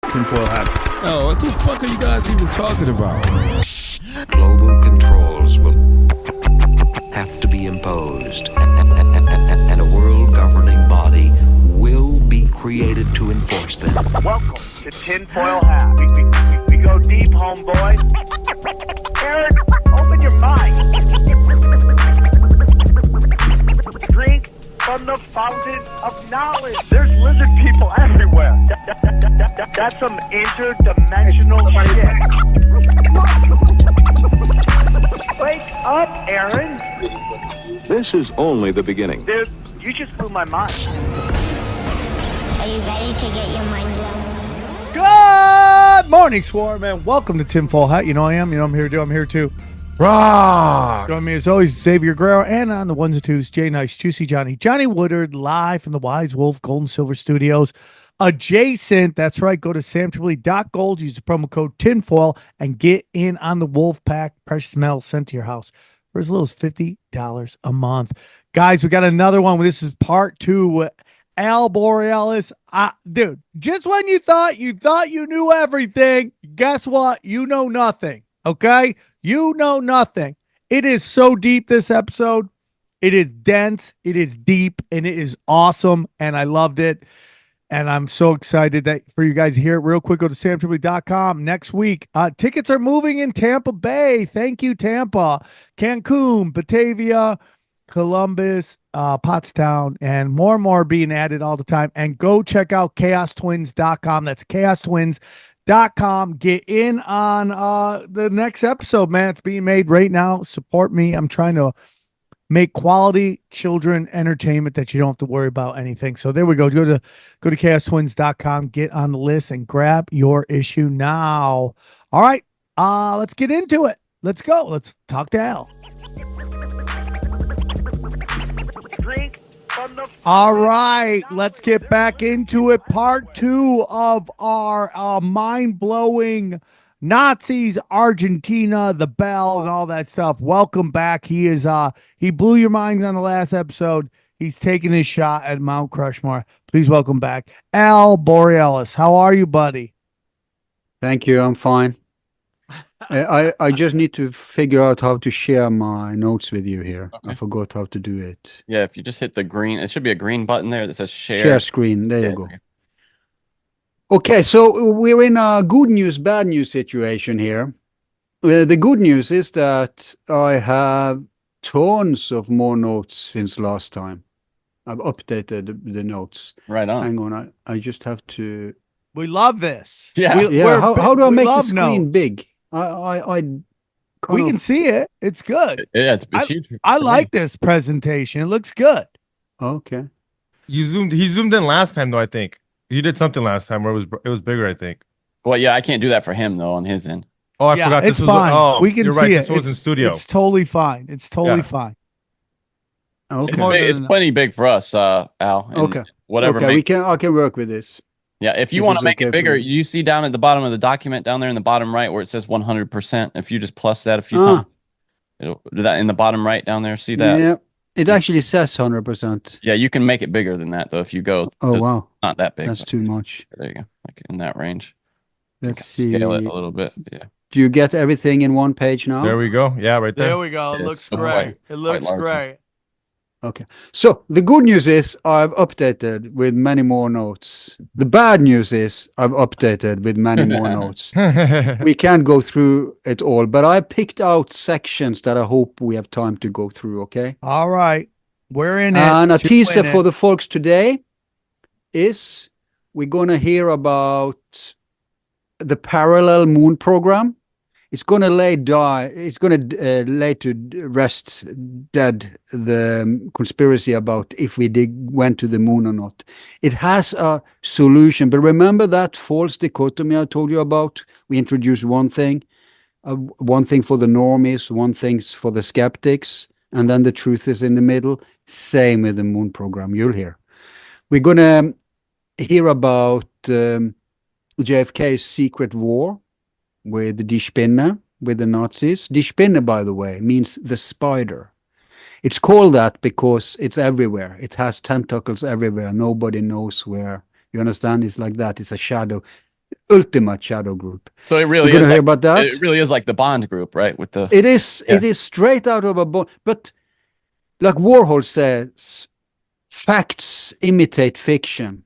Tinfoil hat. Oh, what the fuck are you guys even talking about? Global controls will have to be imposed, and a world governing body will be created to enforce them. Welcome to Tinfoil Hat. We go deep, homeboy. Aaron, open your mind. Drink from the fountain of knowledge. There's lizard people everywhere. That's some interdimensional shit. Wake up, Aaron. This is only the beginning. Dude, you just blew my mind. Are you ready to get your mind blown? Good morning, Swarm, and welcome to Tinfoil Hat. You know I am. You know I'm here to do. I'm here to rock. Join me as always, Xavier Guerrero, and on the ones and twos, Jay Nice, Juicy Johnny Woodard, live from the Wise Wolf Gold and Silver Studios. Adjacent, that's right. Go to SamTripoli.gold, use the promo code TINFOIL, and get in on the Wolf Pack. Precious metals sent to your house for as little as $50 a month. Guys, we got another one. This is part two with Al Borealis. Dude, just when you thought you knew everything, guess what? You know nothing, okay? You know nothing. It is so deep, this episode. It is dense, it is deep, and it is awesome, and I loved it. And I'm so excited that for you guys to hear it real quick. Go to SamTripoli.com next week. Tickets are moving in Tampa Bay. Thank you, Tampa, Cancun, Batavia, Columbus, Pottstown, and more being added all the time. And go check out ChaosTwins.com. That's ChaosTwins.com. Get in on the next episode, man. It's being made right now. Support me. I'm trying to make quality children entertainment that you don't have to worry about anything. So there we go. Go to ChaosTwins.com, get on the list, and grab your issue now. All right, let's get into it. Let's go. Let's talk to Al. All right, let's get back into it. Part two of our mind-blowing Nazis, Argentina, the bell, and all that stuff. Welcome back. He blew your minds on the last episode. He's taking his shot at Mount Crushmore. Please welcome back Al Borealis. How are you, buddy? Thank you. I'm fine. I just need to figure out how to share my notes with you here. Okay. I forgot how to do it. Yeah, if you just hit the green, it should be a green button there that says share. Share screen. There you go. Okay, so we're in a good news, bad news situation here. The good news is that I have tons of more notes since last time. I've updated the notes. Right on. Hang on, I just have to. We love this. Yeah. How do I make the screen big? We can see it. It's good. Yeah, it's huge. I like this presentation. It looks good. Okay. He zoomed in last time, though, I think. You did something last time where it was bigger, I think. Well, yeah, I can't do that for him though on his end. Oh, I forgot. It's fine. We can you're see right. it. This was in studio. It's totally fine. It's totally fine. Okay. It's plenty big for us, Al. Okay. Whatever. Okay. I can work with this. Yeah. If you want to make it bigger, you see down at the bottom of the document down there in the bottom right where it says 100%. If you just plus that a few times, it'll do that in the bottom right down there. See that? Yeah. It actually says 100%. Yeah, you can make it bigger than that though if you go. Oh wow, not that big. That's too much. There you go, like in that range. Let's see. Scale it a little bit. Yeah. Do you get everything in one page now? There we go. Yeah, right there. There we go. It looks great. It looks great. Okay. So the good news is I've updated with many more notes. The bad news is I've updated with many more notes. We can't go through it all, but I picked out sections that I hope we have time to go through, okay? All right. We're in it. And a teaser for the folks today is we're going to hear about the parallel moon program. It's going to lay to rest dead the conspiracy about if we went to the moon or not. It has a solution, but remember that false dichotomy I told you about? We introduced one thing for the normies, one thing for the skeptics, and then the truth is in the middle. Same with the moon program. You'll hear. We're going to hear about JFK's secret war with Die Spinne, with the Nazis. Die Spinne, by the way, means the spider. It's called that because it's everywhere. It has tentacles everywhere. Nobody knows where. You understand? It's like that. It's a shadow. ultimate shadow group. So it really You're is gonna hear like, about that? it really is like the Bond group, right? With the It is straight out of a book. But like Warhol says, facts imitate fiction,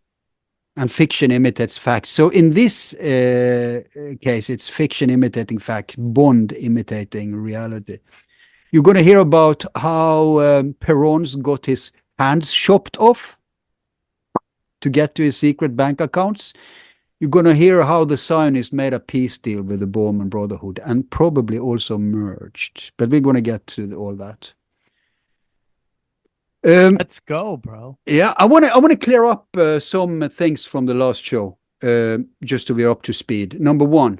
and fiction imitates facts. So in this case, it's fiction imitating fact, Bond imitating reality. You're going to hear about how Perron's got his hands chopped off to get to his secret bank accounts. You're going to hear how the Zionists made a peace deal with the Bormann Brotherhood and probably also merged. But we're going to get to all that. Let's go, bro. Yeah, I want to clear up some things from the last show, just so we're up to speed. Number one,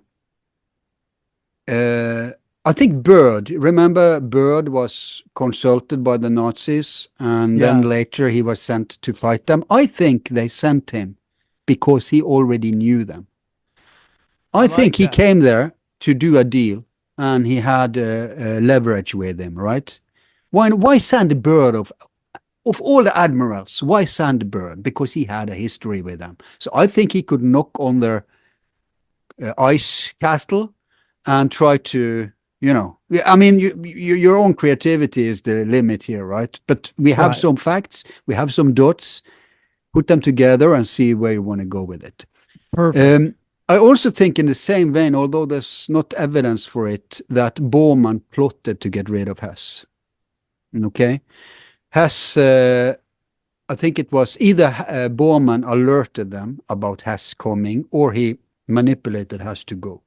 I think remember Bird was consulted by the Nazis, and then later he was sent to fight them. I think they sent him because he already knew them. I think he came there to do a deal, and he had leverage with him, right? Why send Bird of all the admirals? Why send Bird? Because he had a history with them. So I think he could knock on their ice castle and try to, I mean, your own creativity is the limit here, right? But we have some facts, we have some dots, put them together and see where you want to go with it. Perfect. I also think in the same vein, although there's not evidence for it, that Bormann plotted to get rid of Hess. Okay? Hess, I think it was either Bormann alerted them about Hess coming, or he manipulated Hess to go,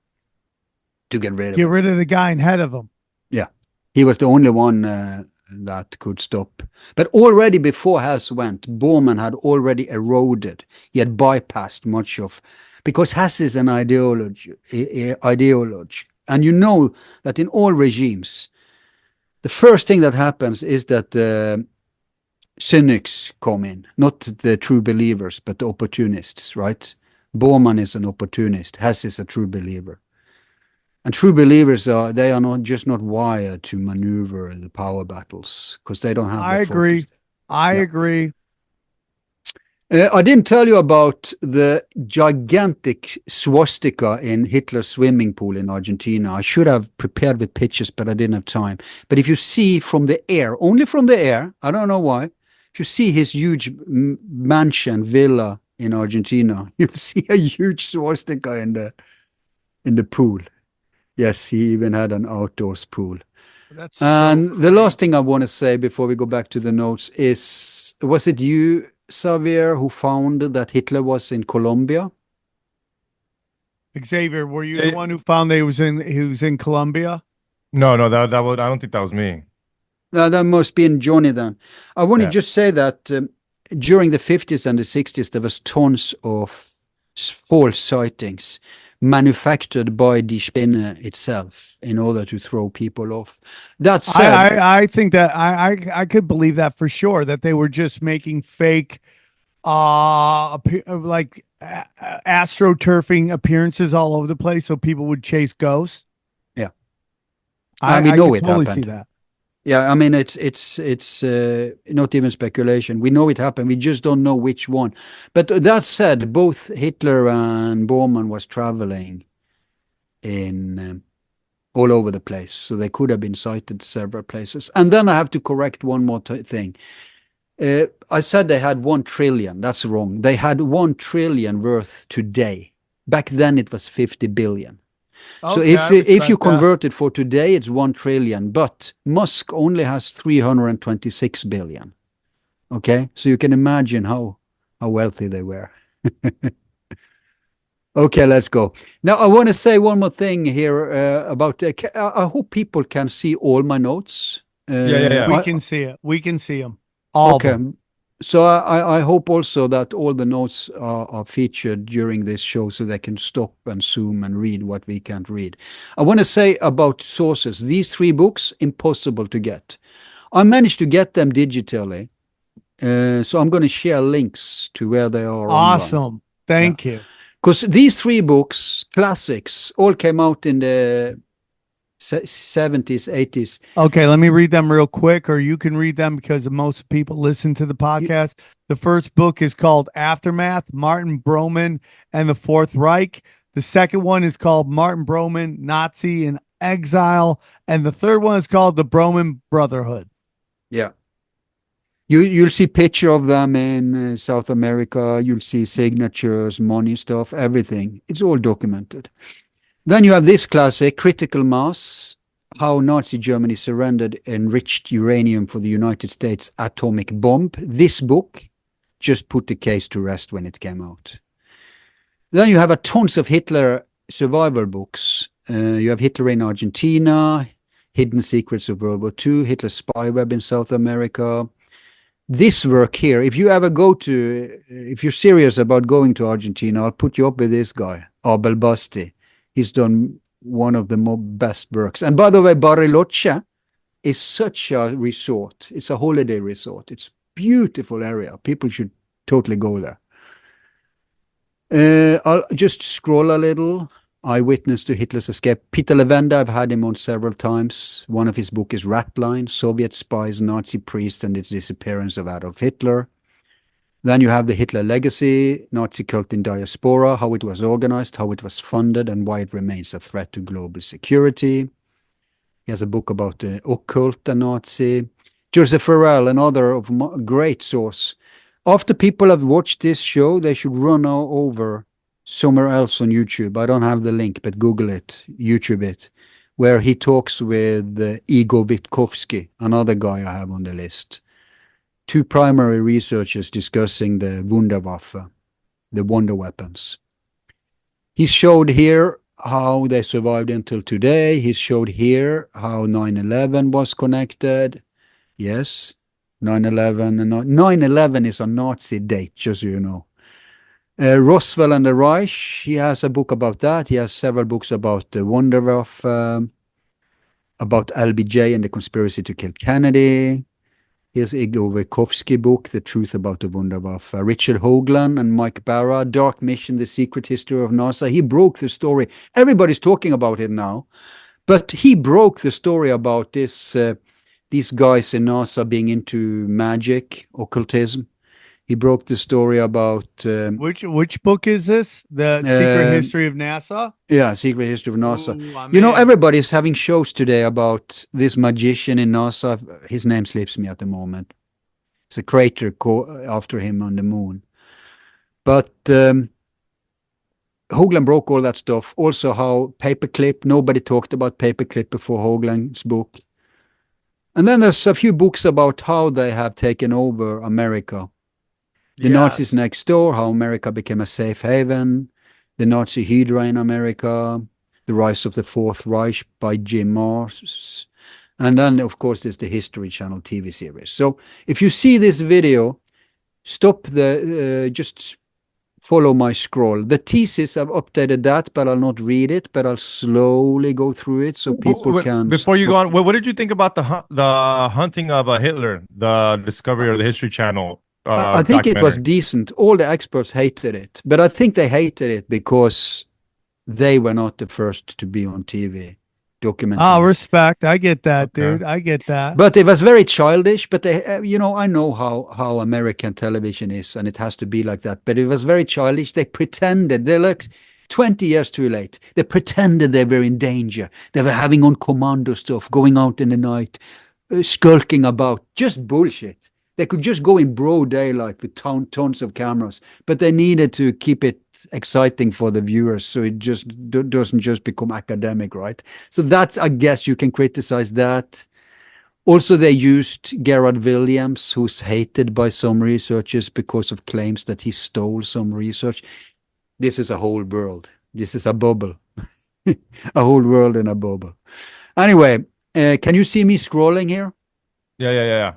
to get rid of him. Get rid of the guy ahead of him. Yeah. He was the only one that could stop. But already before Hess went, Bormann had already eroded. He had bypassed much of, because Hess is an ideology. And you know that in all regimes, the first thing that happens is that the cynics come in, not the true believers, but the opportunists, right? Bormann is an opportunist. Hess is a true believer. And true believers they are not wired to maneuver the power battles because they don't have. I agree. I agree. I didn't tell you about the gigantic swastika in Hitler's swimming pool in Argentina. I should have prepared with pictures, but I didn't have time. But if you see from the air, only from the air, I don't know why, if you see his huge mansion villa in Argentina, you'll see a huge swastika in the pool. Yes, he even had an outdoors pool. And the last thing I want to say before we go back to the notes is, was it you, Xavier, who found that Hitler was in Colombia? Xavier, were you the one who found he was in Colombia? No, that was, I don't think that was me. That must be in Johnny then. I want to just say that during the 50s and the 60s, there was tons of false sightings manufactured by Die Spinne itself in order to throw people off. That said, I think that I could believe that for sure, that they were just making fake like astroturfing appearances all over the place so people would chase ghosts. Yeah. I know it totally happened. See that. Yeah, I mean, it's not even speculation. We know it happened. We just don't know which one. But that said, both Hitler and Bormann was traveling in all over the place. So they could have been sighted several places. And then I have to correct one more thing. I said they had 1 trillion. That's wrong. They had 1 trillion worth today. Back then it was 50 billion. So if you convert it for today, it's 1 trillion, but Musk only has 326 billion. Okay, so you can imagine how wealthy they were. Okay, let's go. Now I want to say one more thing here about. I hope people can see all my notes. Yeah. We can see it. We can see them. All okay. of them. So I hope also that all the notes are featured during this show so they can stop and zoom and read what we can't read. I want to say about sources. These 3 books, impossible to get. I managed to get them digitally. So I'm going to share links to where they are. Awesome. Online. Thank you. Because these 3 books, classics, all came out in the 70s, 80s. Okay, let me read them real quick, or you can read them because most people listen to the podcast. The first book is called Aftermath, Martin Bormann and the Fourth Reich. The second one is called Martin Bormann, Nazi in Exile. And the third one is called the Bormann Brotherhood. Yeah. You'll see picture of them in South America. You'll see signatures, money stuff, everything. It's all documented. Then you have this classic, Critical Mass, how Nazi Germany surrendered enriched uranium for the United States atomic bomb. This book just put the case to rest when it came out. Then you have a tons of Hitler survival books. You have Hitler in Argentina, Hidden Secrets of World War II, Hitler's spy web in South America. This work here, if you ever if you're serious about going to Argentina, I'll put you up with this guy, Abel Basti. He's done one of the best works. And by the way, Bariloche is such a resort. It's a holiday resort. It's a beautiful area. People should totally go there. I'll just scroll a little. Eyewitness to Hitler's escape. Peter Levenda, I've had him on several times. One of his books is Ratline, Soviet Spies, Nazi Priest, and the Disappearance of Adolf Hitler. Then you have the Hitler Legacy, Nazi Cult in Diaspora, how it was organized, how it was funded, and why it remains a threat to global security. He has a book about the occult and Nazi. Joseph Farrell, another of great source. After people have watched this show, they should run over somewhere else on YouTube. I don't have the link, but Google it, YouTube it, where he talks with Igor Witkowski, another guy I have on the list. Two primary researchers discussing the Wunderwaffe, the wonder weapons. He showed here how they survived until today. He showed here how 9/11 was connected. Yes, 9/11. 9/11 is a Nazi date, just so you know. Roswell and the Reich, he has a book about that. He has several books about the Wunderwaffe, about LBJ and the conspiracy to kill Kennedy. Here's Igor Witkowski book, The Truth About the Wunderwaffe. Richard Hoagland and Mike Barra, Dark Mission, The Secret History of NASA. He broke the story. Everybody's talking about it now. But he broke the story about these guys in NASA being into magic, occultism. He broke the story about which book is this? The Secret History of NASA? Yeah, Secret History of NASA. Ooh, you know, everybody's having shows today about this magician in NASA. His name slips me at the moment. It's a crater after him on the moon. But Hoagland broke all that stuff. Also how Paperclip, nobody talked about Paperclip before Hoagland's book. And then there's a few books about how they have taken over America. The Nazis next door, how America became a safe haven, the Nazi Hydra in America, the rise of the Fourth Reich by Jim Marrs. And then, of course, there's the History Channel TV series. So if you see this video, stop just follow my scroll. The thesis, I've updated that, but I'll not read it, but I'll slowly go through it so people can... Before you go on, what did you think about the hunting of Hitler, the Discovery or the History Channel? I think it was decent. All the experts hated it, but I think they hated it because they were not the first to be on TV documenting. Oh, respect. I get that, dude. I get that. But it was very childish. But they, you know, I know how American television is, and it has to be like that. But it was very childish. They pretended. They're like 20 years too late. They pretended they were in danger. They were having on commando stuff, going out in the night, skulking about. Just bullshit. They could just go in broad daylight with tons of cameras, but they needed to keep it exciting for the viewers so it just doesn't just become academic, right? So that's, I guess you can criticize that. Also, they used Gerard Williams, who's hated by some researchers because of claims that he stole some research. This is a whole world. This is a bubble. A whole world in a bubble. Anyway, can you see me scrolling here? Yeah.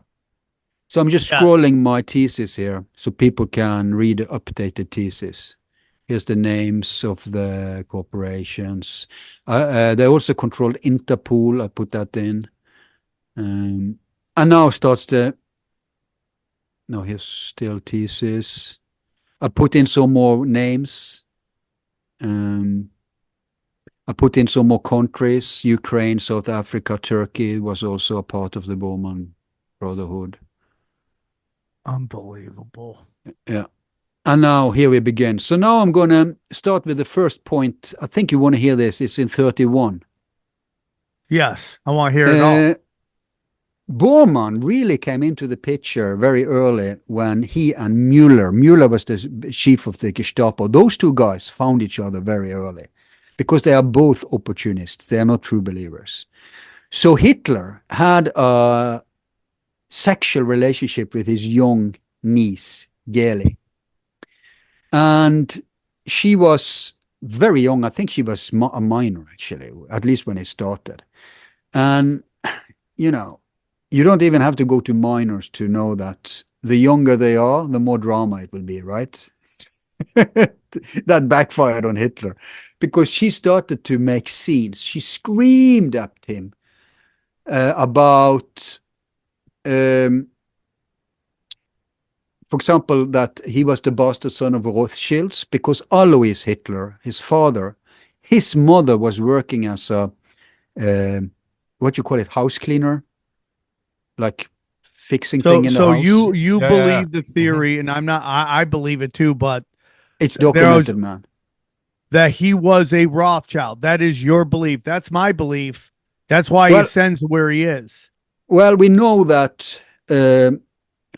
So I'm just scrolling my thesis here so people can read the updated thesis. Here's the names of the corporations. They also controlled Interpol. I put that in. And now starts no, here's still thesis. I put in some more names. I put in some more countries. Ukraine, South Africa, Turkey was also a part of the Bormann Brotherhood. Unbelievable. Yeah. And now here we begin. So now I'm going to start with the first point. I think you want to hear this. It's in 31. Yes, I want to hear it all. Bormann really came into the picture very early when he and Mueller was the chief of the Gestapo. Those two guys found each other very early because they are both opportunists. They are not true believers. So Hitler had a sexual relationship with his young niece, Geli. And she was very young. I think she was a minor, actually, at least when it started. And, you know, you don't even have to go to minors to know that the younger they are, the more drama it will be, right? That backfired on Hitler because she started to make scenes. She screamed at him about, for example, that he was the bastard son of Rothschilds because Alois Hitler, his father, his mother was working as a, what you call it, house cleaner, like fixing thing in the house. So you believe the theory, and I believe it too, but it's documented, man. That he was a Rothschild. That is your belief. That's my belief. That's why he sends where he is. Well, we know that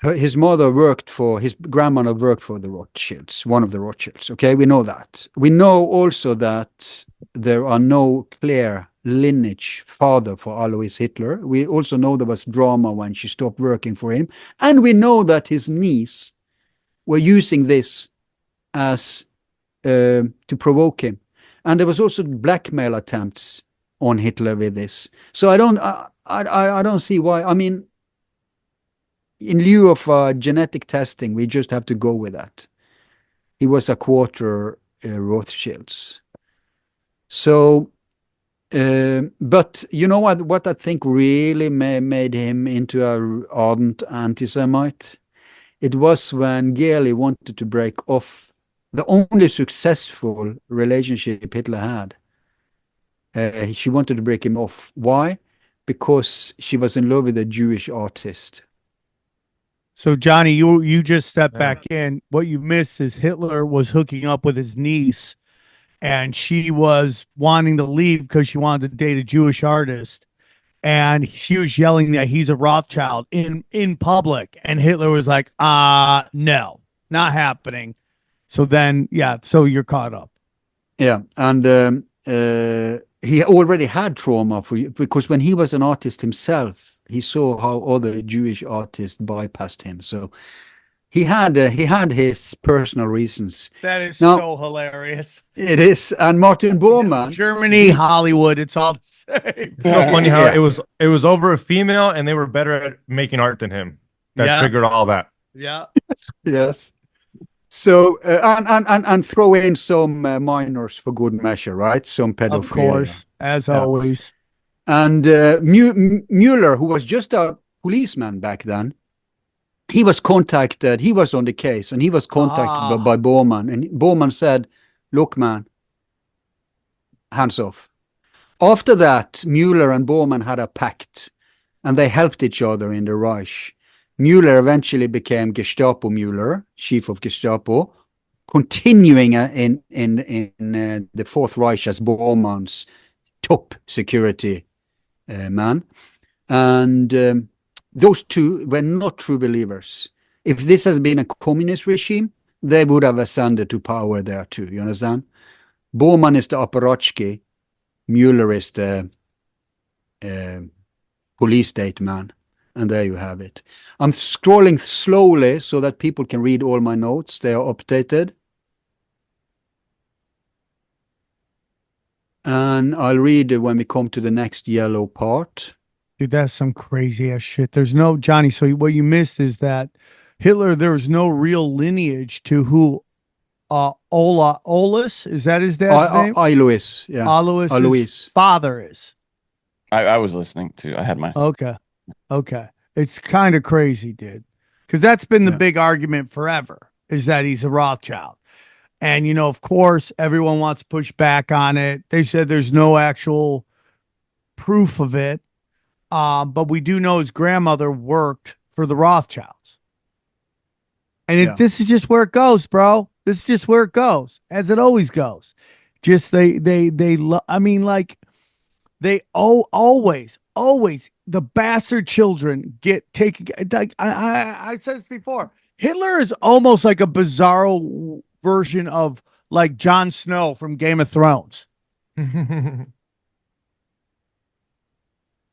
his mother worked for, his grandmother worked for the Rothschilds, one of the Rothschilds. Okay, we know that. We know also that there are no clear lineage father for Alois Hitler. We also know there was drama when she stopped working for him. And we know that his niece were using this as to provoke him. And there was also blackmail attempts on Hitler with this. So I don't see why. I mean, in lieu of genetic testing, we just have to go with that. He was a quarter Rothschilds. So, but you know what I think really made him into an ardent anti-Semite? It was when Geli wanted to break off the only successful relationship Hitler had. She wanted to break him off. Why? Because she was in love with a Jewish artist. So Johnny, you just stepped back in. What you missed is Hitler was hooking up with his niece, and she was wanting to leave because she wanted to date a Jewish artist, and she was yelling that he's a Rothschild in public, and Hitler was like, no, not happening. So then, so you're caught up. Yeah, and he already had trauma because when he was an artist himself, he saw how other Jewish artists bypassed him. So he had his personal reasons. That is so hilarious. It is. And Martin Bormann, Germany, Hollywood, it's all the same. It's so funny how it was over a female, and they were better at making art than him. That triggered all that. Yeah. Yes. So and throw in some minors for good measure, right? Some pedophilia, of course, as always. And Mueller, who was just a policeman back then, he was contacted. He was on the case, and he was contacted by Bormann. And Bormann said, "Look, man, hands off." After that, Mueller and Bormann had a pact, and they helped each other in the Reich. Mueller eventually became Gestapo Mueller, chief of Gestapo, continuing in the Fourth Reich as Bormann's top security man. And those two were not true believers. If this has been a communist regime, they would have ascended to power there too, you understand? Bormann is the apparatchik, Mueller is the police state man. And there you have it. I'm scrolling slowly so that people can read all my notes. They are updated. And I'll read when we come to the next yellow part. Dude, that's some crazy ass shit. There's no, Johnny, so what you missed is that Hitler, there was no real lineage to who Olaus, is that his dad's name? Alois, yeah. Alois' father is. I was listening to, I had my... Okay. It's kind of crazy, dude. Because that's been the big argument forever, is that he's a Rothschild. And, you know, of course, everyone wants to push back on it. They said there's no actual proof of it. But we do know his grandmother worked for the Rothschilds. And this is just where it goes, bro. This is just where it goes, as it always goes. Just I mean, like, they always the bastard children get taken. Like I said this before. Hitler is almost like a bizarro version of like Jon Snow from Game of Thrones.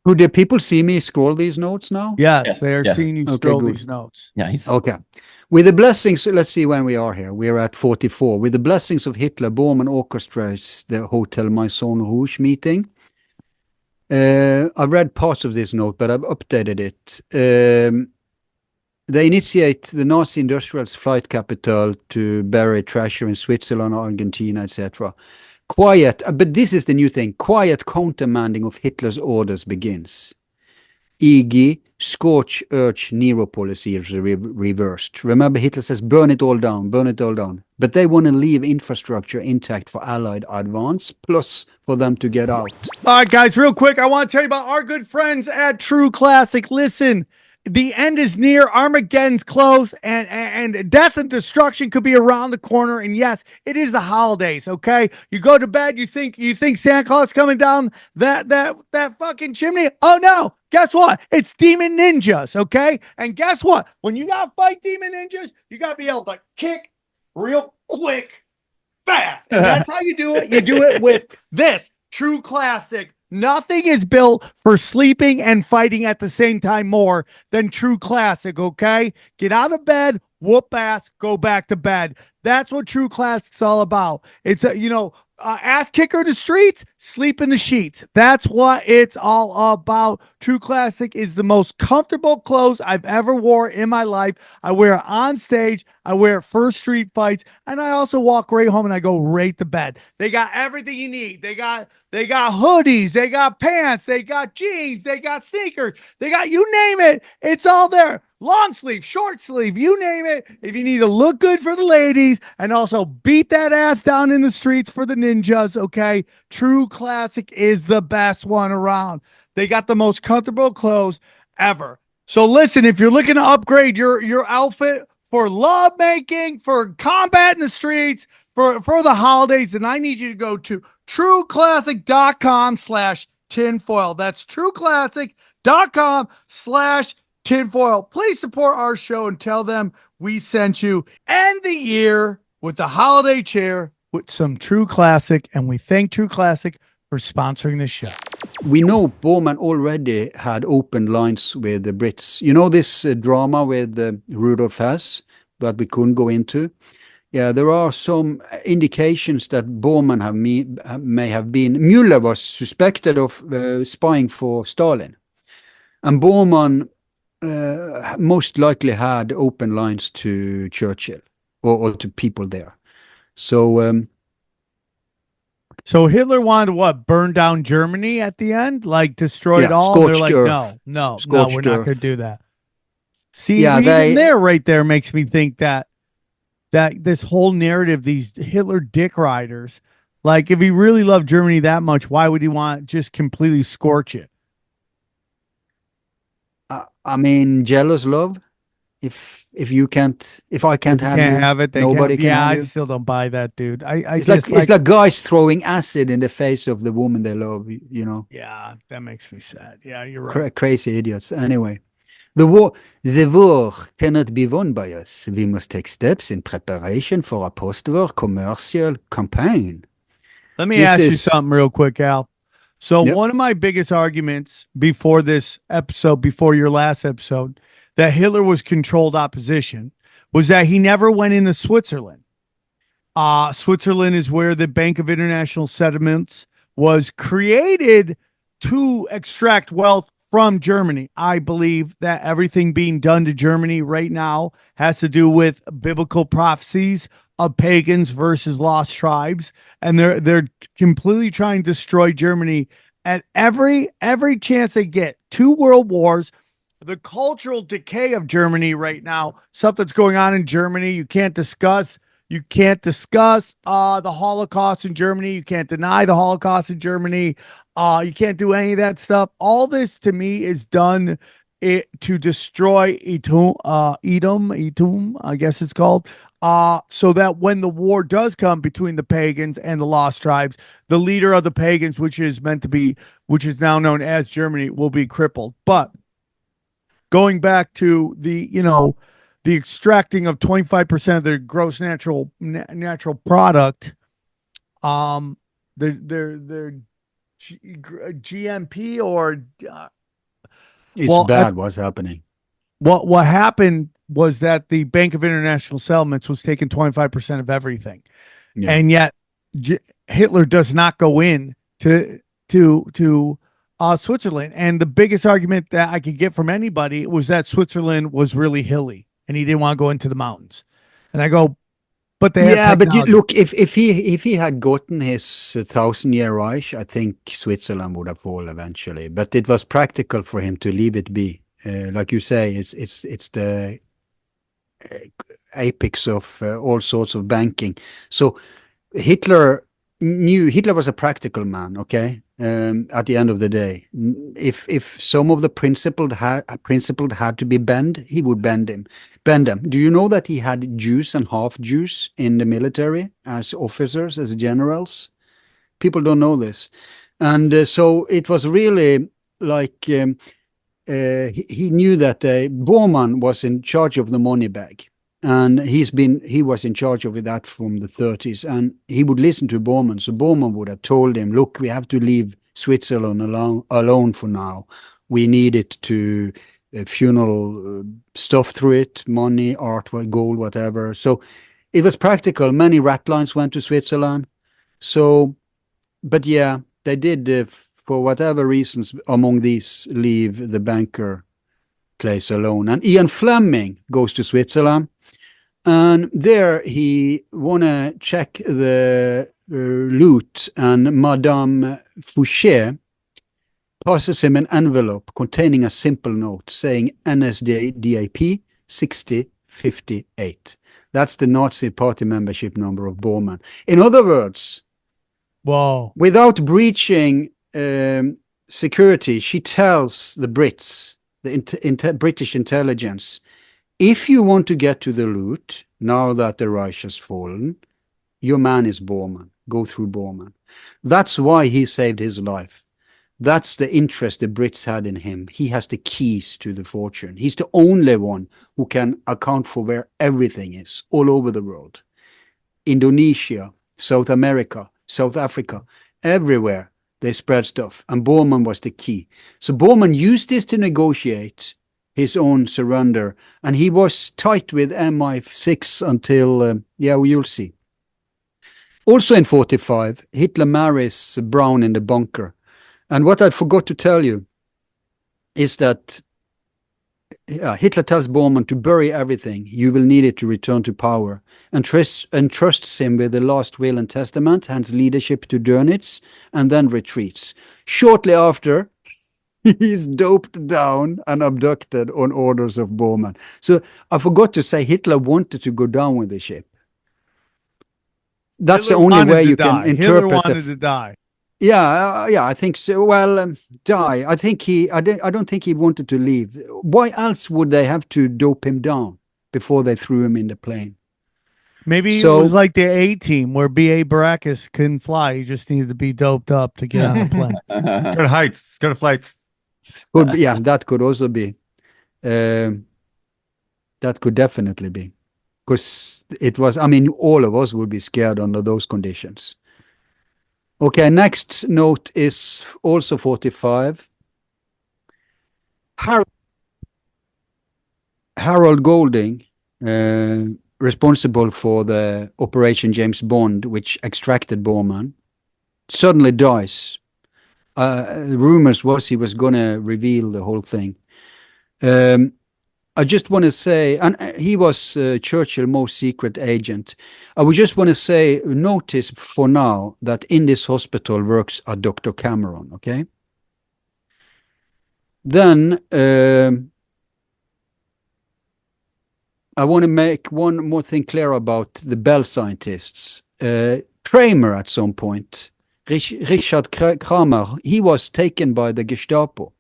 Who did people see me scroll these notes now? Yes, they're seeing you scroll these notes. Yeah, okay. With the blessings, let's see when we are here. We're at 44. With the blessings of Hitler, Bormann orchestrates the Hotel Maison Rouge meeting. I've read parts of this note, but I've updated it. They initiate the Nazi industrials' flight capital to bury treasure in Switzerland, Argentina, etc. Quiet, but this is the new thing, quiet countermanding of Hitler's orders begins. E.g., scorch earth Nero policy is reversed. Remember, Hitler says, burn it all down, burn it all down. But they want to leave infrastructure intact for Allied advance, plus for them to get out. All right, guys, real quick, I want to tell you about our good friends at True Classic. Listen, the end is near, Armageddon's close, and death and destruction could be around the corner. And yes, it is the holidays, okay? You go to bed, you think Santa Claus coming down that fucking chimney. Oh no, guess what? It's demon ninjas, okay? And guess what? When you gotta fight demon ninjas, you gotta be able to kick real quick, fast. And that's how you do it. You do it with this True Classic. Nothing is built for sleeping and fighting at the same time more than True Classic, okay? Get out of bed, whoop ass, go back to bed. That's what True Classic's all about. It's ass kicker to streets, sleep in the sheets. That's what it's all about. True Classic is the most comfortable clothes I've ever wore in my life. I wear it on stage. I wear it for street fights. And I also walk right home and I go right to bed. They got everything you need. They got hoodies. They got pants. They got jeans. They got sneakers. They got, you name it. It's all there. Long sleeve, short sleeve, you name it. If you need to look good for the ladies and also beat that ass down in the streets for the ninjas, okay? True Classic is the best one around. They got the most comfortable clothes ever. So listen, if you're looking to upgrade your outfit for love making, for combat in the streets, for the holidays, then I need you to go to trueclassic.com/tinfoil. That's trueclassic.com/tinfoil. Please support our show and tell them we sent you. End the year with the holiday chair with some True Classic, and we thank True Classic for sponsoring this show. We know Bormann already had open lines with the Brits. You know this drama with Rudolf Hess that we couldn't go into? Yeah, there are some indications that Bormann may have been. Müller was suspected of spying for Stalin. And Bormann most likely had open lines to Churchill or to people there. So Hitler wanted to what? Burn down Germany at the end? Like destroy it all? They're like, no, we're not going to do that. See, even right there makes me think that this whole narrative, these Hitler dick riders, like if he really loved Germany that much, why would he want to just completely scorch it? I mean, jealous love. If I can't have it, nobody can. Yeah, have I still don't buy that, dude. It's like guys throwing acid in the face of the woman they love. You know. Yeah, that makes me sad. Yeah, you're right. Crazy idiots. Anyway, the war cannot be won by us. We must take steps in preparation for a post-war commercial campaign. Let me ask you something real quick, Al. So one of my biggest arguments before this episode, before your last episode, that Hitler was controlled opposition, was that he never went into Switzerland. Switzerland is where the Bank of International Settlements was created to extract wealth from Germany. I believe that everything being done to Germany right now has to do with biblical prophecies of pagans versus lost tribes, and they're completely trying to destroy Germany at every chance they get. 2 world wars, the cultural decay of Germany right now, stuff that's going on in Germany. You can't discuss the Holocaust in Germany. You can't deny the Holocaust in Germany. You can't do any of that stuff. All this to me is done to destroy Edom, I guess it's called, so that when the war does come between the pagans and the lost tribes, the leader of the pagans, which is now known as Germany, will be crippled. But going back to the extracting of 25% of their gross natural product, their GMP or it's bad what's happening. What happened was that the Bank of International Settlements was taking 25% of everything, and yet Hitler does not go in to Switzerland. And the biggest argument that I could get from anybody was that Switzerland was really hilly and he didn't want to go into the mountains. And I go, but they have but look, if he had gotten his 1,000-year Reich, I think Switzerland would have fallen eventually. But it was practical for him to leave it be. Like you say, it's the apex of all sorts of banking. So Hitler was a practical man. Okay, at the end of the day, if some of the principled had to be bent, he would bend them. Do you know that he had Jews and half Jews in the military as officers, as generals? People don't know this, and so it was really like he knew that Bormann was in charge of the money bag, and he was in charge of that from the 30s, and he would listen to Bormann. So Bormann would have told him, "Look, we have to leave Switzerland alone for now. We need it to." Funeral stuff through it, money, art, gold, whatever. So it was practical. Many rat lines went to Switzerland. So, but yeah, they did, for whatever reasons, among these, leave the banker place alone. And Ian Fleming goes to Switzerland, and there he wanna check the loot, and Madame Fouché passes him an envelope containing a simple note saying NSDAP 6058. That's the Nazi party membership number of Bormann. In other words, without breaching security, she tells the Brits, the British intelligence, if you want to get to the loot, now that the Reich has fallen, your man is Bormann. Go through Bormann. That's why he saved his life. That's the interest the Brits had in him. He has the keys to the fortune. He's the only one who can account for where everything is all over the world. Indonesia, South America, South Africa, everywhere they spread stuff. And Bormann was the key. So Bormann used this to negotiate his own surrender. And he was tight with MI6 until, you'll see. Also in 45, Hitler marries Brown in the bunker. And what I forgot to tell you is that Hitler tells Bormann to bury everything. You will need it to return to power. And trusts him with the last will and testament, hands leadership to Dönitz, and then retreats. Shortly after, he's doped down and abducted on orders of Bormann. So I forgot to say Hitler wanted to go down with the ship. That's Hitler the only way you can interpret Hitler wanted to die. Yeah, I think so. Well, die. I don't think he wanted to leave. Why else would they have to dope him down before they threw him in the plane? Maybe it was like the A-Team where B.A. Baracus couldn't fly. He just needed to be doped up to get on a plane. Go to heights. Go to flights. That could also be. That could definitely be. Because it was, all of us would be scared under those conditions. Okay, next note is also 45. Harold Golding, responsible for the Operation James Bond, which extracted Bormann, suddenly dies. Rumors was he was going to reveal the whole thing. I just want to say, and he was Churchill's most secret agent. I would just want to say, notice for now that in this hospital works a Dr. Cameron, okay? Then I want to make one more thing clear about the Bell scientists. Kramer at some point, Richard Kramer, he was taken by the Gestapo.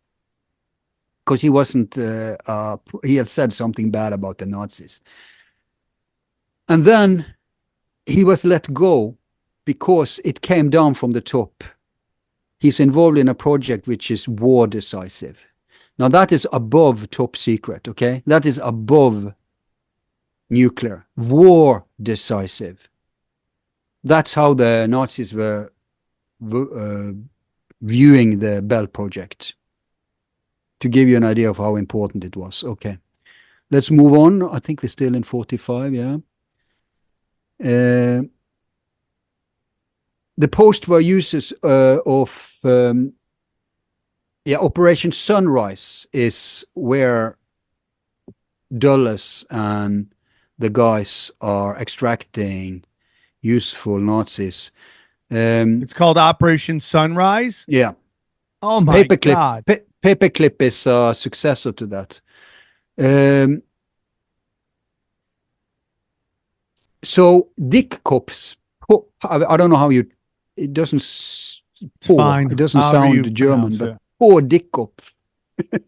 because he wasn't, he had said something bad about the Nazis. And then he was let go because it came down from the top. He's involved in a project which is war decisive. Now that is above top secret, okay? That is above nuclear. War decisive. That's how the Nazis were viewing the Bell project. To give you an idea of how important it was. Okay. Let's move on. I think we're still in 45, yeah. The post-war uses of Operation Sunrise is where Dulles and the guys are extracting useful Nazis. It's called Operation Sunrise? Yeah. Oh my God. Paperclip is a successor to that. So Dick Cops, I don't know how you, it doesn't fine. It doesn't However you sound German, pronounce but it. poor Dick Cops.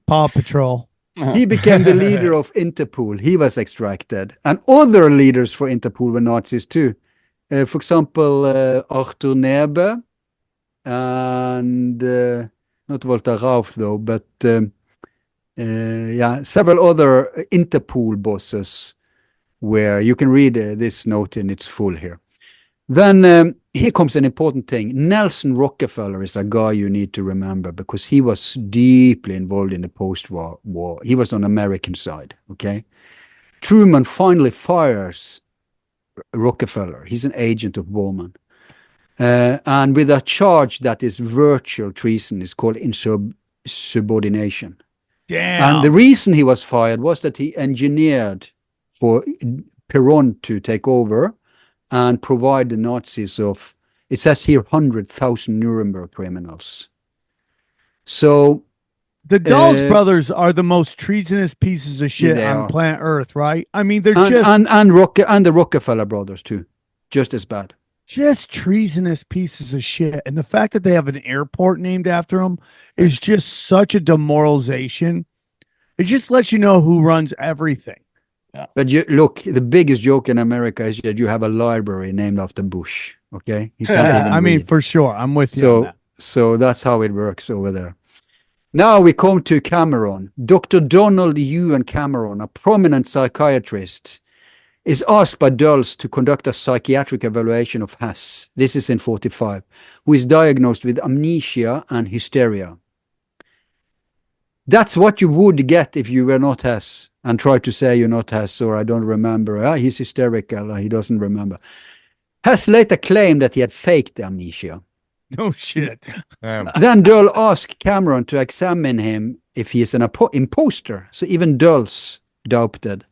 Paw Patrol. He became the leader of Interpol. He was extracted. And other leaders for Interpol were Nazis too. For example, Arthur Nebe and not Walter Rauf though, but several other Interpol bosses where you can read this note in its full here. Then here comes an important thing. Nelson Rockefeller is a guy you need to remember because he was deeply involved in the post-war war. He was on the American side, okay? Truman finally fires Rockefeller. He's an agent of Bormann. And with a charge that is virtual treason, is called insubordination. Damn. And the reason he was fired was that he engineered for Perón to take over and provide the Nazis of, it says here, 100,000 Nuremberg criminals. So the Dulles brothers are the most treasonous pieces of shit on planet Earth, right? I mean, they're and the Rockefeller brothers too, just as bad. Just treasonous pieces of shit. And the fact that they have an airport named after them is just such a demoralization. It just lets you know who runs everything. Yeah. But you look, the biggest joke in America is that you have a library named after Bush. Okay, he can't even I mean, read. for sure, I'm with you on that. So that's how it works over there. Now we come to Cameron. Dr. Donald Ewan Cameron, a prominent psychiatrist, is asked by Dulles to conduct a psychiatric evaluation of Hess. This is in 45, who is diagnosed with amnesia and hysteria. That's what you would get if you were not Hess and try to say you're not Hess or I don't remember. He's hysterical. He doesn't remember. Hess later claimed that he had faked amnesia. No shit. Then Dulles asked Cameron to examine him if he is an imposter. So even Dulles doubted.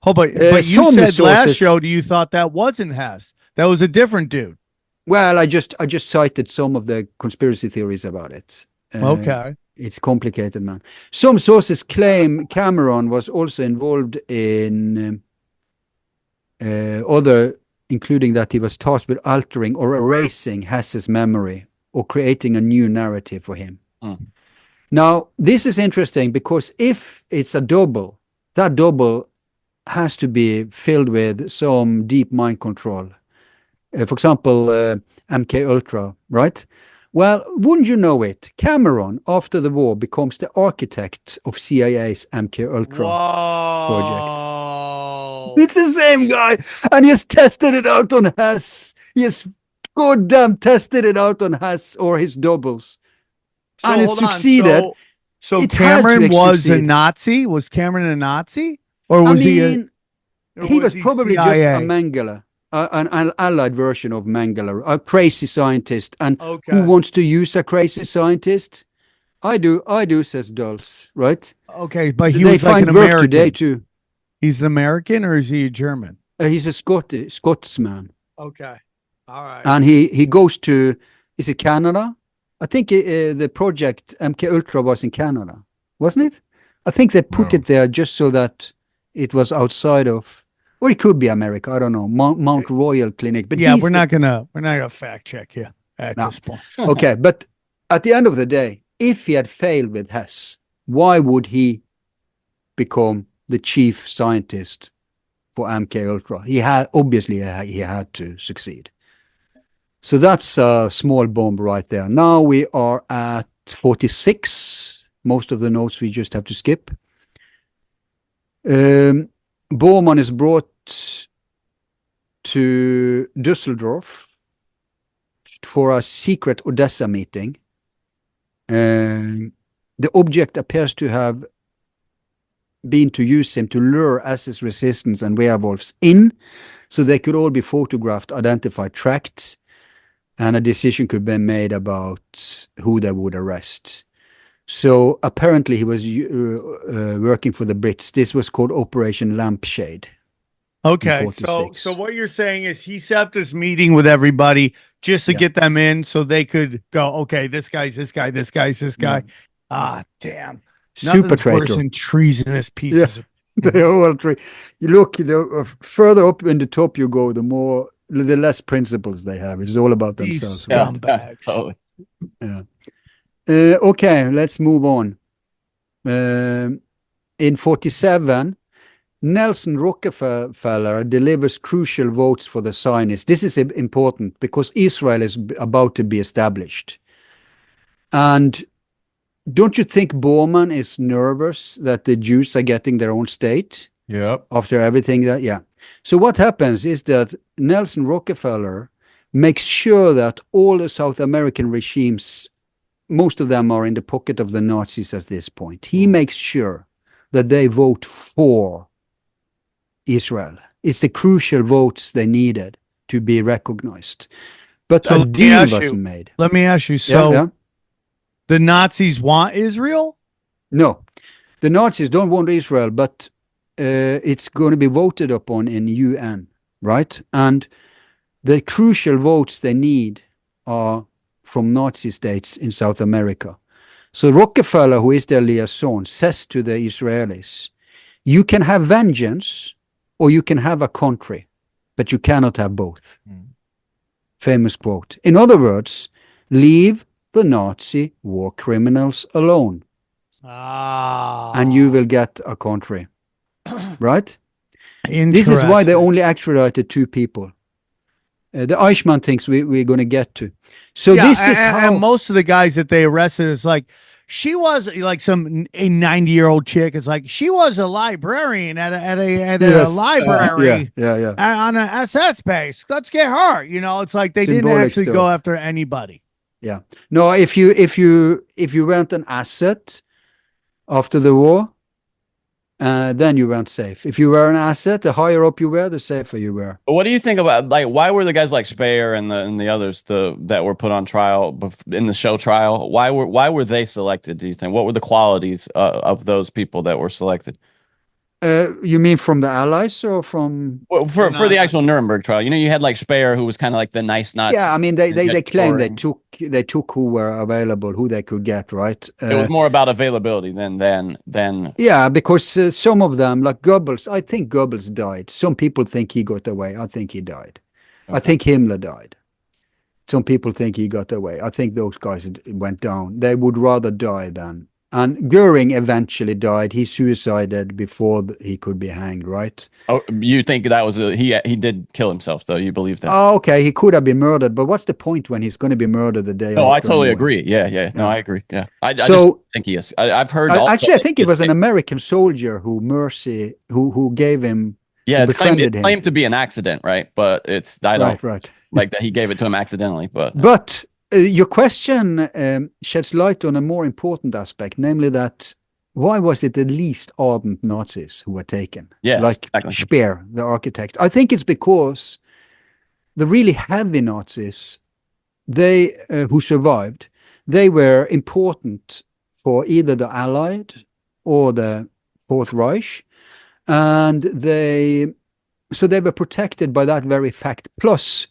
Oh, but you said last show you thought that wasn't Hess. That was a different dude. Well, I just cited some of the conspiracy theories about it. Okay. It's complicated, man. Some sources claim Cameron was also involved in other, including that he was tasked with altering or erasing Hess's memory or creating a new narrative for him. Mm. Now, this is interesting because if it's a double, that double has to be filled with some deep mind control. For example, MK Ultra, right? Well, wouldn't you know it? Cameron, after the war, becomes the architect of CIA's MK Ultra project. It's the same guy, and he has tested it out on Hess. He has goddamn tested it out on Hess or his doubles, and it succeeded. So Cameron was a Nazi? Was Cameron a Nazi? Or was he was probably CIA? Just a Mengele, an allied version of Mengele, a crazy scientist. And who wants to use a crazy scientist? I do, says Dulles, right? Okay, but they was like an American. Work today too. He's an American or is he a German? He's a Scotsman. Okay, all right. And he goes to, is it Canada? I think the project MK Ultra was in Canada, wasn't it? I think they put it there just so that it was outside of, or it could be America. I don't know, Mount Royal Clinic. But yeah, we're not gonna fact check you at this point. Okay, but at the end of the day, if he had failed with Hess, why would he become the chief scientist for MK Ultra? He had to succeed. So that's a small bomb right there. Now we are at 46. Most of the notes we just have to skip. Bormann is brought to Düsseldorf for a secret Odessa meeting. The object appears to have been to use him to lure SS resistance and werewolves in, so they could all be photographed, identified, tracked, and a decision could be made about who they would arrest. So apparently he was working for the Brits. This was called Operation Lampshade. Okay, so what you're saying is he set up this meeting with everybody just to get them in so they could go, okay, this guy's this guy, this guy's this guy. Ah, damn. Super Nothing's traitor. worse than treasonous pieces. They all you look, further up in the top you go, the less principles they have. It's all about themselves. These scumbags. Totally. Yeah. Okay, let's move on. In 47, Nelson Rockefeller delivers crucial votes for the Zionists. This is important because Israel is about to be established. And don't you think Bormann is nervous that the Jews are getting their own state? Yep. After everything that, yeah. So what happens is that Nelson Rockefeller makes sure that all the South American regimes, most of them are in the pocket of the Nazis at this point. He makes sure that they vote for Israel. It's the crucial votes they needed to be recognized. But So a deal wasn't made. Let me ask you, the Nazis want Israel? No, the Nazis don't want Israel, but it's going to be voted upon in UN, right? And the crucial votes they need are from Nazi states in South America. So Rockefeller, who is their liaison, says to the Israelis, you can have vengeance or you can have a country, but you cannot have both. Famous quote. In other words, leave the Nazi war criminals alone. And you will get a country. Right? This is why they only extradited 2 people. The Eichmann things we're going to get to. So this is how... And most of the guys that they arrested is like, she was like a 90-year-old chick. It's like, she was a librarian at a library on an SS base. Let's get her. You know, it's like they didn't actually go after anybody. Yeah. No, if you weren't an asset after the war, then you weren't safe. If you were an asset, the higher up you were, the safer you were. What do you think about, like, why were the guys like Speyer and the others that were put on trial in the show trial? Why were they selected? Do you think? What were the qualities of those people that were selected? You mean from the Allies or from? Well, for the actual Nuremberg trial, you know, you had like Speyer, who was kind of like the nice Nazi. Yeah, I mean, they claimed they took who were available, who they could get, right? It was more about availability than. Yeah, because some of them, like Goebbels, I think Goebbels died. Some people think he got away. I think he died. Okay. I think Himmler died. Some people think he got away. I think those guys went down. They would rather die than. And Goering eventually died. He suicided before he could be hanged, right? Oh, you think that was he did kill himself, though? You believe that? Oh, okay. He could have been murdered, but what's the point when he's going to be murdered the day? No, I totally agree. Yeah. No, I agree. Yeah. I just think he is. I've heard. Actually, I think it was an American soldier who gave him. Yeah, it's claimed to be an accident, right? But it's right. Like that he gave it to him accidentally, but. Your question sheds light on a more important aspect, namely that why was it the least ardent Nazis who were taken? Yes, like exactly. Speer, the architect. I think it's because the really heavy Nazis, who survived, they were important for either the Allied or the Fourth Reich, and they were protected by that very fact. Plus,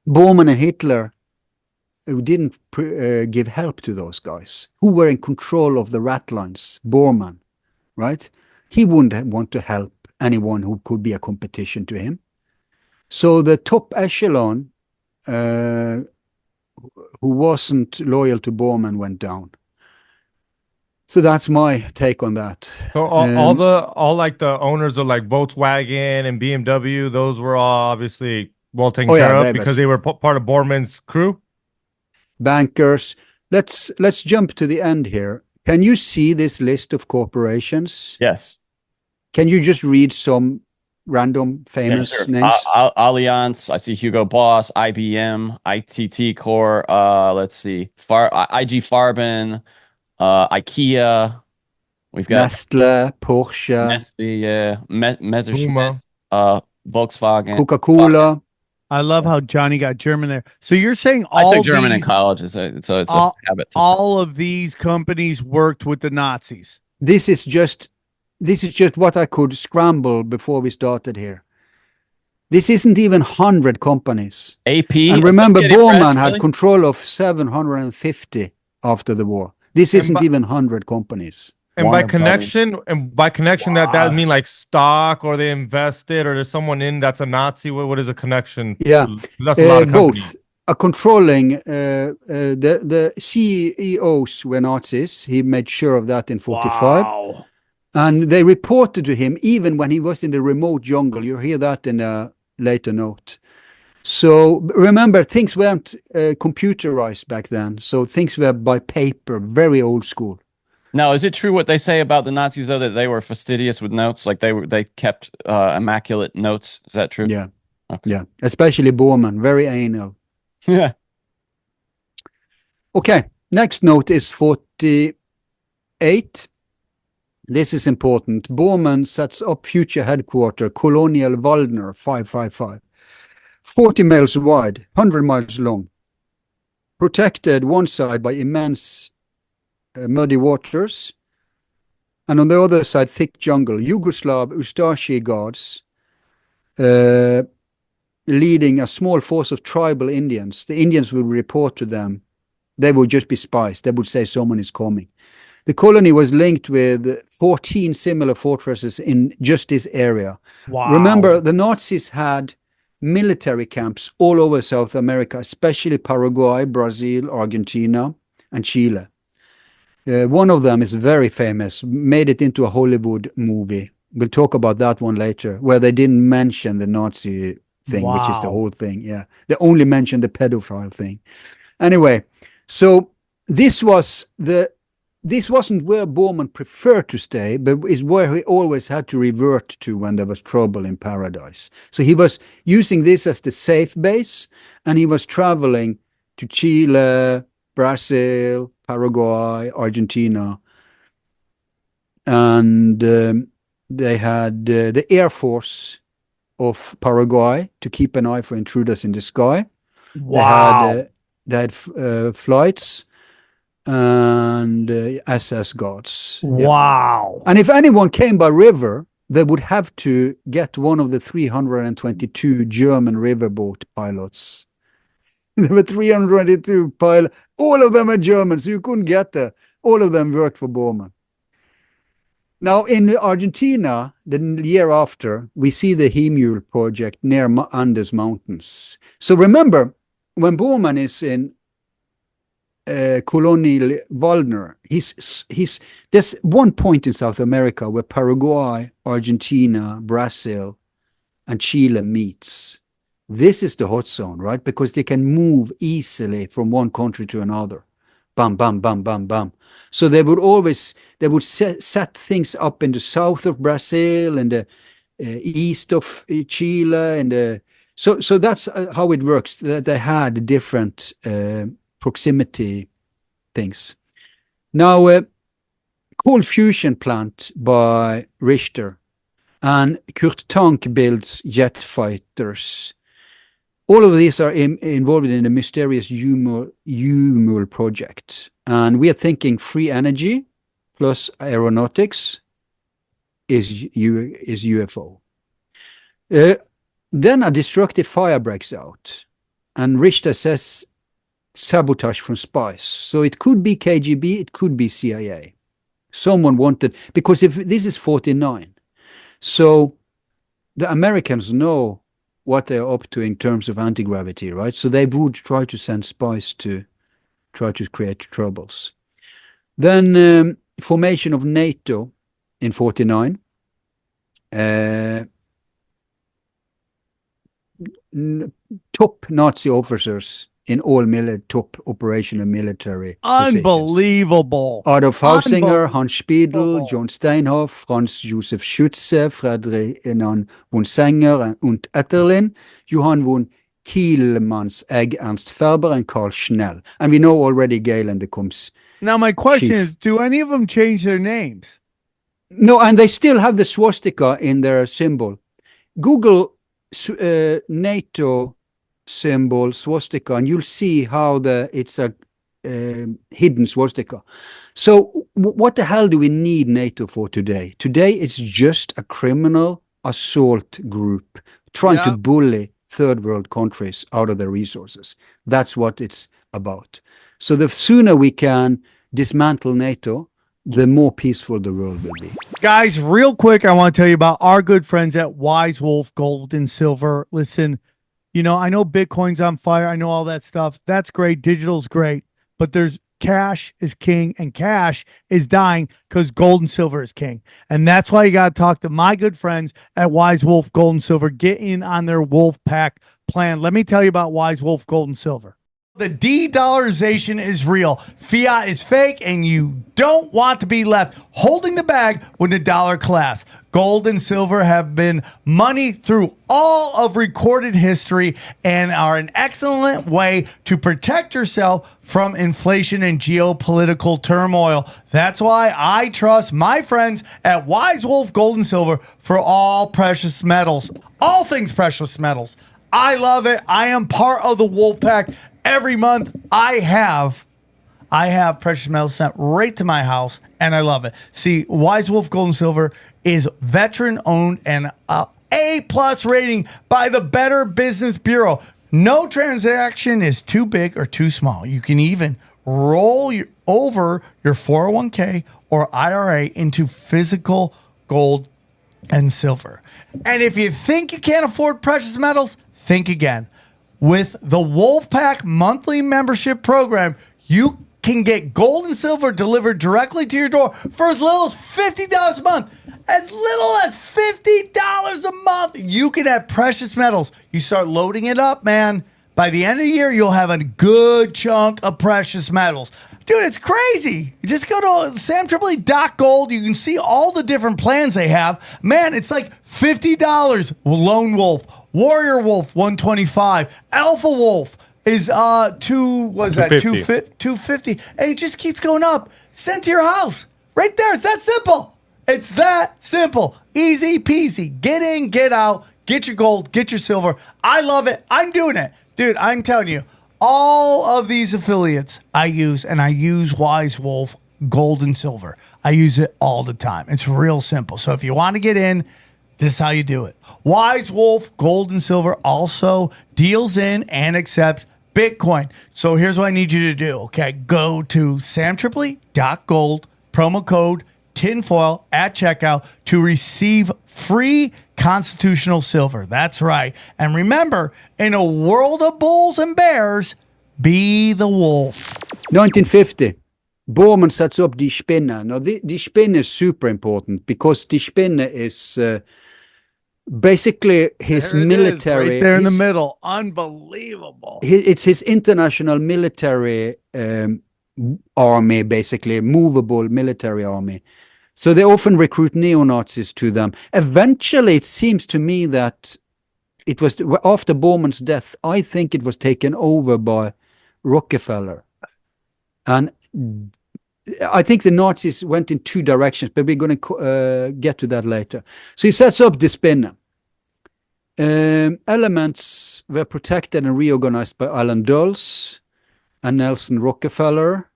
Bormann and Hitler, who didn't give help to those guys, who were in control of the rat lines, Bormann, right? He wouldn't want to help anyone who could be a competition to him. So the top echelon, who who wasn't loyal to Bormann went down. So that's my take on that. So all like the owners of like Volkswagen and BMW, those were all obviously well taken care of because they were part of Bormann's crew. Bankers. Let's jump to the end here. Can you see this list of corporations? Yes. Can you just read some random famous names? Allianz. I see Hugo Boss, IBM, ITT Core. Let's see, IG Farben, IKEA. We've got Nestle, Porsche, Nestle, yeah, Messerschmitt, Volkswagen, Coca-Cola. I love how Johnny got German there. So you're saying I took German in college, so it's a habit. All of these companies worked with the Nazis. This is just what I could scramble before we started here. This isn't even 100 companies. AP. And remember, Bormann had control of 750 after the war. This isn't even 100 companies. And by connection, that mean like stock, or they invested, or there's someone in that's a Nazi. What is a connection? Yeah, that's a lot of both. A controlling the CEOs were Nazis. He made sure of that in 45. Wow. And they reported to him even when he was in the remote jungle. You'll hear that in a later note. So remember, things weren't computerized back then. So things were by paper, very old school. Now, is it true what they say about the Nazis, though, that they were fastidious with notes? Like they kept immaculate notes? Is that true? Yeah. Okay. Yeah. Especially Bormann, very anal. Yeah. Okay. Next note is 48. This is important. Bormann sets up future headquarters, Colonial Waldner 555. 40 miles wide, 100 miles long. Protected one side by immense muddy waters, and on the other side thick jungle. Yugoslav Ustashi guards leading a small force of tribal Indians. The Indians would report to them. They would just be spies. They would say someone is coming. The colony was linked with 14 similar fortresses in just this area. Wow. Remember, the Nazis had military camps all over South America, especially Paraguay, Brazil, Argentina, and Chile. One of them is very famous, made it into a Hollywood movie. We'll talk about that one later, where they didn't mention the Nazi thing, which is the whole thing. Yeah, they only mentioned the pedophile thing. Anyway, so this wasn't where Bormann preferred to stay, but is where he always had to revert to when there was trouble in paradise. So he was using this as the safe base, and he was traveling to Chile, Brazil, Paraguay, Argentina, and they had the Air Force of Paraguay to keep an eye for intruders in the sky. Wow. They had flights and SS guards. Wow. Yeah. And if anyone came by river, they would have to get one of the 322 German riverboat pilots. There were 322 pilots. All of them are German, so you couldn't get there. All of them worked for Bormann. Now, in Argentina, the year after, we see the Hemule project near Andes Mountains. So remember, when Bormann is in Colonial Waldner, there's one point in South America where Paraguay, Argentina, Brazil, and Chile meets. This is the hot zone, right? Because they can move easily from one country to another. Bam, bam, bam, bam, bam. So they would set things up in the south of Brazil and the east of Chile. And so that's how it works. They had different proximity things. Now, cold fusion plant by Richter, and Kurt Tank builds jet fighters. All of these are involved in the mysterious Hemule project. And we are thinking free energy plus aeronautics is UFO. Then a destructive fire breaks out. And Richter says sabotage from spies. So it could be KGB, it could be CIA. Someone wanted, because if this is 49, so the Americans know what they're up to in terms of anti-gravity, right? So they would try to send spies to try to create troubles. Then formation of NATO in 49. Top Nazi officers in all top operational military Unbelievable. positions. Adolf Hausinger, Hans Spiedel, John Steinhoff, Franz Josef Schütze, Friedrich von Senger und Etterlin, Johann von Kielmannsegg, Ernst Ferber, and Karl Schnell. And we know already Galen becomes Now my question chief. is, do any of them change their names? No, and they still have the swastika in their symbol. Google NATO symbol swastika, and you'll see how it's a hidden swastika. So what the hell do we need NATO for today? Today it's just a criminal assault group trying to bully third world countries out of their resources. That's what it's about. So the sooner we can dismantle NATO, the more peaceful the world will be. Guys, real quick, I want to tell you about our good friends at Wise Wolf Gold and Silver. Listen, you know, I know Bitcoin's on fire. I know all that stuff. That's great. Digital's great. But there's cash is king and cash is dying because gold and silver is king. And that's why you got to talk to my good friends at Wise Wolf Gold and Silver. Get in on their Wolf Pack plan. Let me tell you about Wise Wolf Gold and Silver. The de-dollarization is real. Fiat is fake, and you don't want to be left holding the bag when the dollar collapses. Gold and silver have been money through all of recorded history and are an excellent way to protect yourself from inflation and geopolitical turmoil. That's why I trust my friends at Wise Wolf Gold and Silver for all precious metals, all things precious metals. I love it. I am part of the Wolf Pack. Every month I have precious metals sent right to my house, and I love it. See, Wise Wolf Gold and Silver is veteran owned and A+ rating by the Better Business Bureau. No transaction is too big or too small. You can even roll over your 401k or IRA into physical gold and silver. And if you think you can't afford precious metals, think again. With the Wolfpack monthly membership program, you can get gold and silver delivered directly to your door for as little as $50 a month. As little as $50 a month. You can have precious metals. You start loading it up, man. By the end of the year, you'll have a good chunk of precious metals. Dude, it's crazy. You just go to SamTripoli.gold. You can see all the different plans they have. Man, it's like $50. Lone Wolf, Warrior Wolf, $125. Alpha Wolf is $250. And it just keeps going up. Sent to your house. Right there. It's that simple. It's that simple. Easy peasy. Get in, get out, get your gold, get your silver. I love it. I'm doing it. Dude, I'm telling you. All of these affiliates I use, and I use Wise Wolf Gold and Silver. I use it all the time. It's real simple. So if you want to get in, this is how you do it. Wise Wolf Gold and Silver also deals in and accepts Bitcoin. So here's what I need you to do. Okay, go to SamTripoli.gold, promo code tinfoil at checkout to receive free constitutional silver. That's right. And remember, in a world of bulls and bears, be the wolf. 1950, Bormann sets up Die Spinne. Now, the Spinne is super important because Die Spinne is basically his military. Right there in the middle. Unbelievable. It's his international military army, basically, movable military army. So they often recruit neo-Nazis to them. Eventually, it seems to me that it was after Bormann's death, I think it was taken over by Rockefeller. And I think the Nazis went in two directions, but we're going to get to that later. So he sets up the Spinne. Elements were protected and reorganized by Alan Dulles and Nelson Rockefeller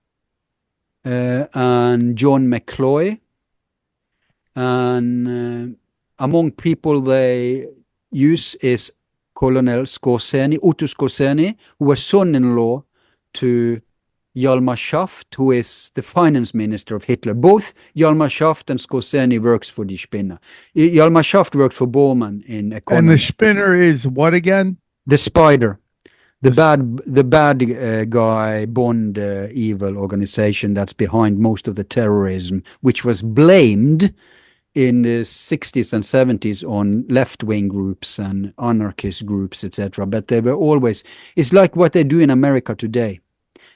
and John McCloy. And among people they use is Colonel Skorzeny, Otto Skorzeny, who was son-in-law to Hjalmar Schaft, who is the finance minister of Hitler. Both Hjalmar Schaft and Skorzeny works for Die Spinner. Hjalmar Schaft worked for Bormann in economy. And the Spinner is what again? The Spider. The bad guy Bond evil organization that's behind most of the terrorism, which was blamed in the 60s and 70s on left-wing groups and anarchist groups, etc. But they were always, it's like what they do in America today.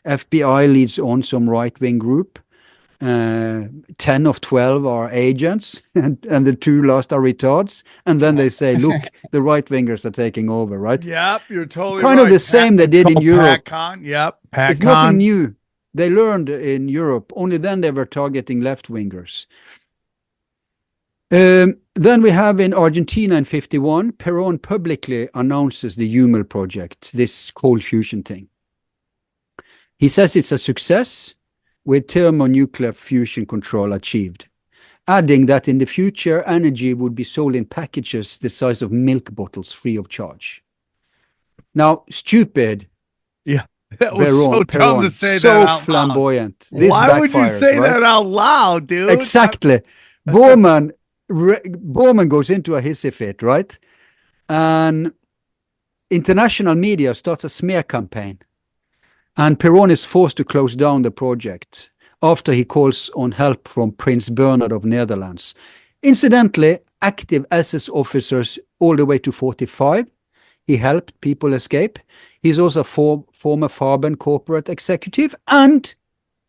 FBI leads on some right-wing group. 10 of 12 are agents, and the 2 last are retards. And then they say, look, the right-wingers are taking over, right? Yep, you're totally kind right. of the same they did in Europe. PACON, yep, PACON. It's nothing new. They learned in Europe. Only then they were targeting left-wingers. Then we have in Argentina in 51, Perón publicly announces the Hummel project, this cold fusion thing. He says it's a success with thermonuclear fusion control achieved, adding that in the future energy would be sold in packages the size of milk bottles free of charge. Now, stupid. Yeah, that was Perón, so dumb to say so that out loud. flamboyant. This Why would you say right? that out loud, dude? Exactly. Bormann goes into a hissy fit, right? And international media starts a smear campaign. And Perón is forced to close down the project after he calls on help from Prince Bernhard of Netherlands. Incidentally, active SS officers all the way to 45. He helped people escape. He's also a former Farben corporate executive and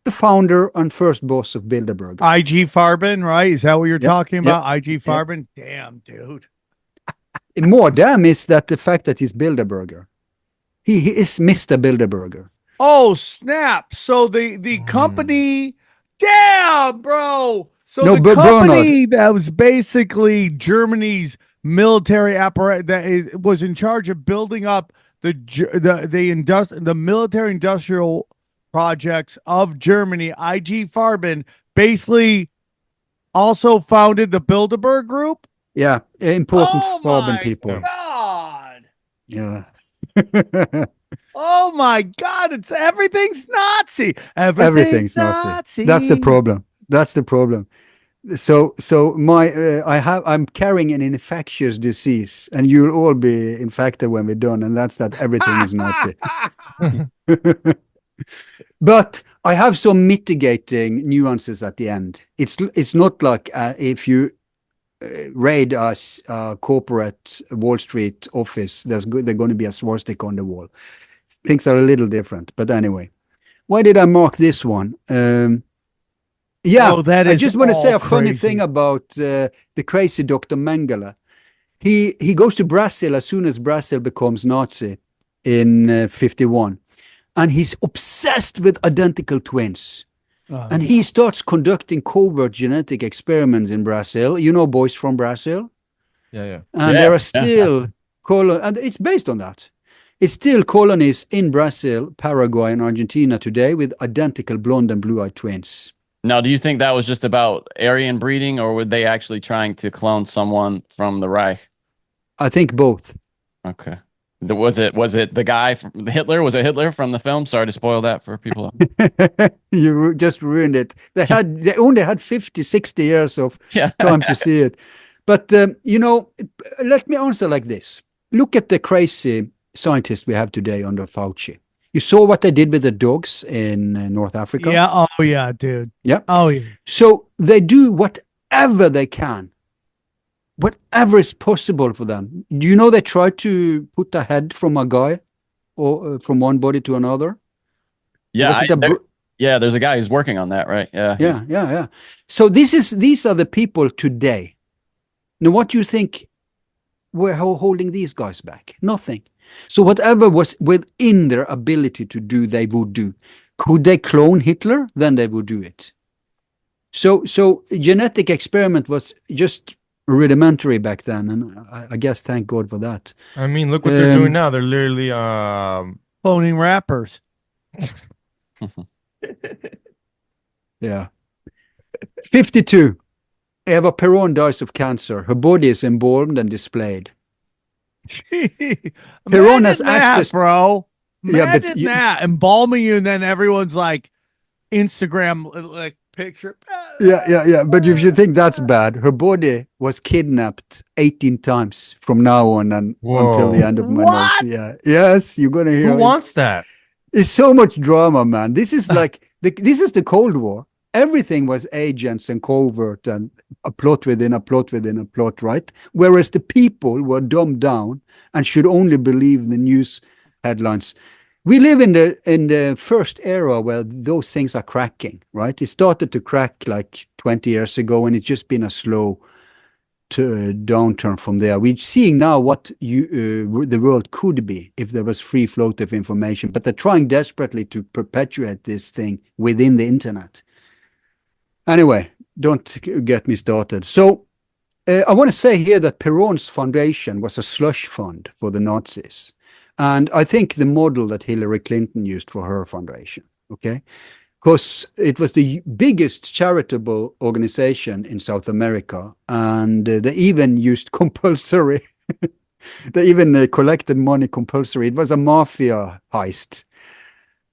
the founder and first boss of Bilderberg. IG Farben, right? Is that what you're talking about? IG Farben? Yep. Damn, dude. More damn is that the fact that he's Bilderberger. He is Mr. Bilderberger. Oh, snap. So the company, damn, bro. So No, the company Bernhard. that was basically Germany's military apparatus that was in charge of building up the military industrial projects of Germany, IG Farben, basically also founded the Bilderberg Group. Yeah, important Oh Farben my people. God. Yeah. Oh my God! It's everything's Nazi. Everything's Nazi. That's the problem. That's the problem. So I'm carrying an infectious disease, and you'll all be infected when we're done, and that's that everything is Nazi. But I have some mitigating nuances at the end. It's not like if you raid a corporate Wall Street office, there's going to be a swastika on the wall. Things are a little different, but anyway. Why did I mark this one? I just want to say a funny thing about the crazy Dr. Mengele. He goes to Brazil as soon as Brazil becomes Nazi in 51. And he's obsessed with identical twins. And he starts conducting covert genetic experiments in Brazil. You know boys from Brazil? Yeah. And there are still and it's based on that. It's still colonies in Brazil, Paraguay, and Argentina today with identical blonde and blue-eyed twins. Now, do you think that was just about Aryan breeding, or were they actually trying to clone someone from the Reich? I think both. Okay. Was it the guy from Hitler? Was it Hitler from the film? Sorry to spoil that for people. You just ruined it. They only had 50, 60 years of time to see it. But, let me answer like this. Look at the crazy scientists we have today under Fauci. You saw what they did with the dogs in North Africa? Yeah. Oh, yeah, dude. Yeah. Oh, yeah. So they do whatever they can. Whatever is possible for them. Do you know they try to put a head from a guy or from one body to another? Yeah, there's a guy who's working on that, right? Yeah. So these are the people today. Now, what do you think we're holding these guys back? Nothing. So whatever was within their ability to do, they would do. Could they clone Hitler? Then they would do it. So genetic experiment was just rudimentary back then, and I guess thank God for that. I mean, look what they're doing now. They're literally cloning rappers. Yeah. 52. Eva Perón dies of cancer. Her body is embalmed and displayed. Perón has access, bro. Imagine that embalming you, and then everyone's like Instagram like picture. Yeah. But if you think that's bad, her body was kidnapped 18 times from now on and until the end of my What? notes. Yeah. Yes, you're gonna hear. Who wants that? It's so much drama, man. This is like this is the Cold War. Everything was agents and covert and a plot within a plot within a plot, right? Whereas the people were dumbed down and should only believe the news headlines. We live in the first era where those things are cracking, right? It started to crack like 20 years ago, and it's just been a slow downturn from there. We're seeing now what the world could be if there was free flow of information, but they're trying desperately to perpetuate this thing within the internet. Anyway, don't get me started. So I want to say here that Perron's foundation was a slush fund for the Nazis. And I think the model that Hillary Clinton used for her foundation, okay? Because it was the biggest charitable organization in South America, and they even used compulsory, they even collected money compulsory. It was a mafia heist.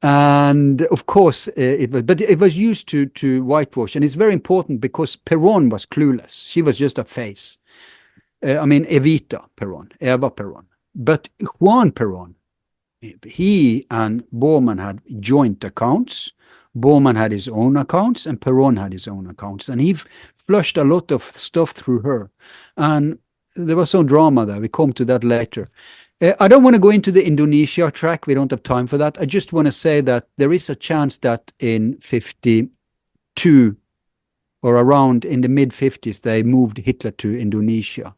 And of course, it was used to whitewash. And it's very important because Perón was clueless. She was just a face. Evita Perón, Eva Perón. But Juan Perón, he and Bormann had joint accounts. Bormann had his own accounts and Perón had his own accounts. And he flushed a lot of stuff through her. And there was some drama there. We come to that later. I don't want to go into the Indonesia track. We don't have time for that. I just want to say that there is a chance that in 52 or around in the mid-50s, they moved Hitler to Indonesia.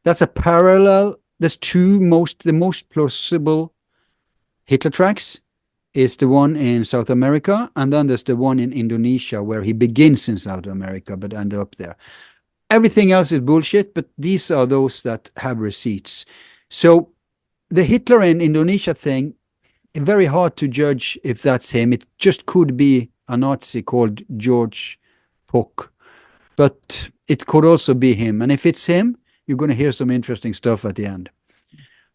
That's a parallel. There's the most plausible Hitler tracks is the one in South America, and then there's the one in Indonesia where he begins in South America but end up there. Everything else is bullshit, but these are those that have receipts. So the Hitler in Indonesia thing, very hard to judge if that's him. It just could be a Nazi called George Pock, but it could also be him. And if it's him, you're going to hear some interesting stuff at the end.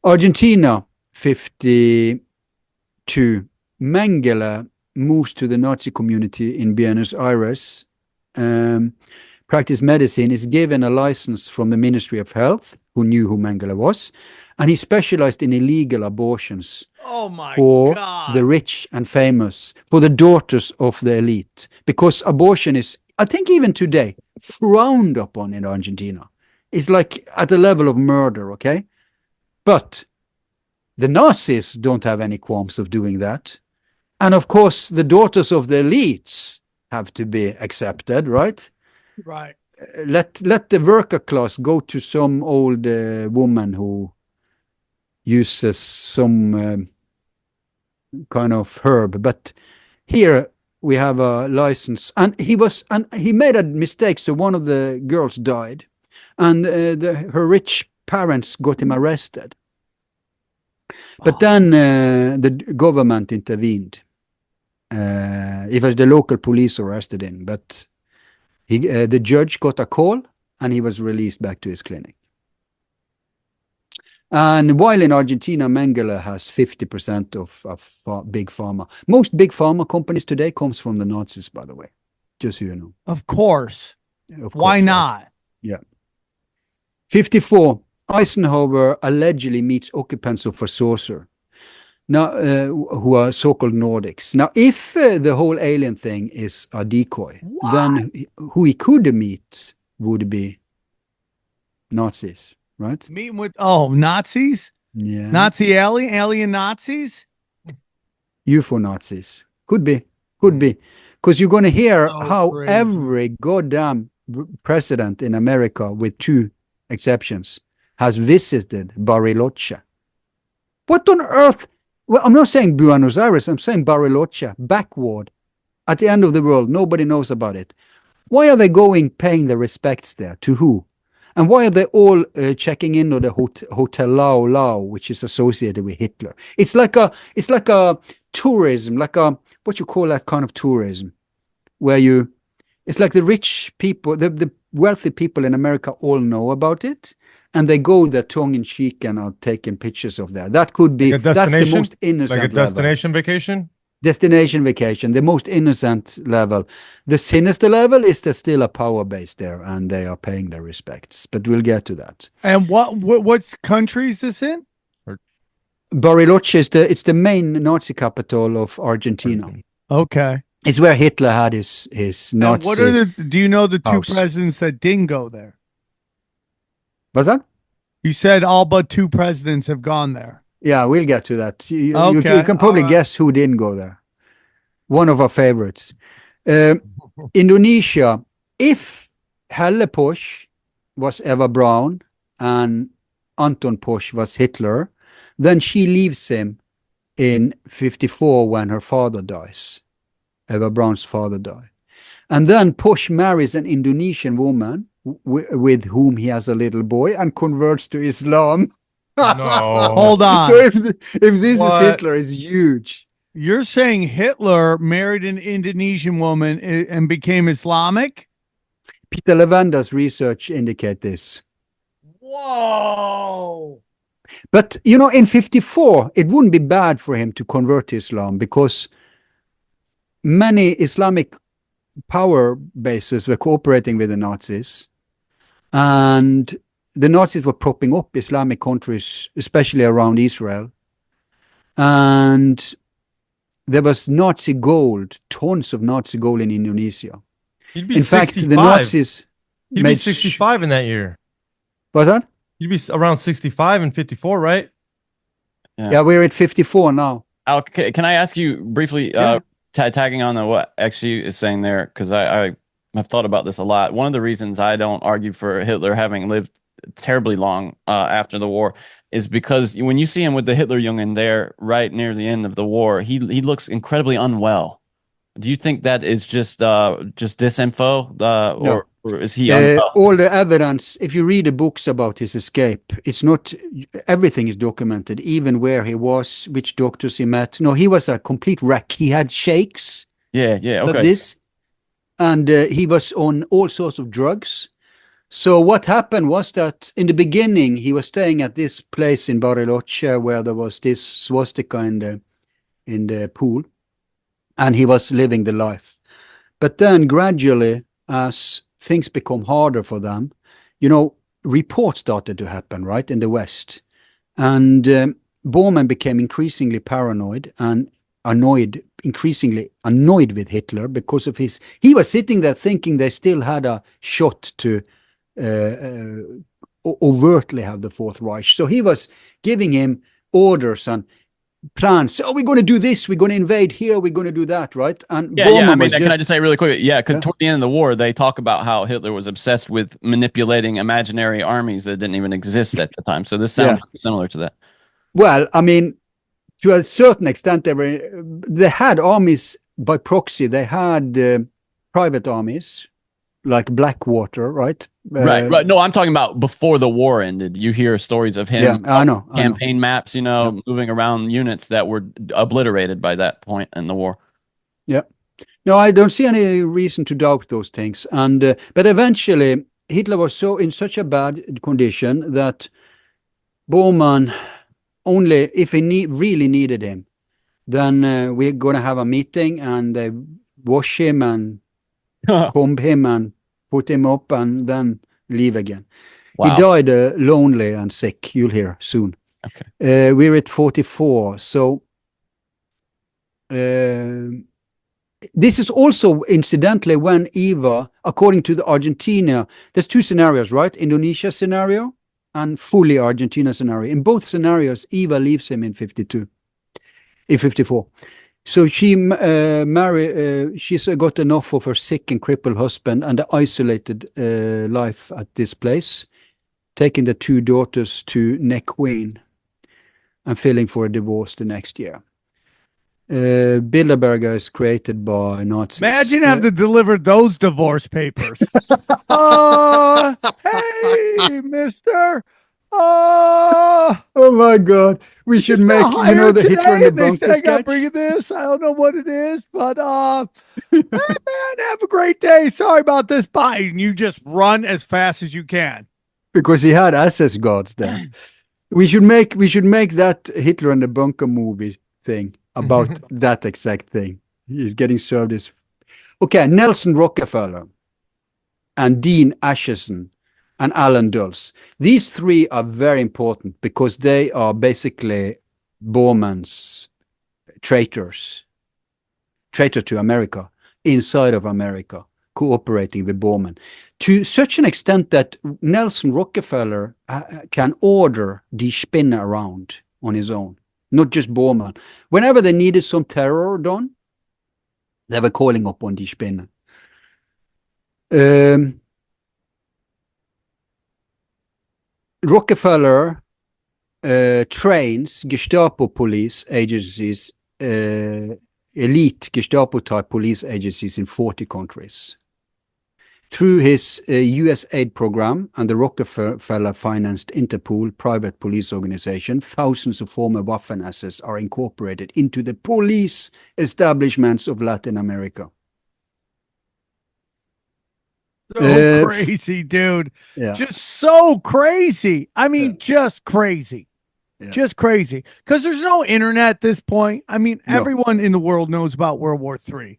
Argentina, 52. Mengele moves to the Nazi community in Buenos Aires. Practice medicine, is given a license from the Ministry of Health, who knew who Mengele was, and he specialized in illegal abortions for the rich and famous, for the daughters of the elite, because abortion is, I think even today, frowned upon in Argentina. It's like at the level of murder, okay? But the Nazis don't have any qualms of doing that. And of course, the daughters of the elites have to be accepted, right? Right. Let the worker class go to some old woman who uses some kind of herb. But here we have a license, and he made a mistake. So one of the girls died, and her rich parents got him arrested. But then the government intervened. It was the local police who arrested him, but the judge got a call and he was released back to his clinic. And while in Argentina, Mengele has 50% of big pharma. Most big pharma companies today comes from the Nazis, by the way, just so you know. Of course. Why not? Right? Yeah. 54. Eisenhower allegedly meets occupants of a saucer, now who are so-called Nordics. Now, if the whole alien thing is a decoy, then who he could meet would be Nazis, right? Meeting with Nazis? Yeah. Nazi alien Nazis? UFO Nazis. Could be. Because you're going to hear how crazy. Every goddamn president in America, with two exceptions, has visited Bariloche. What on earth? Well, I'm not saying Buenos Aires, I'm saying Bariloche, backward, at the end of the world. Nobody knows about it. Why are they paying their respects there? To who? And why are they all checking in on the Hotel Lao Lao, which is associated with Hitler? It's like a tourism, like what you call that kind of tourism, where it's like the rich people, the wealthy people in America all know about it, and they go there tongue-in-cheek and are taking pictures of that. That could be, Like a that's the destination? most innocent Like a level. destination vacation? Destination vacation, the most innocent level. The sinister level is there's still a power base there, and they are paying their respects. But we'll get to that. And what country is this in? Bariloche is it's the main Nazi capital of Argentina. Okay. It's where Hitler had his Nazi. And what are do you know the two house. presidents that didn't go there? What's that? You said all but two presidents have gone there. Yeah, we'll get to that. You Okay, can probably all right. guess who didn't go there. One of our favorites. Indonesia, if Helle Posch was Eva Braun and Anton Posch was Hitler, then she leaves him in 54 when her father dies. Eva Braun's father died. And then Posch marries an Indonesian woman with whom he has a little boy and converts to Islam. No. Hold on. So if this What? is Hitler, it's huge. You're saying Hitler married an Indonesian woman and became Islamic? Peter Levenda's research indicate this. Whoa. But, you know, in 54, it wouldn't be bad for him to convert to Islam because many Islamic power bases were cooperating with the Nazis. And the Nazis were propping up Islamic countries, especially around Israel. And there was Nazi gold, tons of Nazi gold in Indonesia. He'd be In fact, 65. the Nazis He'd be made 65 in that year. What's that? He'd be around 65 and 54, right? Yeah, we're at 54 now. Al, can I ask you briefly, Yeah. tagging on to what XU is saying there, because I have thought about this a lot. One of the reasons I don't argue for Hitler having lived terribly long after the war is because when you see him with the Hitlerjungen there right near the end of the war, he looks incredibly unwell. Do you think that is just disinfo, No. or is he unwell? All the evidence, if you read the books about his escape, it's not, everything is documented, even where he was, which doctors he met. No, he was a complete wreck. He had shakes Yeah, okay. like this, and he was on all sorts of drugs. So what happened was that in the beginning, he was staying at this place in Bariloche where there was this swastika in the pool, and he was living the life. But then gradually, as things become harder for them, you know, reports started to happen, right, in the West. And Bormann became increasingly paranoid and increasingly annoyed with Hitler because of he was sitting there thinking they still had a shot to overtly have the Fourth Reich. So he was giving him orders and plans. Oh, we're going to do this. We're going to invade here. We're going to do that, right? And Yeah, Bormann I mean, was can I just say really quick? Yeah, because Yeah. toward the end of the war, they talk about how Hitler was obsessed with manipulating imaginary armies that didn't even exist at the time. So this sounds similar to that. Well, I mean, to a certain extent, they had armies by proxy. They had private armies like Blackwater, right? Right. No, I'm talking about before the war ended. You hear stories of him, Yeah, I know. campaign maps, moving around units that were obliterated by that point in the war. Yeah. No, I don't see any reason to doubt those things. And but eventually, Hitler was in such a bad condition that Bormann, only if he really needed him, then we're going to have a meeting and they wash him and comb him and put him up and then leave again. Wow. He died lonely and sick. You'll hear soon. Okay. We're at 44. So this is also incidentally when Eva, according to the Argentina, there's two scenarios, right? Indonesia scenario and fully Argentina scenario. In both scenarios, Eva leaves him in 54. So she she's got enough of her sick and crippled husband and the isolated life at this place, taking the two daughters to Nequeen and filing for a divorce the next year. Bilderberger is created by Nazis. Imagine having to deliver those divorce papers. Hey, mister. Oh my God! We should make the Hitler in the They bunker said I got sketch. bringing this. I don't know what it is, but hey, man, have a great day. Sorry about this. Bye. And you just run as fast as you can. because he had SS guards there. We should make that Hitler and the Bunker movie thing about that exact thing. He's getting served his. Okay, Nelson Rockefeller and Dean Acheson and Alan Dulles. These three are very important because they are basically Bormann's traitor to America, inside of America, cooperating with Bormann, to such an extent that Nelson Rockefeller can order Die Spinne around on his own, not just Bormann. Whenever they needed some terror done, they were calling up on Die Spinne. Rockefeller trains Gestapo police agencies, elite Gestapo-type police agencies in 40 countries. Through his US aid program and the Rockefeller-financed Interpol private police organization, thousands of former Waffen assets are incorporated into the police establishments of Latin America. So crazy, dude. Yeah. Just so crazy. I mean, just crazy. Yeah. Just crazy. Because there's no internet at this point. I mean, everyone in the world knows about World War III.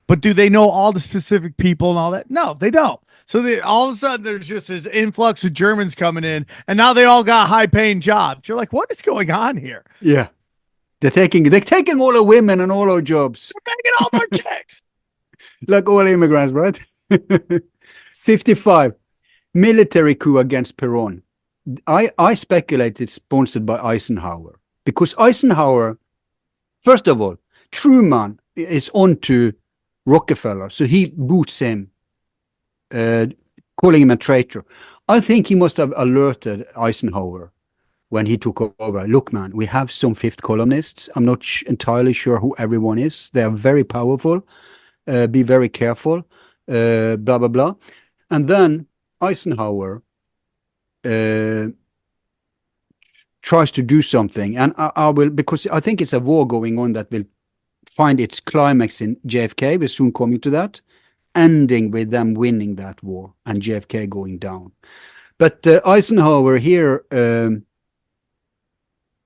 But do they know all the specific people and all that? No, they don't. So all of a sudden, there's just this influx of Germans coming in, and now they all got high-paying jobs. You're like, what is going on here? Yeah. They're taking all the women and all our jobs. They're banging all our chicks. Like all immigrants, right? 55. Military coup against Peron. I speculate it's sponsored by Eisenhower. Because Eisenhower, first of all, Truman is on to Rockefeller, so he boots him, calling him a traitor. I think he must have alerted Eisenhower when he took over. Look, man, we have some fifth columnists. I'm not entirely sure who everyone is. They are very powerful. Be very careful. Blah, blah, blah. And then Eisenhower tries to do something. And I will, because I think it's a war going on that will find its climax in JFK. We're soon coming to that, ending with them winning that war and JFK going down. But Eisenhower here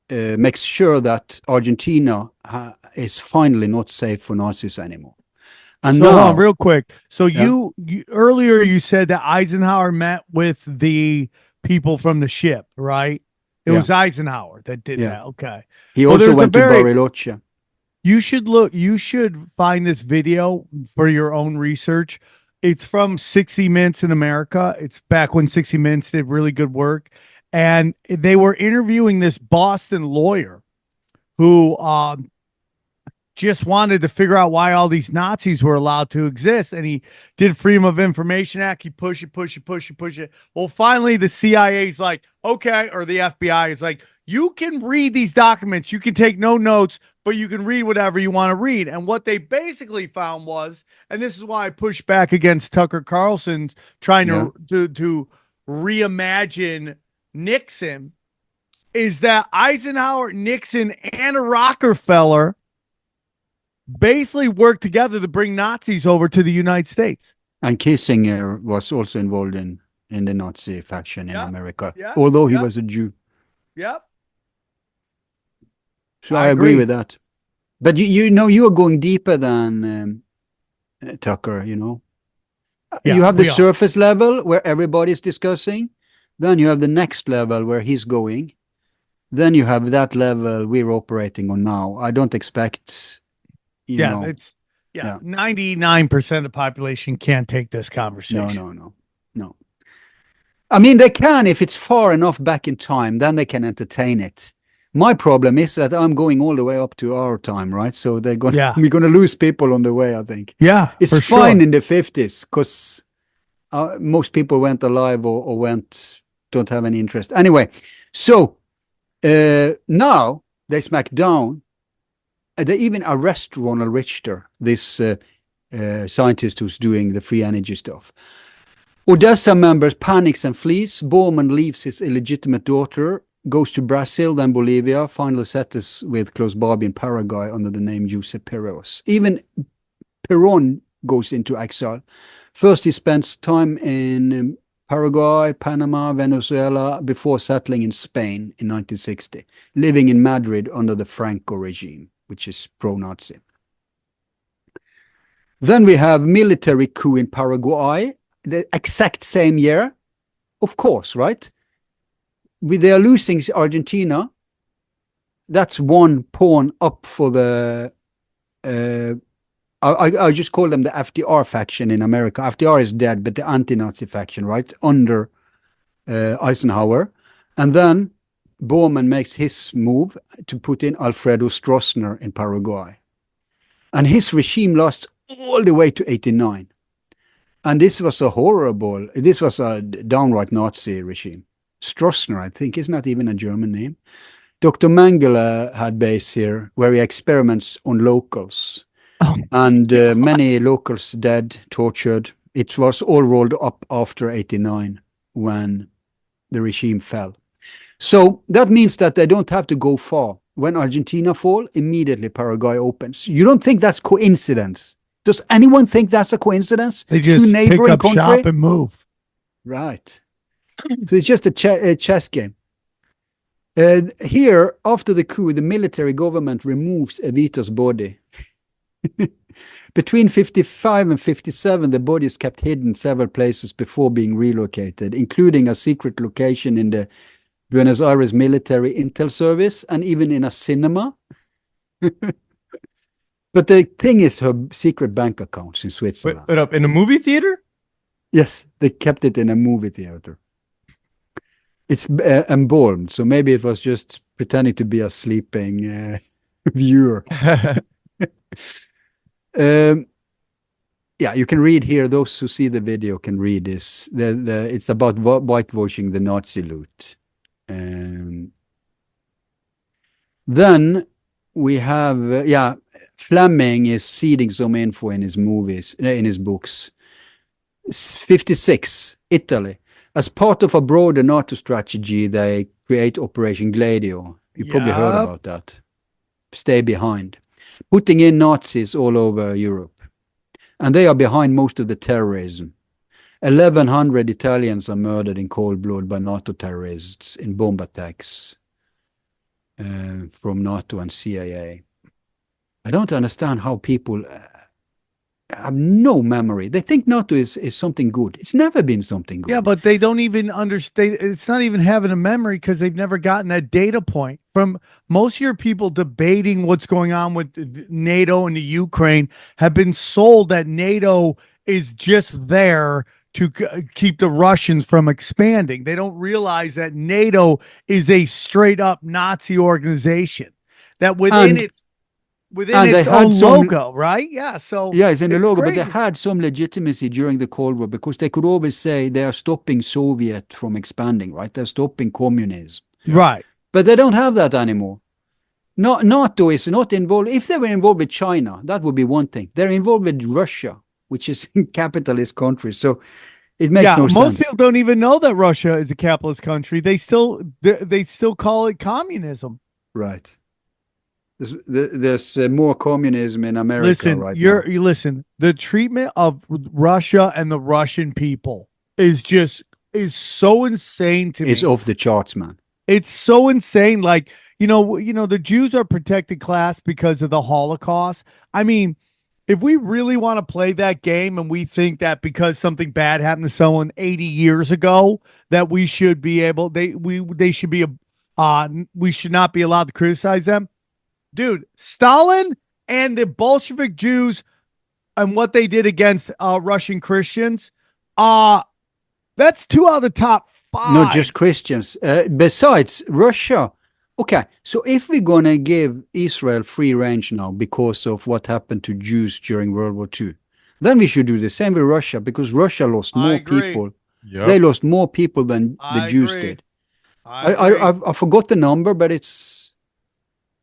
makes sure that Argentina is finally not safe for Nazis anymore. And so now, hold on, real quick. So you earlier you said that Eisenhower met with the people from the ship, right? It was Eisenhower that did that. Okay. He also went to Bariloche. You should find this video for your own research. It's from 60 Minutes in America. It's back when 60 Minutes did really good work. And they were interviewing this Boston lawyer who just wanted to figure out why all these Nazis were allowed to exist. And he did Freedom of Information Act. He push it. Well, finally, the CIA's like, okay, or the FBI is like, you can read these documents. You can take no notes, but you can read whatever you want to read. And what they basically found was, and this is why I push back against Tucker Carlson's trying to reimagine Nixon, is that Eisenhower, Nixon, and Rockefeller basically worked together to bring Nazis over to the United States. And Kissinger was also involved in the Nazi faction in America, although he was a Jew. Yep. So I agree with that. But you know, you are going deeper than Tucker, you know. You have the surface level where everybody's discussing. Then you have the next level where he's going. Then you have that level we're operating on now. I don't expect, you know. It's 99% of the population can't take this conversation. No. I mean, they can if it's far enough back in time, then they can entertain it. My problem is that I'm going all the way up to our time, right? So we're going to lose people on the way, I think. Yeah, it's fine in the 50s because most people went alive or don't have any interest. Anyway, so now they smack down. They even arrest Ronald Richter, this scientist who's doing the free energy stuff. Odessa members panics and flees. Bormann leaves his illegitimate daughter, goes to Brazil, then Bolivia, finally settles with Klaus Barbie in Paraguay under the name Josep Peros. Even Peron goes into exile. First, he spends time in Paraguay, Panama, Venezuela, before settling in Spain in 1960, living in Madrid under the Franco regime, which is pro-Nazi. Then we have military coup in Paraguay, the exact same year, of course, right? They are losing Argentina. That's one pawn up for the I just call them the FDR faction in America. FDR is dead, but the anti-Nazi faction, right, under Eisenhower. And then Bormann makes his move to put in Alfredo Stroessner in Paraguay. And his regime lasts all the way to 89. And this was a downright Nazi regime. Stroessner, I think, is not even a German name. Dr. Mengele had base here, where he experiments on locals. And many locals dead, tortured. It was all rolled up after 89 when the regime fell. So that means that they don't have to go far. When Argentina fall, immediately Paraguay opens. You don't think that's coincidence? Does anyone think that's a coincidence? They just pick up shop and move. Right. So it's just a chess game. Here, after the coup, the military government removes Evita's body. Between 55 and 57, the body is kept hidden several places before being relocated, including a secret location in the Buenos Aires military intel service and even in a cinema. But the thing is her secret bank accounts in Switzerland. Wait up in a movie theater? Yes, they kept it in a movie theater. It's embalmed, so maybe it was just pretending to be a sleeping viewer. Yeah, you can read here. Those who see the video can read this. It's about whitewashing the Nazi loot. Then we have, Fleming is seeding some info in his movies, in his books. 56, Italy. As part of a broader NATO strategy, they create Operation Gladio. You probably heard about that. Stay behind. Putting in Nazis all over Europe. And they are behind most of the terrorism. 1,100 Italians are murdered in cold blood by NATO terrorists in bomb attacks from NATO and CIA. I don't understand how people have no memory. They think NATO is something good. It's never been something good. Yeah, but they don't even understand. It's not even having a memory because they've never gotten that data point. From most of your people debating what's going on with NATO and the Ukraine have been sold that NATO is just there to keep the Russians from expanding. They don't realize that NATO is a straight up Nazi organization that within its own logo, right? Yeah. So yeah, it's in the logo, crazy. But they had some legitimacy during the Cold War because they could always say they are stopping Soviet from expanding, right? They're stopping communism. Right. But they don't have that anymore. NATO is not involved. If they were involved with China, that would be one thing. They're involved with Russia, which is a capitalist country. So it makes no sense. Most people don't even know that Russia is a capitalist country. They still call it communism. Right. There's more communism in America right now. Listen, the treatment of Russia and the Russian people is so insane to me. It's off the charts, man. It's so insane. Like, the Jews are protected class because of the Holocaust. I mean, if we really want to play that game and we think that because something bad happened to someone 80 years ago, that we should be able, we should not be allowed to criticize them. Dude, Stalin and the Bolshevik Jews and what they did against Russian Christians, that's 2 out of the top 5. Not just Christians. Besides Russia. Okay, so if we're going to give Israel free range now because of what happened to Jews during World War II, then we should do the same with Russia because Russia lost more people. Yep. They lost more people than the Jews did. I forgot the number, but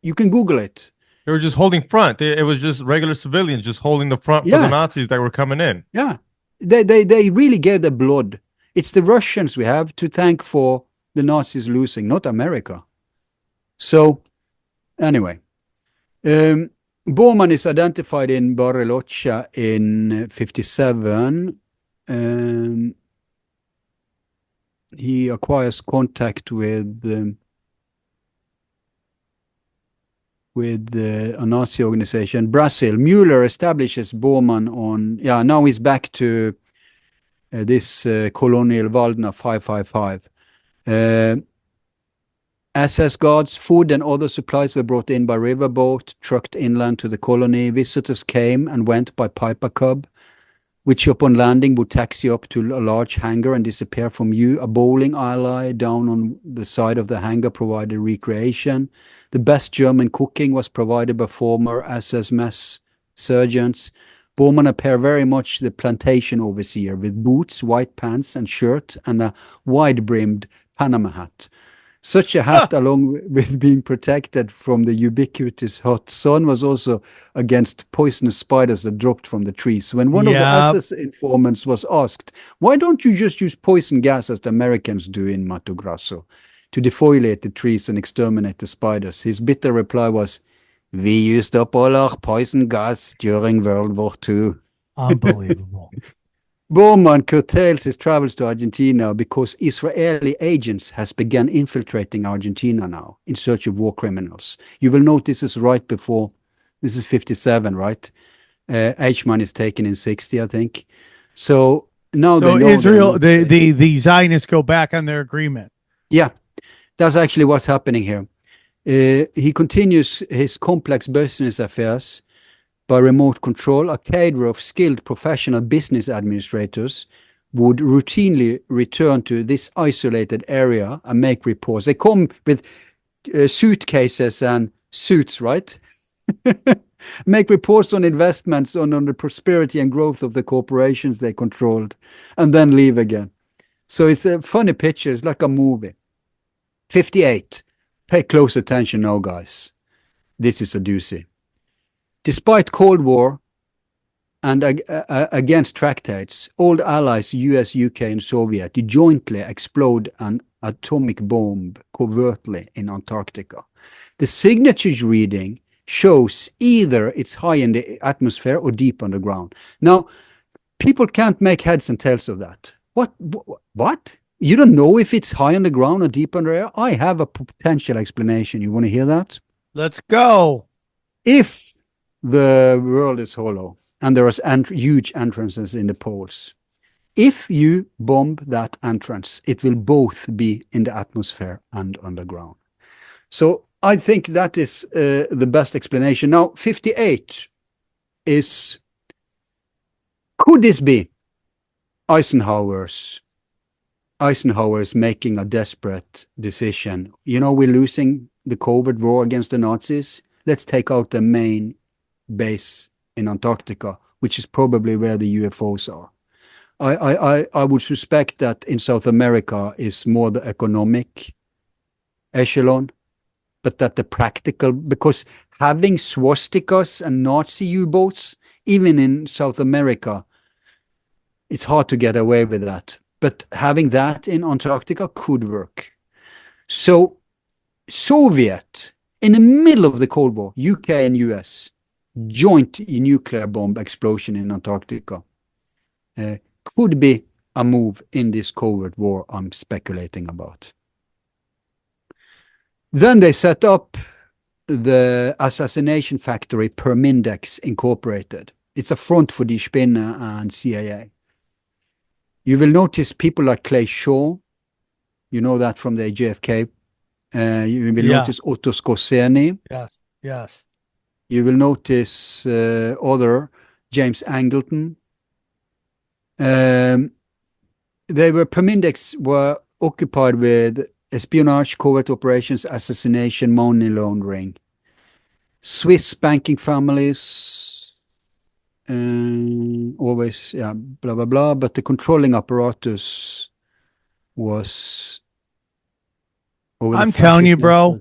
you can Google it. They were just holding front. It was just regular civilians just holding the front for the Nazis that were coming in. Yeah, they really gave their blood. It's the Russians we have to thank for the Nazis losing, not America. So, anyway, Bormann is identified in Bariloche in 57. he acquires contact with a Nazi organization. Brazil, Mueller establishes Bormann on, now he's back to this Colonial Waldner 555. SS guards, food and other supplies were brought in by riverboat, trucked inland to the colony. Visitors came and went by Piper Cub, which upon landing would taxi up to a large hangar and disappear from view. A bowling alley down on the side of the hangar provided recreation. The best German cooking was provided by former SS mess sergeants. Bormann appeared very much the plantation overseer, with boots, white pants and shirt, and a wide-brimmed Panama hat. Such a hat, along with being protected from the ubiquitous hot sun, was also against poisonous spiders that dropped from the trees. When one of the SS informants was asked, why don't you just use poison gas as the Americans do in Mato Grosso to defoliate the trees and exterminate the spiders? His bitter reply was, we used up all our poison gas during World War II. Unbelievable. Bormann curtails his travels to Argentina because Israeli agents has begun infiltrating Argentina now in search of war criminals. You will note this is right before, this is 57, right? Eichmann is taken in 60, I think. So now they know Israel, the Zionists go back on their agreement. Yeah, that's actually what's happening here. He continues his complex business affairs by remote control. A cadre of skilled professional business administrators would routinely return to this isolated area and make reports. They come with suitcases and suits, right? Make reports on investments, on the prosperity and growth of the corporations they controlled, and then leave again. So it's a funny picture. It's like a movie. 58. Pay close attention now, guys. This is a doozy. Despite Cold War and against tractates, old allies US, UK and Soviet jointly explode an atomic bomb covertly in Antarctica. The signatures reading shows either it's high in the atmosphere or deep underground. Now, people can't make heads and tails of that. What? You don't know if it's high on the ground or deep under air? I have a potential explanation. You want to hear that? Let's go. If the world is hollow and there is huge entrances in the poles, if you bomb that entrance, it will both be in the atmosphere and underground. So I think that is the best explanation. Now, 58 is, could this be Eisenhower's making a desperate decision? You know, we're losing the covert war against the Nazis. Let's take out the main base in Antarctica, which is probably where the UFOs are. I would suspect that in South America is more the economic echelon, but that the practical, because having swastikas and Nazi U-boats, even in South America, it's hard to get away with that. But having that in Antarctica could work. So Soviet, in the middle of the Cold War, UK and US, joint nuclear bomb explosion in Antarctica could be a move in this covert war I'm speculating about. Then they set up the assassination factory Permindex Incorporated. It's a front for Die Spinne and CIA. You will notice people like Clay Shaw, you know that from the JFK. You will notice Otto Skorzeny. Yes. You will notice other James Angleton. Permindex were occupied with espionage, covert operations, assassination, money laundering. Swiss banking families, always, blah, blah, blah. But the controlling apparatus was... I'm telling you, bro.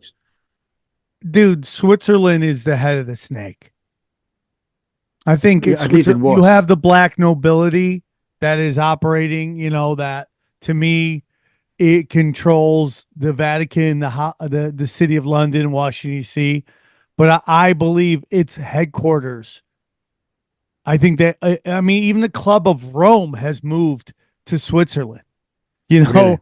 Dude, Switzerland is the head of the snake. I think at least it was. You have the black nobility that is operating, you know, that to me, it controls the Vatican, the city of London, Washington, D.C. But I believe its headquarters. I think that, I mean, even the Club of Rome has moved to Switzerland. You know, Really?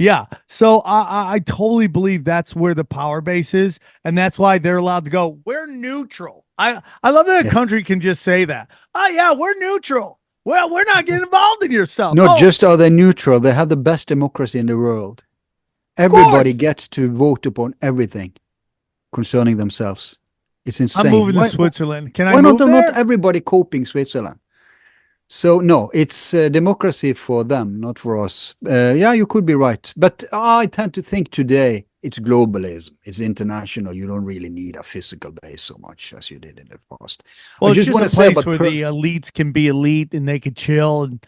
Yeah. So I totally believe that's where the power base is, and that's why they're allowed to go. We're neutral. I love that a country can just say that. Oh yeah, we're neutral. Well, we're not getting involved in your stuff. Not just are they neutral, they have the best democracy in the world. Everybody gets to vote upon everything concerning themselves. It's insane. I'm moving to Switzerland. Can I move move there? Not everybody coping Switzerland? So no, it's democracy for them, not for us. Yeah, you could be right. But I tend to think today it's globalism. It's international. You don't really need a physical base so much as you did in the past. Well, I just want to say where the elites can be elite and they could chill and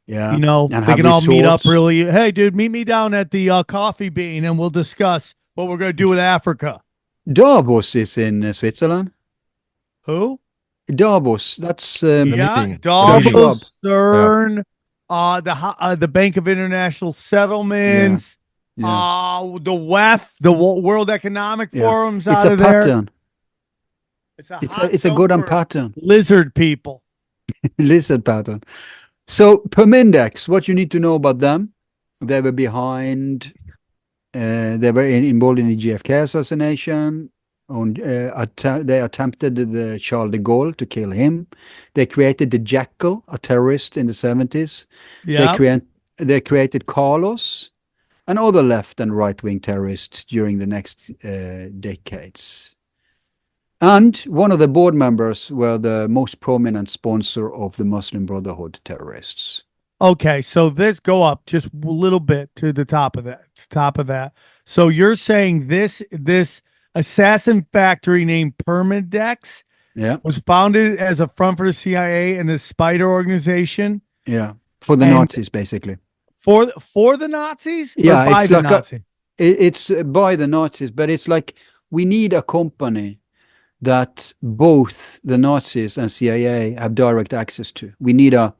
yeah, you know, they can all meet up really. Hey, dude, meet me down at the Coffee Bean and we'll discuss what we're going to do with Africa. Davos is in Switzerland. Who? Davos. That's Davos, CERN, the Bank of International Settlements, the WEF, the World Economic Forum's out of there. It's a good pattern. Lizard people. Lizard pattern. So Permindex, what you need to know about them? They were behind. They were involved in the JFK assassination. They attempted the Charles de Gaulle to kill him. They created the Jackal, a terrorist in the 70s. Yeah. They created Carlos and other left and right-wing terrorists during the next decades. And one of the board members were the most prominent sponsor of the Muslim Brotherhood terrorists. Okay, so this go up just a little bit to the top of that. So you're saying this assassin factory named Permindex was founded as a front for the CIA and the Spider organization? Yeah, for the Nazis, basically. For the Nazis? Yeah, it's like it's by the Nazis, but it's like we need a company that both the Nazis and CIA have direct access to. We need a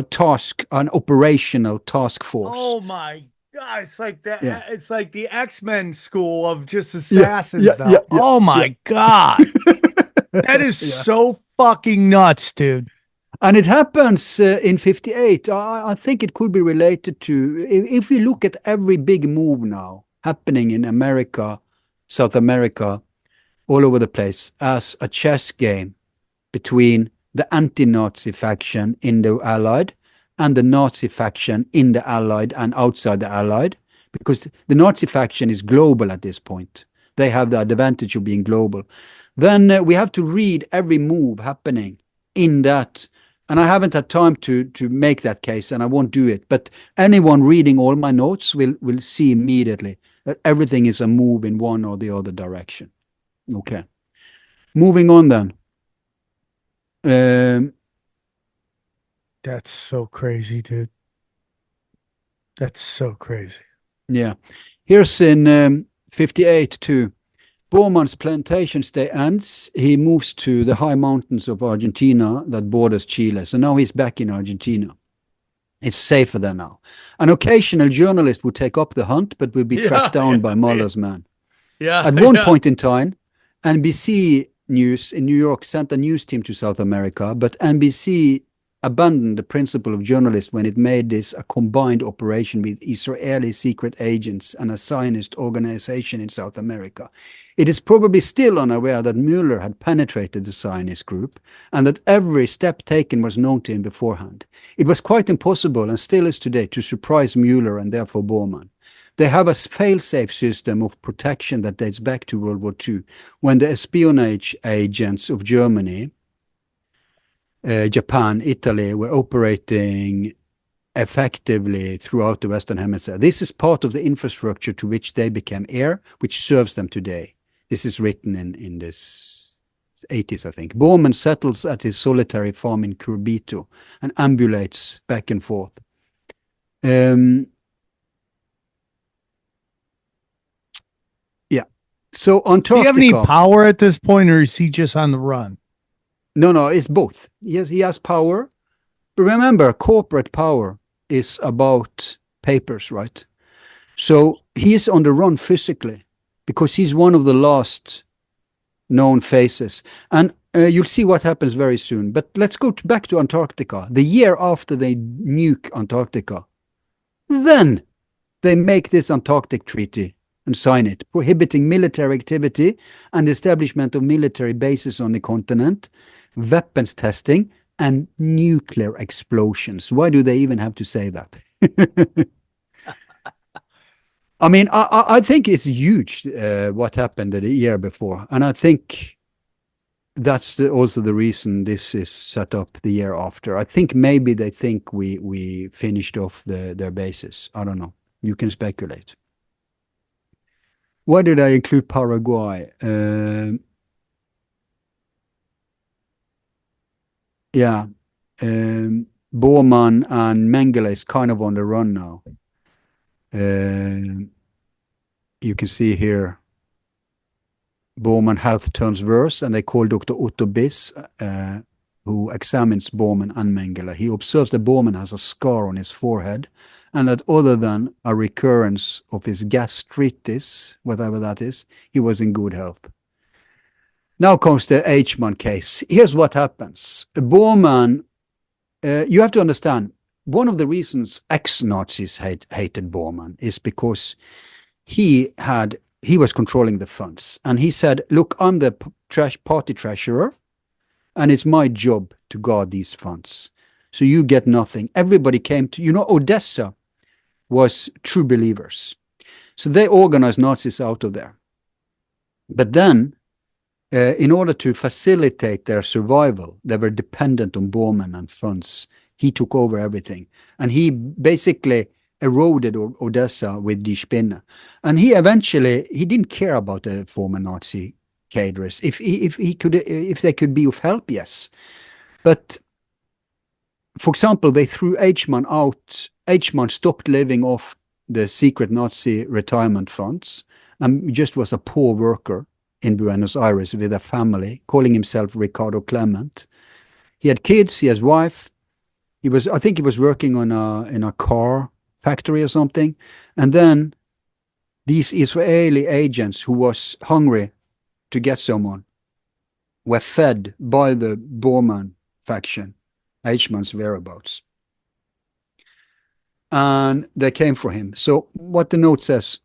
task, an operational task force. Oh my God, it's like that. Yeah. It's like the X-Men school of just assassins. Oh my God. That is so fucking nuts, dude. And it happens in 58. I think it could be related to, if you look at every big move now happening in America, South America, all over the place, as a chess game between the anti-Nazi faction in the Allied and the Nazi faction in the Allied and outside the Allied, because the Nazi faction is global at this point. They have the advantage of being global. Then we have to read every move happening in that. And I haven't had time to make that case, and I won't do it. But anyone reading all my notes will see immediately that everything is a move in one or the other direction. Okay. Moving on then. That's so crazy, dude. That's so crazy. Yeah. Here's in 58 too. Bormann's plantation stay ends. He moves to the high mountains of Argentina that borders Chile. So now he's back in Argentina. It's safer there now. An occasional journalist would take up the hunt, but would be tracked down by Muller's men. Yeah. At one point in time, NBC News in New York sent a news team to South America, but NBC abandoned the principle of journalists when it made this a combined operation with Israeli secret agents and a Zionist organization in South America. It is probably still unaware that Mueller had penetrated the Zionist group and that every step taken was known to him beforehand. It was quite impossible, and still is today, to surprise Mueller and therefore Bormann. They have a fail-safe system of protection that dates back to World War II, when the espionage agents of Germany, Japan, Italy were operating effectively throughout the Western Hemisphere. This is part of the infrastructure to which they became heir, which serves them today. This is written in this 80s, I think. Bormann settles at his solitary farm in Curbito and ambulates back and forth. So Antarctica. Do you have any power at this point, or is he just on the run? No, it's both. Yes, he has power. But remember, corporate power is about papers, right? So he is on the run physically because he's one of the last known faces. And you'll see what happens very soon. But let's go back to Antarctica. The year after they nuke Antarctica, then they make this Antarctic Treaty and sign it, prohibiting military activity and establishment of military bases on the continent, weapons testing, and nuclear explosions. Why do they even have to say that? I mean, I think it's huge what happened the year before, and I think that's also the reason this is set up the year after. I think maybe they think we finished off their bases. I don't know. You can speculate. Why did I include Paraguay? Yeah, Bormann and Mengele is kind of on the run now. You can see here Bormann health turns worse, and they call Dr. Otto Biss, who examines Bormann and Mengele. He observes that Bormann has a scar on his forehead, and that other than a recurrence of his gastritis, whatever that is, he was in good health. Now comes the Eichmann case. Here's what happens. Bormann, you have to understand, one of the reasons ex-Nazis hated Bormann is because he was controlling the funds. And he said, look, I'm the party treasurer, and it's my job to guard these funds. So you get nothing. Everybody came to, Odessa was true believers. So they organized Nazis out of there. But then, in order to facilitate their survival, they were dependent on Bormann and funds. He took over everything. And he basically eroded Odessa with Die Spinne. And he didn't care about the former Nazi cadres. If they could be of help, yes. But for example, they threw Eichmann out. Eichmann stopped living off the secret Nazi retirement funds and just was a poor worker in Buenos Aires with a family, calling himself Ricardo Clement. He had kids, he has wife. I think he was working in a car factory or something. And then these Israeli agents who was hungry to get someone were fed by the Bormann faction, Eichmann's whereabouts. And they came for him. So what the note says,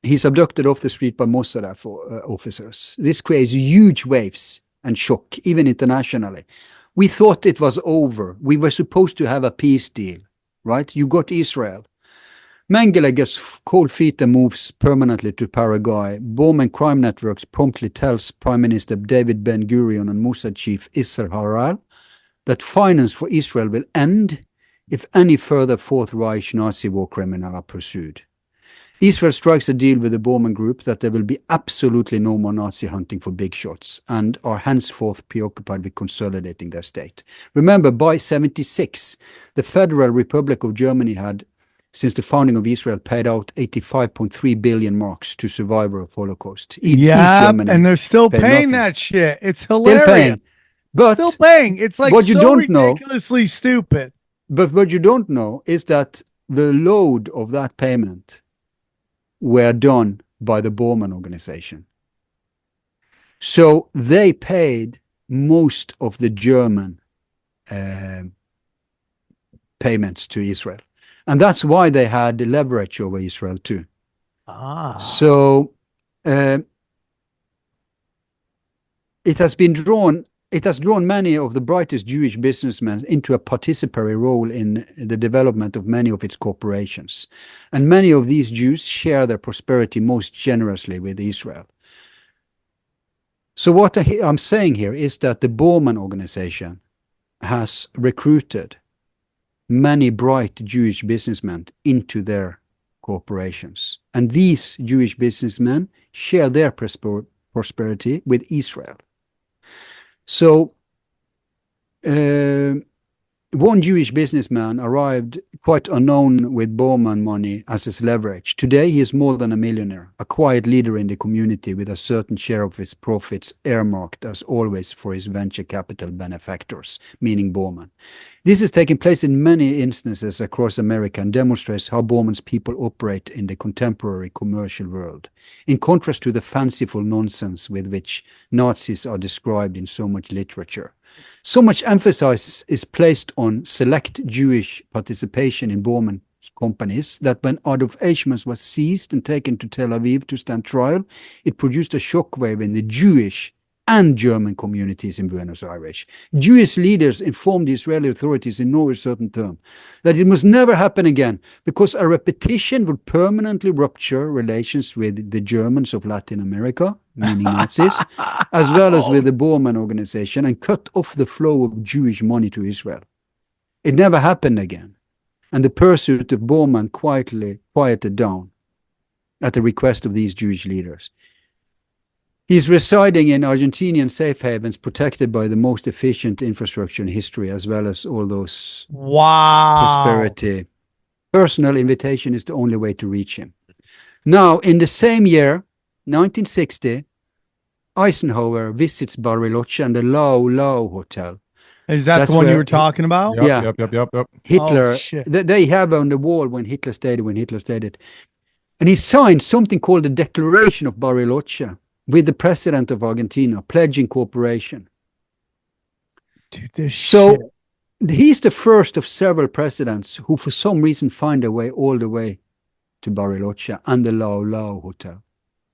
he's abducted off the street by Mossad officers. This creates huge waves and shock, even internationally. We thought it was over. We were supposed to have a peace deal, right? You got Israel. Mengele gets cold feet and moves permanently to Paraguay. Bormann crime networks promptly tells Prime Minister David Ben-Gurion and Mossad chief Isser Haral that finance for Israel will end if any further Fourth Reich Nazi war criminals are pursued. Israel strikes a deal with the Bormann group that there will be absolutely no more Nazi hunting for big shots and are henceforth preoccupied with consolidating their state. Remember, by 1976, the Federal Republic of Germany had, since the founding of Israel, paid out 85.3 billion marks to survivors of Holocaust. Yeah, and they're still paying that shit. It's hilarious. Still paying. But still paying. It's like what you don't ridiculously stupid. But what you don't know is that the load of that payment were done by the Bormann organization. So they paid most of the German payments to Israel. And that's why they had leverage over Israel too. So it has drawn many of the brightest Jewish businessmen into a participatory role in the development of many of its corporations. And many of these Jews share their prosperity most generously with Israel. So what I'm saying here is that the Bormann organization has recruited many bright Jewish businessmen into their corporations. And these Jewish businessmen share their prosperity with Israel. So one Jewish businessman arrived quite unknown with Bormann money as his leverage. Today he is more than a millionaire, a quiet leader in the community with a certain share of his profits earmarked as always for his venture capital benefactors, meaning Bormann. This is taking place in many instances across America and demonstrates how Bormann's people operate in the contemporary commercial world, in contrast to the fanciful nonsense with which Nazis are described in so much literature. So much emphasis is placed on select Jewish participation in Bormann companies that when Adolf Eichmann was seized and taken to Tel Aviv to stand trial, it produced a shockwave in the Jewish and German communities in Buenos Aires. Jewish leaders informed the Israeli authorities in no certain term that it must never happen again because a repetition would permanently rupture relations with the Germans of Latin America, meaning Nazis, as well as with the Bormann organization, and cut off the flow of Jewish money to Israel. It never happened again. And the pursuit of Bormann quietly quieted down at the request of these Jewish leaders. He's residing in Argentinian safe havens protected by the most efficient infrastructure in history, as well as all those prosperity. Personal invitation is the only way to reach him. Now, in the same year, 1960, Eisenhower visits Bariloche and the Lau Hotel. Is that the one you were talking about? Yep, Yep. Hitler, shit. they have on the wall when Hitler stayed it. And he signed something called the Declaration of Bariloche with the president of Argentina, pledging cooperation. Dude, this So shit. he's the first of several presidents who for some reason find their way all the way to Bariloche and the Lau Hotel,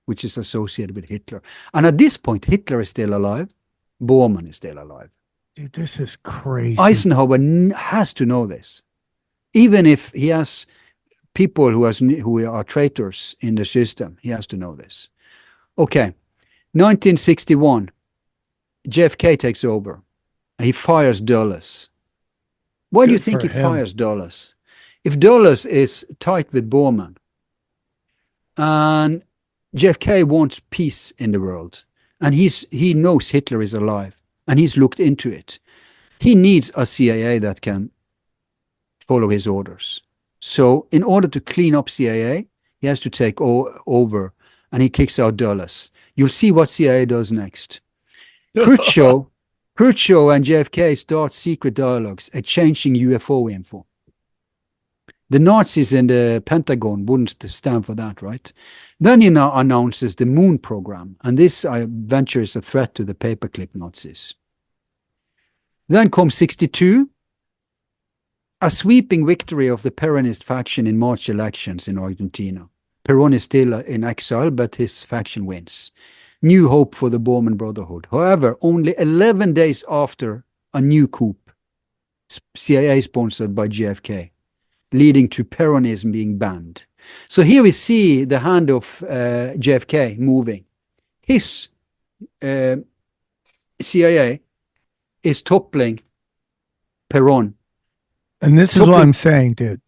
which is associated with Hitler. And at this point, Hitler is still alive. Bormann is still alive. Dude, this is crazy. Eisenhower has to know this. Even if he has people who are traitors in the system, he has to know this. Okay, 1961, JFK takes over. He fires Dulles. Why do you Good think for he him. fires Dulles? If Dulles is tight with Bormann, and JFK wants peace in the world, and he knows Hitler is alive, and he's looked into it, he needs a CIA that can follow his orders. So in order to clean up CIA, he has to take over, and he kicks out Dulles. You'll see what CIA does next. Khrushchev and JFK start secret dialogues, exchanging UFO info. The Nazis in the Pentagon wouldn't stand for that, right? Then he now announces the moon program, and this, I venture, is a threat to the paperclip Nazis. Then comes 62, a sweeping victory of the Peronist faction in March elections in Argentina. Perón is still in exile, but his faction wins. New hope for the Bormann Brotherhood. However, only 11 days after a new coup, CIA sponsored by JFK, leading to Peronism being banned. So here we see the hand of JFK moving. His CIA is toppling Perón. And this is what I'm saying, dude.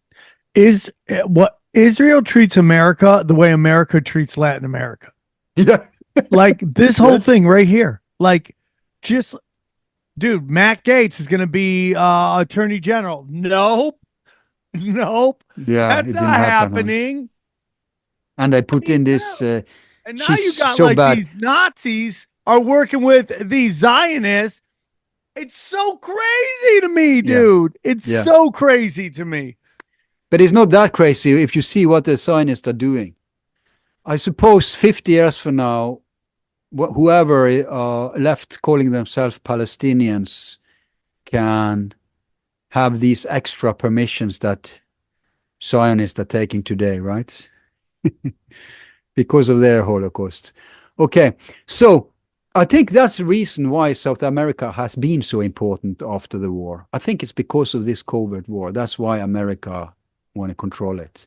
Is what Israel treats America the way America treats Latin America. Yeah. Like this whole thing right here. Like, just, dude, Matt Gaetz is going to be Attorney General. Nope. Yeah, That's it not didn't happen, happening. And I put in this. And now she's you got so like bad. these Nazis are working with these Zionists. It's so crazy to me, dude. It's so crazy to me. But it's not that crazy if you see what the Zionists are doing. I suppose 50 years from now, whoever left calling themselves Palestinians can have these extra permissions that Zionists are taking today, right? Because of their Holocaust. Okay, so I think that's the reason why South America has been so important after the war. I think it's because of this covert war. That's why America want to control it.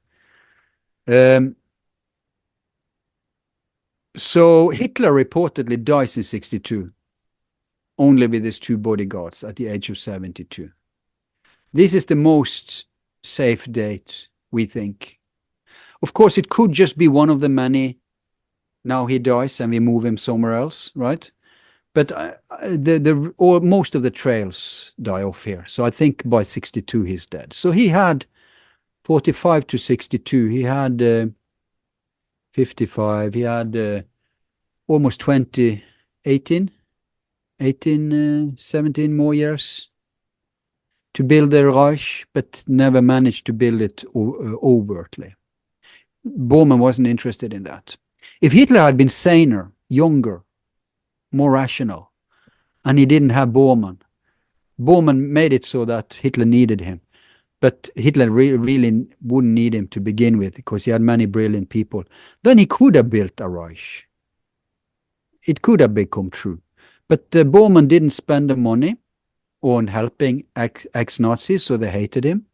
So Hitler reportedly dies in 62, only with his 2 bodyguards at the age of 72. This is the most safe date, we think. Of course, it could just be one of the many. Now he dies and we move him somewhere else, right? But most of the trails die off here. So I think by 62 he's dead. So he had 45 to 62. He had 55. He had almost 20, 18, 17 more years to build the Reich, but never managed to build it overtly. Bormann wasn't interested in that. If Hitler had been saner, younger, more rational, and he didn't have Bormann made it so that Hitler needed him. but Hitler really wouldn't need him to begin with because he had many brilliant people. Then he could have built a Reich. It could have become true. But Bormann didn't spend the money on helping ex-Nazis, so they hated him.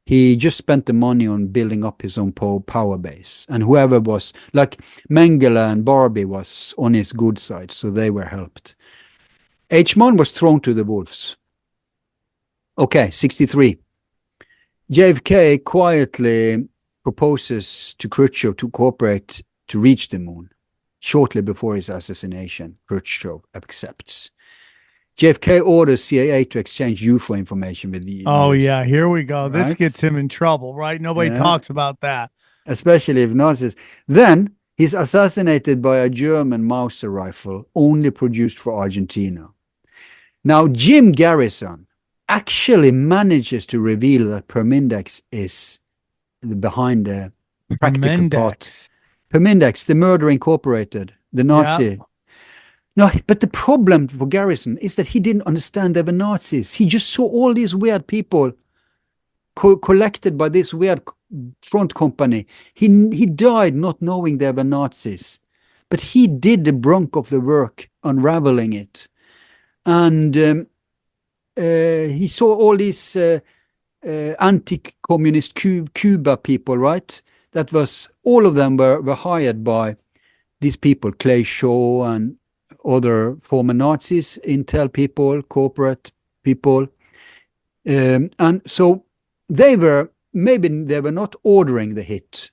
He just spent the money on building up his own power base. And whoever was, like Mengele and Barbie was on his good side, so they were helped. Eichmann was thrown to the wolves. Okay, 63. JFK quietly proposes to Khrushchev to cooperate to reach the moon. Shortly before his assassination, Khrushchev accepts. JFK orders CIA to exchange UFO information with the Oh, US. yeah, here we go. Right? This gets him in trouble, right? Nobody talks about that. Especially if Nazis. Then he's assassinated by a German Mauser rifle only produced for Argentina. Now, Jim Garrison actually manages to reveal that Permindex is behind the practical part. Permindex, the Murder Incorporated, the Nazi. Yeah. No, but the problem for Garrison is that he didn't understand they were Nazis. He just saw all these weird people collected by this weird front company. He died not knowing they were Nazis. But he did the brunt of the work unraveling it. And he saw all these anti-communist Cuba people, right? That was, all of them were hired by these people, Clay Shaw and other former Nazis, intel people, corporate people. And so maybe they were not ordering the hit,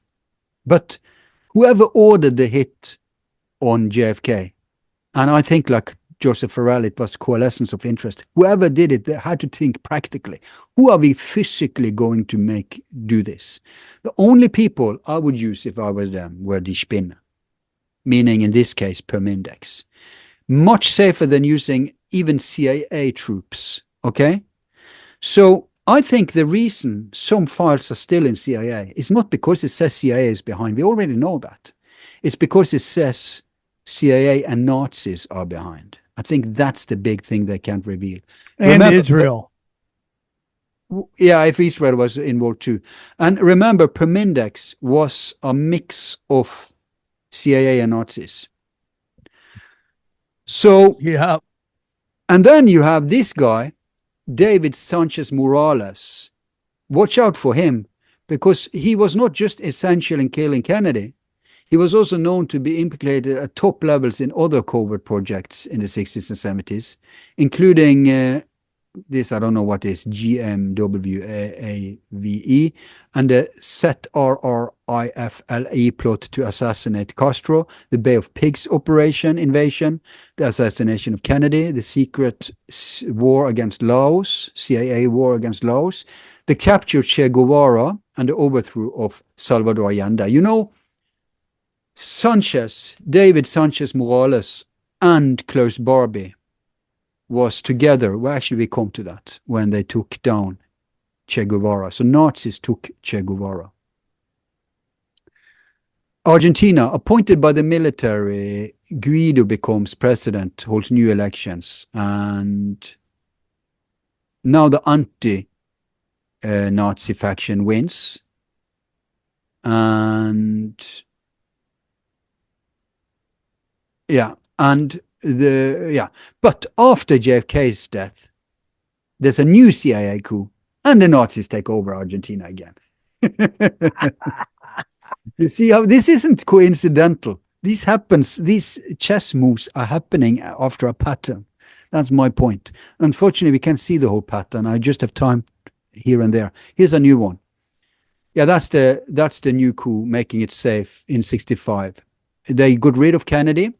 but whoever ordered the hit on JFK, and I think like Joseph Farrell, it was coalescence of interest. Whoever did it, they had to think practically. Who are we physically going to do this? The only people I would use if I was them were die Spinner, meaning in this case Permindex. Much safer than using even CIA troops, okay? So I think the reason some files are still in CIA is not because it says CIA is behind. We already know that. It's because it says CIA and Nazis are behind. I think that's the big thing they can't reveal. And remember, Israel. Yeah, if Israel was involved too. And remember, Permindex was a mix of CIA and Nazis. So, yeah. And then you have this guy, David Sanchez Morales. Watch out for him, because he was not just essential in killing Kennedy. He was also known to be implicated at top levels in other covert projects in the 60s and 70s, including this, I don't know what is, GMWAAVE, and the ZRRIFLE plot to assassinate Castro, the Bay of Pigs operation invasion, the assassination of Kennedy, the secret war against Laos, CIA war against Laos, the capture of Che Guevara, and the overthrow of Salvador Allende. You know, David Sanchez Morales and Klaus Barbie was together. Well, actually, we come to that when they took down Che Guevara. So Nazis took Che Guevara. Argentina, appointed by the military, Guido becomes president, holds new elections, and now the anti-Nazi faction wins. And yeah, but after JFK's death, there's a new CIA coup, and the Nazis take over Argentina again. You see how this isn't coincidental. These chess moves are happening after a pattern. That's my point. Unfortunately, we can't see the whole pattern. I just have time here and there. Here's a new one. Yeah, that's the new coup, making it safe in 65. They got rid of Kennedy.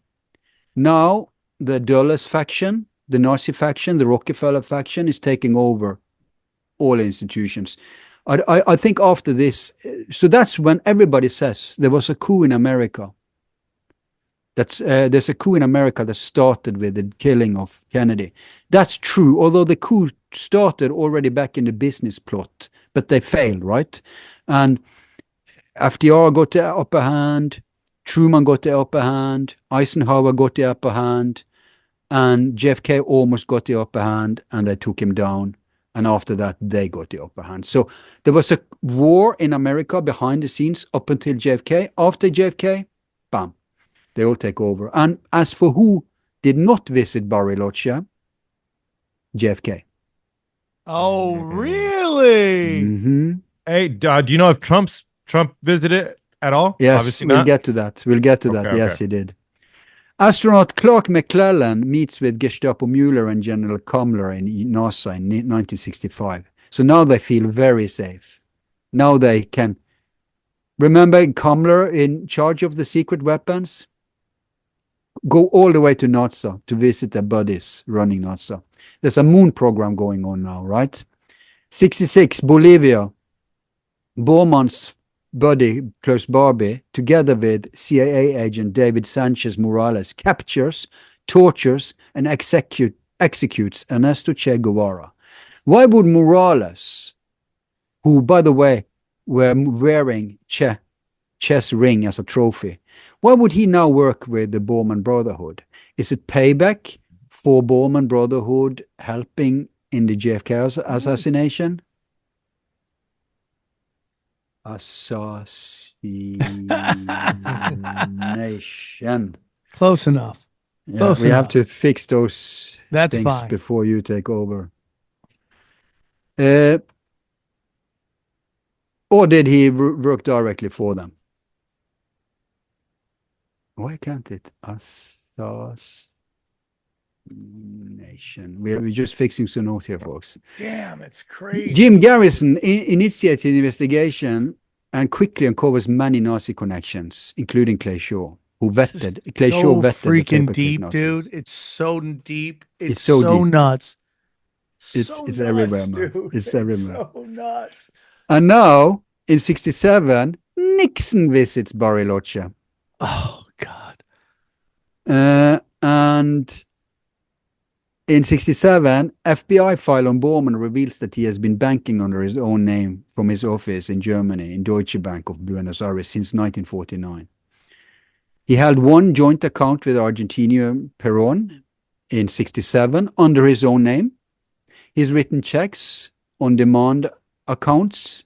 Now, the Dulles faction, the Nazi faction, the Rockefeller faction is taking over all institutions. I think after this, so that's when everybody says there was a coup in America. There's a coup in America that started with the killing of Kennedy. That's true, although the coup started already back in the business plot, but they failed, right? And FDR got the upper hand, Truman got the upper hand, Eisenhower got the upper hand, and JFK almost got the upper hand, and they took him down. And after that, they got the upper hand. So there was a war in America behind the scenes up until JFK. After JFK, bam, they all take over. And as for who did not visit Bariloche, JFK. Oh, really? Mm-hmm. Hey, do you know if Trump visited at all? Yes, Obviously we'll not. get to that. We'll get to that. Yes, he did. Astronaut Clark McClellan meets with Gestapo Mueller and General Kamler in NASA in 1965. So now they feel very safe. Now they can... Remember Kamler in charge of the secret weapons? Go all the way to NASA to visit their buddies running NASA. There's a moon program going on now, right? 66, Bolivia. Bormann's buddy, Klaus Barbie, together with CIA agent David Sanchez Morales, captures, tortures, and executes Ernesto Che Guevara. Why would Morales, who, by the way, were wearing Che's ring as a trophy, why would he now work with the Bormann Brotherhood? Is it payback for Bormann Brotherhood helping in the JFK assassination? Assassination. Close enough. Yeah, Close we enough. have to fix those That's things fine. before you take over. Or did he work directly for them? Why can't it? Assassination. We're just fixing some note here, folks. Damn, it's crazy. Jim Garrison initiates an investigation and quickly uncovers many Nazi connections, including Clay Shaw, who vetted. Clay Shaw vetted the freaking paperclip deep, Nazis. dude. It's so deep. It's so so deep. nuts. It's So everywhere, nuts, man. dude. It's everywhere. So nuts. And now, in 67, Nixon visits Bariloche. Oh, God. And in 67, FBI file on Bormann reveals that he has been banking under his own name from his office in Germany in Deutsche Bank of Buenos Aires since 1949. He held one joint account with Argentinian Perón in 67 under his own name. He's written checks on demand accounts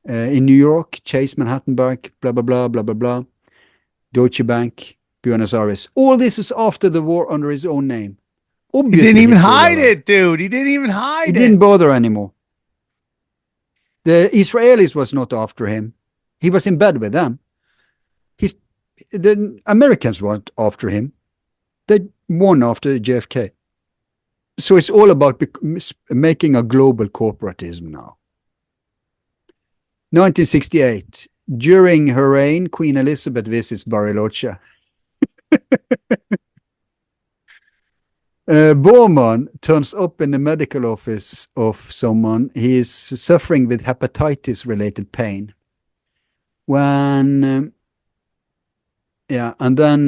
in New York, Chase Manhattan Bank, blah, blah, blah, blah, blah, blah, Deutsche Bank, Buenos Aires. All this is after the war under his own name. Obviously, he didn't even hide it, dude. He didn't even hide it. He didn't bother anymore. The Israelis was not after him. He was in bed with them. The Americans weren't after him. They won after JFK. So it's all about making a global corporatism now. 1968. During her reign, Queen Elizabeth visits Bariloche. Bormann turns up in the medical office of someone. He is suffering with hepatitis-related pain. And then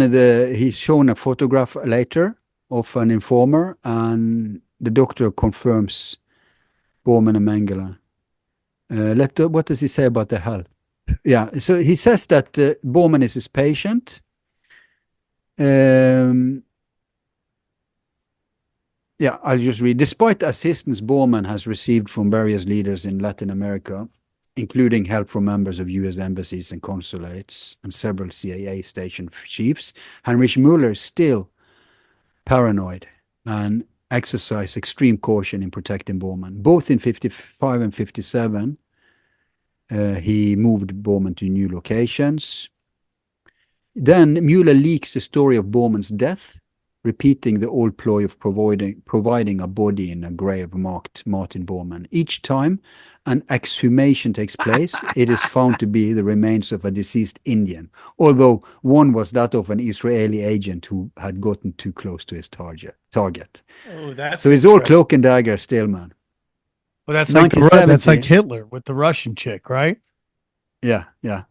he's shown a photograph later of an informer, and the doctor confirms Bormann and Mengele. What does he say about the health? Yeah, so he says that Bormann is his patient. Yeah, I'll just read. Despite the assistance Bormann has received from various leaders in Latin America, including help from members of U.S. embassies and consulates and several CIA station chiefs, Heinrich Müller is still paranoid and exercise extreme caution in protecting Bormann. Both in 55 and 57, he moved Bormann to new locations. Then Müller leaks the story of Bormann's death, repeating the old ploy of providing a body in a grave marked Martin Bormann. Each time an exhumation takes place, it is found to be the remains of a deceased Indian, although one was that of an Israeli agent who had gotten too close to his target. Oh, that's so it's all cloak and dagger still, man. Well, that's like Hitler with the Russian chick, right? Yeah, yeah.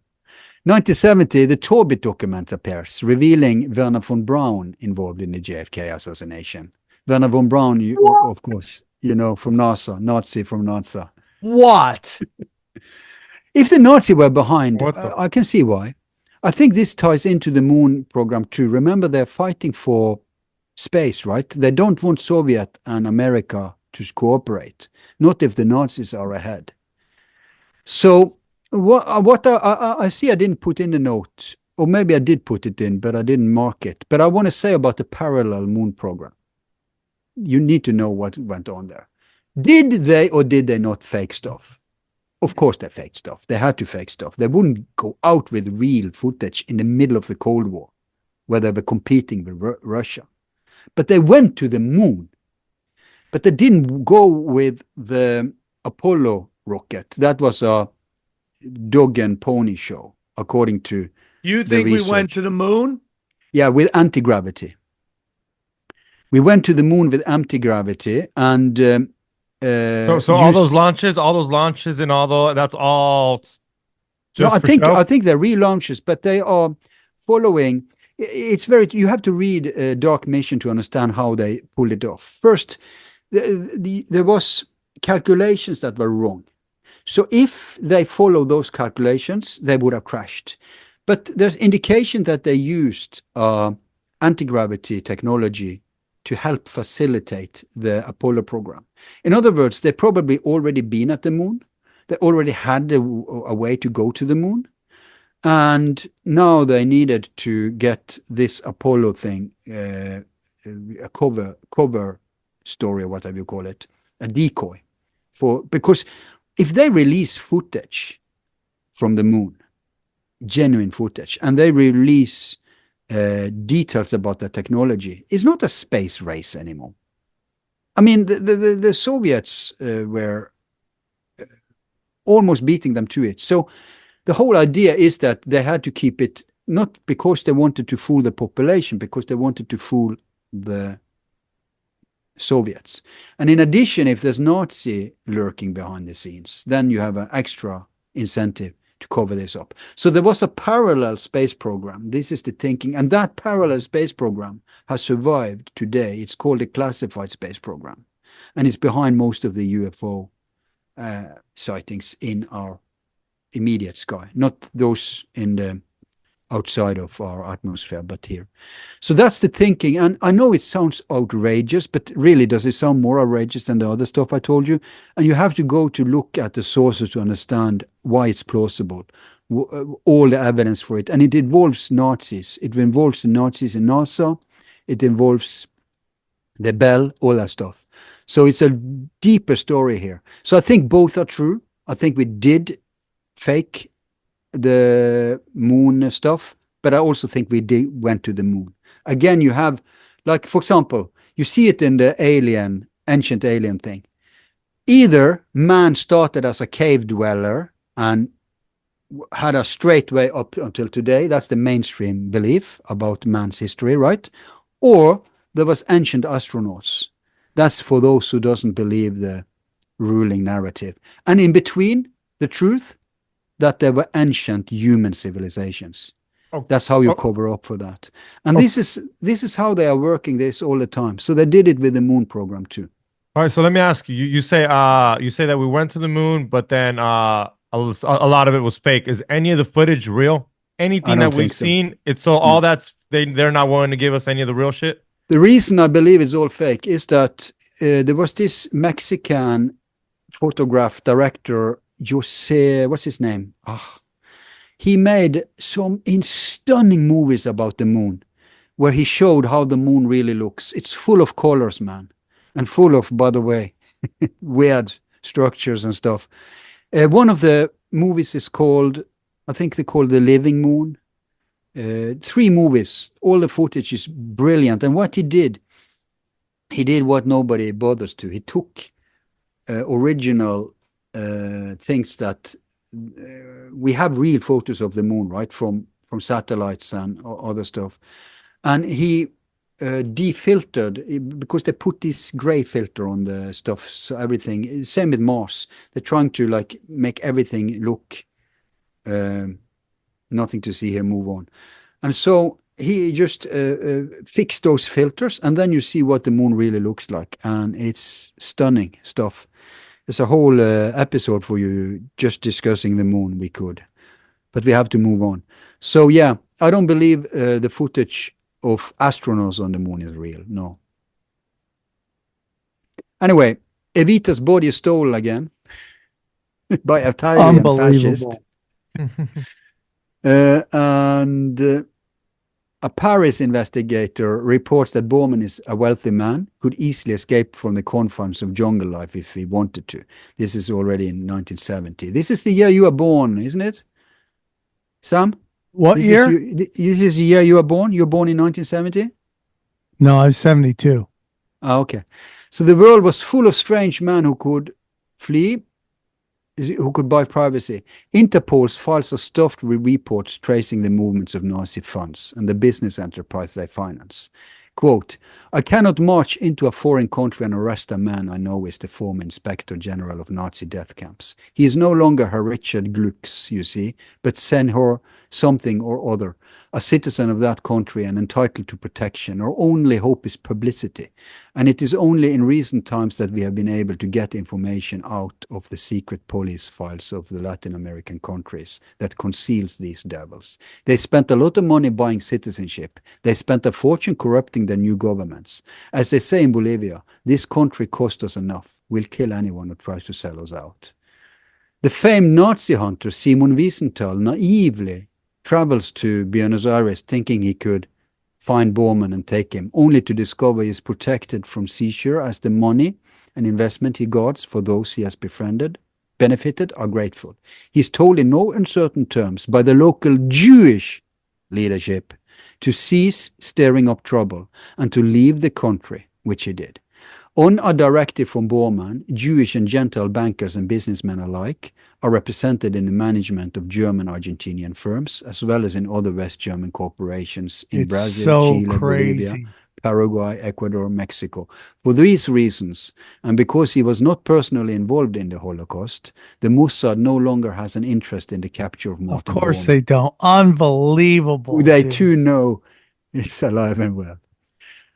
1970, the Tobit documents appears, revealing Werner von Braun involved in the JFK assassination. Werner von Braun, of course, you know, from NASA, Nazi from NASA. What? If the Nazi were behind, I can see why. I think this ties into the moon program too. Remember, they're fighting for space, right? They don't want Soviet and America to cooperate, not if the Nazis are ahead. So what I see I didn't put in the note, or maybe I did put it in, but I didn't mark it. But I want to say about the parallel moon program. You need to know what went on there. Did they or did they not fake stuff? Of course they faked stuff. They had to fake stuff. They wouldn't go out with real footage in the middle of the Cold War, where they were competing with Russia. But they went to the moon. But they didn't go with the Apollo rocket. That was a dog and pony show, according to You think we went to the moon? Yeah, with anti-gravity. We went to the moon with anti-gravity, and so all those launches and that's all just no, I think they're relaunches, but they are following. It's very, you have to read Dark Mission to understand how they pulled it off. First, there was calculations that were wrong. So if they follow those calculations, they would have crashed. But there's indication that they used anti-gravity technology to help facilitate the Apollo program. In other words, they probably already been at the moon. They already had a way to go to the moon. And now they needed to get this Apollo thing, a cover story, or whatever you call it, a decoy. Because if they release footage from the moon, genuine footage, and they release details about the technology, it's not a space race anymore. I mean, the Soviets were almost beating them to it. So the whole idea is that they had to keep it, not because they wanted to fool the population, because they wanted to fool the Soviets. And in addition, if there's Nazi lurking behind the scenes, then you have an extra incentive to cover this up. So there was a parallel space program. This is the thinking. And that parallel space program has survived today. It's called a classified space program. And it's behind most of the UFO sightings in our immediate sky, not those in the outside of our atmosphere, but here. So that's the thinking. And I know it sounds outrageous, but really, does it sound more outrageous than the other stuff I told you? And you have to go to look at the sources to understand why it's plausible, all the evidence for it. And it involves Nazis. It involves the Nazis in NASA. It involves the Bell, all that stuff. So it's a deeper story here. So I think both are true. I think we did fake the moon stuff, but I also think we went to the moon. Again, you have, like, for example, you see it in the ancient alien thing. Either man started as a cave dweller and had a straight way up until today. That's the mainstream belief about man's history, right? Or there was ancient astronauts. That's for those who doesn't believe the ruling narrative. And in between, the truth, that there were ancient human civilizations. That's how you cover up for that. And this is how they are working this all the time. So they did it with the moon program too. All right, so let me ask you. You say that we went to the moon, but then a lot of it was fake. Is any of the footage real? Anything that we've seen? It's so all that's they're not willing to give us any of the real shit? The reason I believe it's all fake is that there was this Mexican photograph director, Jose, what's his name? He made some stunning movies about the moon, where he showed how the moon really looks. It's full of colors, man, and full of, by the way, weird structures and stuff. One of the movies is called, I think they call The Living Moon. 3 movies. All the footage is brilliant. And what he did what nobody bothers to. He took original things that we have real photos of the moon, right, from satellites and other stuff, and he defiltered, because they put this gray filter on the stuff, so everything, same with Mars, they're trying to like make everything look nothing to see here, move on. And so he just fixed those filters, and then you see what the moon really looks like, and it's stunning stuff. There's a whole episode for you just discussing the moon. We could, but we have to move on. So yeah, I don't believe the footage of astronauts on the moon is real. No. Anyway, Evita's body is stolen again by Italian fascist. And a Paris investigator reports that Bormann is a wealthy man, could easily escape from the confines of jungle life if he wanted to. This is already in 1970. This is the year you were born, isn't it? Sam? What year? This is the year you were born? You were born in 1970? No, I was 72. Ah, okay. So the world was full of strange men who could flee, who could buy privacy. Interpol's files are stuffed with reports tracing the movements of Nazi funds and the business enterprise they finance. Quote, I cannot march into a foreign country and arrest a man I know is the former Inspector General of Nazi death camps. He is no longer Herr Richard Glucks, you see, but Senhor something or other, a citizen of that country and entitled to protection. Our only hope is publicity. And it is only in recent times that we have been able to get information out of the secret police files of the Latin American countries that conceals these devils. They spent a lot of money buying citizenship. They spent a fortune corrupting their new governments. As they say in Bolivia, this country cost us enough. We'll kill anyone who tries to sell us out. The famed Nazi hunter Simon Wiesenthal naively travels to Buenos Aires thinking he could find Bormann and take him, only to discover he is protected from seizure as the money and investment he guards for those he has benefited are grateful. He is told in no uncertain terms by the local Jewish leadership to cease stirring up trouble and to leave the country, which he did. On a directive from Bormann, Jewish and Gentile bankers and businessmen alike are represented in the management of German Argentinian firms, as well as in other West German corporations in Brazil, Chile, Bolivia, Paraguay, Ecuador, Mexico. For these reasons, and because he was not personally involved in the Holocaust, the Mossad no longer has an interest in the capture of Martin Of course Bormann, they don't. Unbelievable. who they dude. too know is alive and well.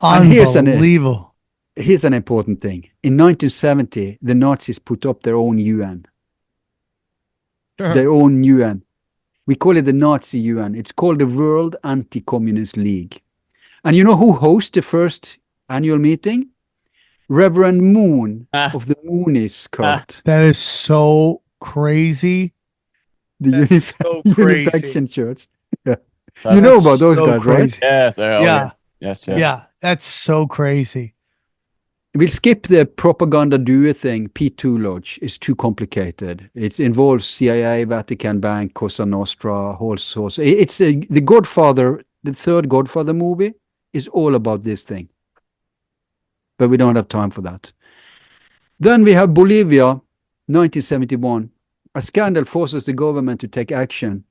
Unbelievable. Here's an important thing. In 1970, the Nazis put up their own UN. Their own UN. We call it the Nazi UN. It's called the World Anti-Communist League. And you know who hosts the first annual meeting? Reverend Moon of the Moonies cult. That is so crazy. The so crazy. Unification Church. Yeah. You know about those guys, crazy. right? Yeah, they're all Yeah. here. Yes. Yeah, that's so crazy. We'll skip the propaganda duo thing. P2 Lodge is too complicated. It involves CIA, Vatican Bank, Cosa Nostra, whole source. It's the Godfather, the third Godfather movie is all about this thing. But we don't have time for that. Then we have Bolivia, 1971. A scandal forces the government to take action,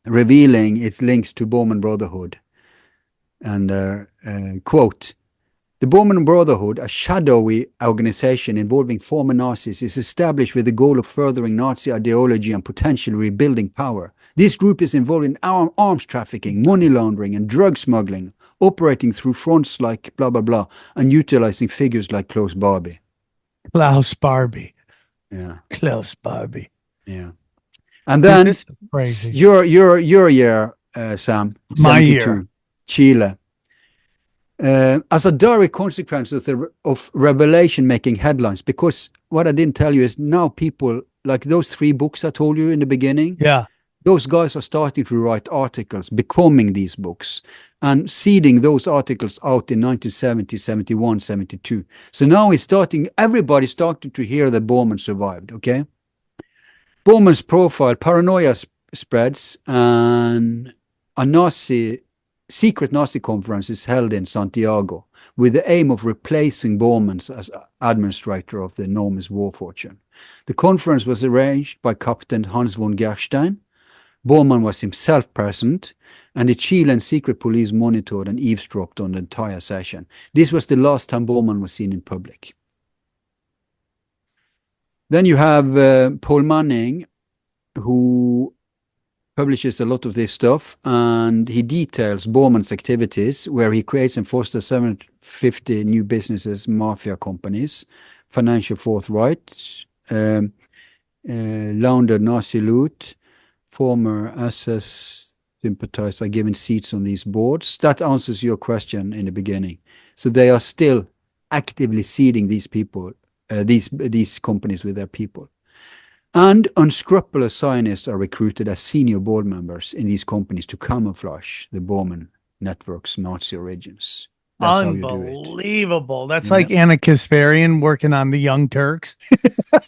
revealing its links to Bormann Brotherhood. And quote, the Bormann Brotherhood, a shadowy organization involving former Nazis, is established with the goal of furthering Nazi ideology and potentially rebuilding power. This group is involved in arms trafficking, money laundering, and drug smuggling, operating through fronts like blah, blah, blah, and utilizing figures like Klaus Barbie. Klaus Barbie. Yeah. Klaus Barbie. Yeah. And then This is crazy. your year, Sam. My 72, year. Chile. As a direct consequence of Revelation making headlines, because what I didn't tell you is now people, like those 3 books I told you in the beginning, Yeah. those guys are starting to write articles, becoming these books, and seeding those articles out in 1970, 71, 72. So now everybody's starting to hear that Bormann survived, okay? Bormann's profile, paranoia spreads, and a secret Nazi conference is held in Santiago with the aim of replacing Bormann as administrator of the enormous war fortune. The conference was arranged by Captain Hans von Gerstein. Bormann was himself present, and the Chilean secret police monitored and eavesdropped on the entire session. This was the last time Bormann was seen in public. Then you have Paul Manning, who publishes a lot of this stuff, and he details Bormann's activities, where he creates and fosters 750 new businesses, mafia companies, financial forthright, laundered Nazi loot, former SS sympathizers are given seats on these boards. That answers your question in the beginning. So they are still actively seeding these people these companies with their people. And unscrupulous Zionists are recruited as senior board members in these companies to camouflage the Bormann network's Nazi origins. That's how you do it. Unbelievable. That's like Anna Kasparian working on the Young Turks.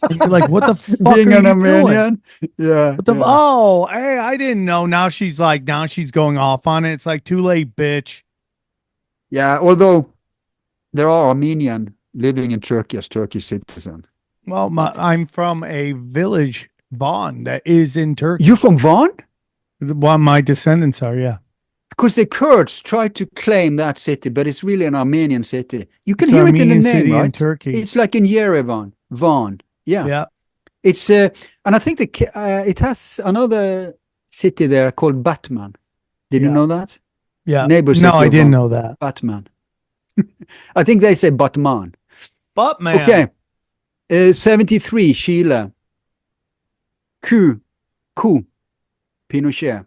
You're like, what the fuck Being are an you Armenian? doing? Yeah. Oh, hey, I didn't know. Now she's going off on it. It's like, too late, bitch. Yeah, although there are Armenian living in Turkey as Turkish citizens. Well, I'm from a village, Van, that is in Turkey. You from Van? Well, my descendants are, yeah. Because the Kurds try to claim that city, but it's really an Armenian city. You can hear it in the name, city right? In Turkey. It's like in Yerevan, Van. Yeah. Yeah. It's and I think it has another city there called Batman. Did you know that? Yeah. Neighbor city. No, I didn't know that. Batman. I think they say Batman. Batman. Okay. 73, Chile. Coup. Pinochet.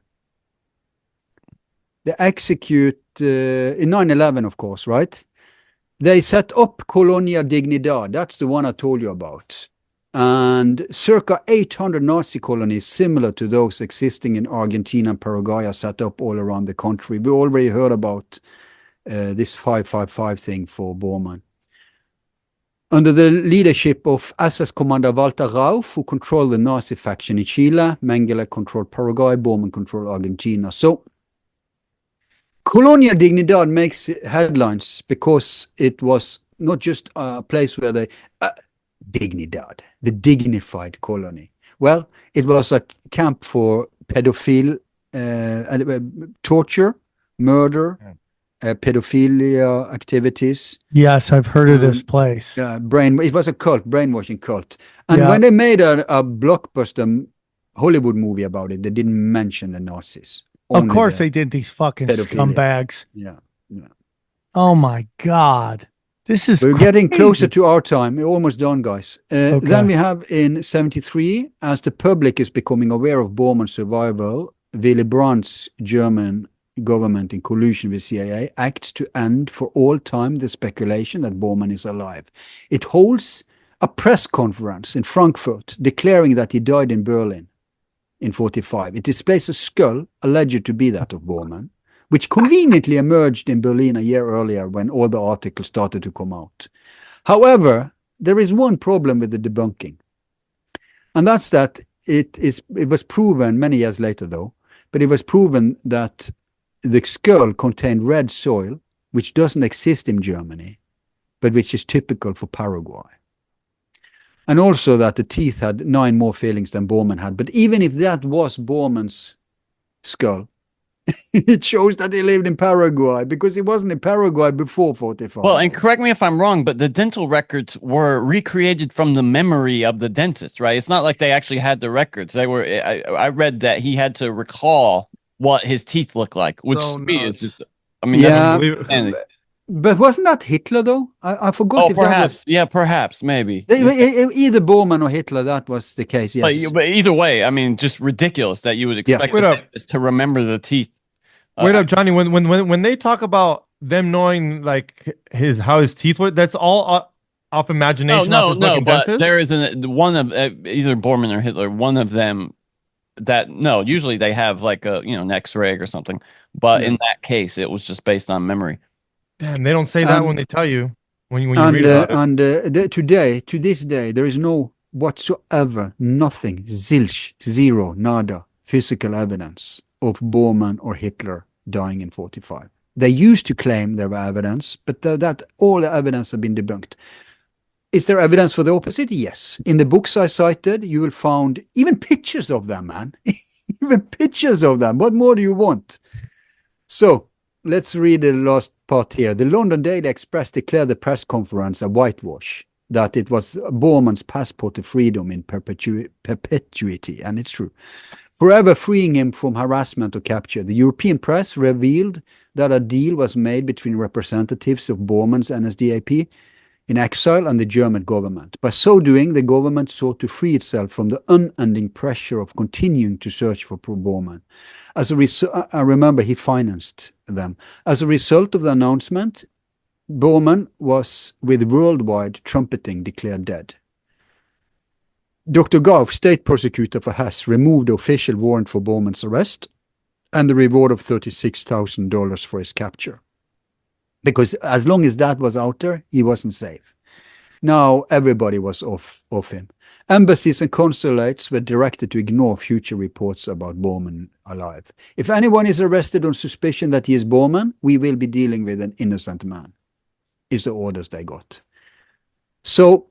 They execute in 9/11, of course, right? They set up Colonia Dignidad. That's the one I told you about. And circa 800 Nazi colonies similar to those existing in Argentina and Paraguay are set up all around the country. We already heard about this 555 thing for Bormann. Under the leadership of SS Commander Walter Rauff, who controlled the Nazi faction in Chile, Mengele controlled Paraguay, Bormann controlled Argentina. So Colonia Dignidad makes headlines because it was not just a place where they... Dignidad, the dignified colony. Well, it was a camp for pedophile, torture, murder, pedophilia activities. Yes, I've heard of this place. It was a cult, brainwashing cult. And when they made a blockbuster Hollywood movie about it, they didn't mention the Nazis. Of course they did, these fucking scumbags. Yeah. Oh my God. This is We're getting closer to our time. We're almost done, guys. Then we have in 73, as the public is becoming aware of Bormann's survival, Willy Brandt's German government in collusion with CIA acts to end for all time the speculation that Bormann is alive. It holds a press conference in Frankfurt declaring that he died in Berlin in 45. It displays a skull alleged to be that of Bormann, which conveniently emerged in Berlin a year earlier when all the articles started to come out. However, there is one problem with the debunking, and that's that it was proven many years later, though, but it was proven that the skull contained red soil, which doesn't exist in Germany, but which is typical for Paraguay. And also that the teeth had 9 more fillings than Bormann had. But even if that was Bormann's skull, it shows that he lived in Paraguay, because he wasn't in Paraguay before 45. Well, and correct me if I'm wrong, but the dental records were recreated from the memory of the dentist, right? It's not like they actually had the records. They were. I read that he had to recall what his teeth look like, which to me is just. I mean, yeah, but wasn't that Hitler though? I forgot. Oh, perhaps. Perhaps, maybe. Either Bormann or Hitler, that was the case. Yes. But either way, I mean, just ridiculous that you would expect the dentist to remember the teeth. Wait up, Johnny. When they talk about them knowing like how his teeth were, that's all off imagination. No. But dentist? There is one of either Bormann or Hitler. One of them that usually they have like a an X-ray or something. But in that case, it was just based on memory. Damn, they don't say that when they tell you when you read about it. And to this day, there is no whatsoever, nothing, zilch, zero, nada, physical evidence of Bormann or Hitler dying in 45. They used to claim there were evidence, but that all the evidence have been debunked. Is there evidence for the opposite? Yes. In the books I cited, you will find even pictures of them, man. Even pictures of them. What more do you want? So let's read the last part here. The London Daily Express declared the press conference a whitewash, that it was Bormann's passport to freedom in perpetuity, and it's true, forever freeing him from harassment or capture. The European press revealed that a deal was made between representatives of Bormann's NSDAP in exile and the German government. By so doing, the government sought to free itself from the unending pressure of continuing to search for Bormann. As a result, I remember he financed them. As a result of the announcement, Bormann was, with worldwide trumpeting, declared dead. Dr. Gauff, state prosecutor for Hess, removed the official warrant for Bormann's arrest and the reward of $36,000 for his capture. Because as long as that was out there, he wasn't safe. Now everybody was off him. Embassies and consulates were directed to ignore future reports about Bormann alive. If anyone is arrested on suspicion that he is Bormann, we will be dealing with an innocent man, is the orders they got. So,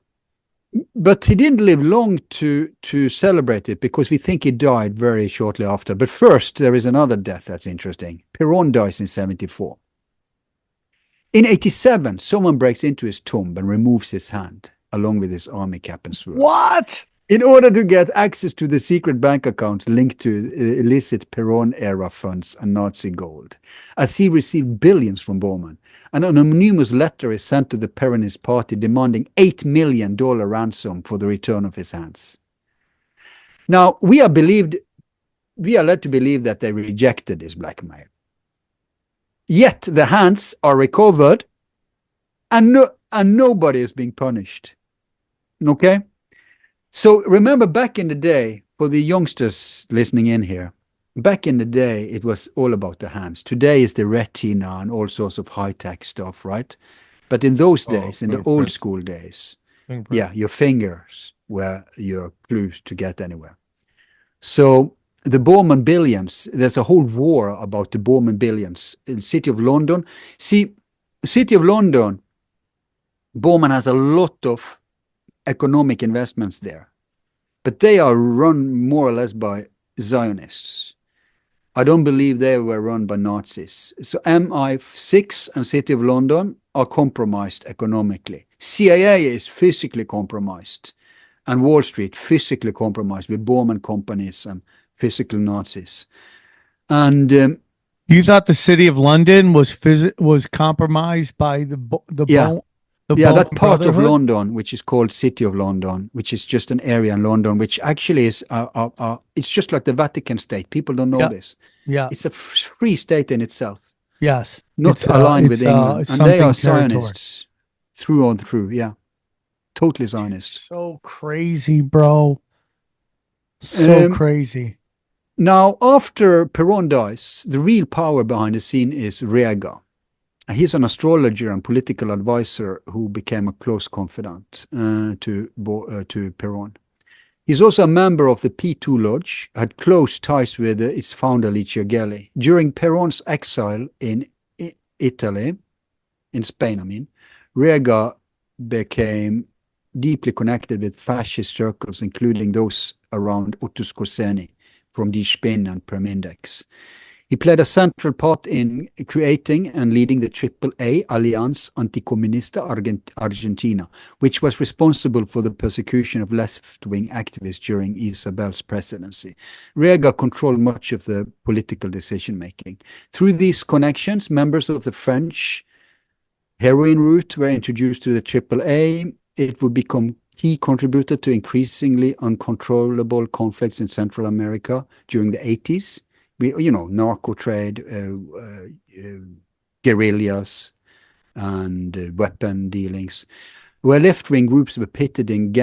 but he didn't live long to celebrate it, because we think he died very shortly after. But first, there is another death that's interesting. Perón dies in 1974. In 1987, someone breaks into his tomb and removes his hand, along with his army cap and sword. What? In order to get access to the secret bank accounts linked to illicit Perón-era funds and Nazi gold, as he received billions from Bormann. An anonymous letter is sent to the Peronist party demanding $8 million ransom for the return of his hands. Now, we are led to believe that they rejected this blackmail. Yet the hands are recovered, and nobody is being punished. Okay? So remember, back in the day, for the youngsters listening in here, back in the day, it was all about the hands. Today is the retina and all sorts of high-tech stuff, right? But in those days, in the old school days, yeah, your fingers were your clues to get anywhere. So the Bormann billions, there's a whole war about the Bormann billions in the City of London. See, City of London, Bormann has a lot of economic investments there, but they are run more or less by Zionists. I don't believe they were run by Nazis. So MI6 and City of London are compromised economically. CIA is physically compromised, and Wall Street physically compromised with Bormann companies and physical Nazis. And you thought the City of London was compromised by the that part of Brotherhood? London, which is called City of London, which is just an area in London, which actually is it's just like the Vatican State. People don't know this. Yeah, it's a free state in itself. Yes, not aligned with England, and they are Zionists through and through. Yeah, totally Zionists. So crazy, bro. So crazy. Now, after Perón dies, the real power behind the scene is Reagan. He's an astrologer and political advisor who became a close confidant to Perón. He's also a member of the P2 Lodge, had close ties with its founder Licio Gelli. During Perón's exile in Italy, in Spain, I mean, Reagan became deeply connected with fascist circles, including those around Otto Skorzeny from Die Spin and Permindex. He played a central part in creating and leading the AAA, Alianza Anticomunista Argentina, which was responsible for the persecution of left-wing activists during Isabel's presidency. Reagan controlled much of the political decision-making. Through these connections, members of the French heroin route were introduced to the AAA. It would become key contributor to increasingly uncontrollable conflicts in Central America during the 80s. Narco trade, guerrillas, and weapon dealings, where left-wing groups were pitted in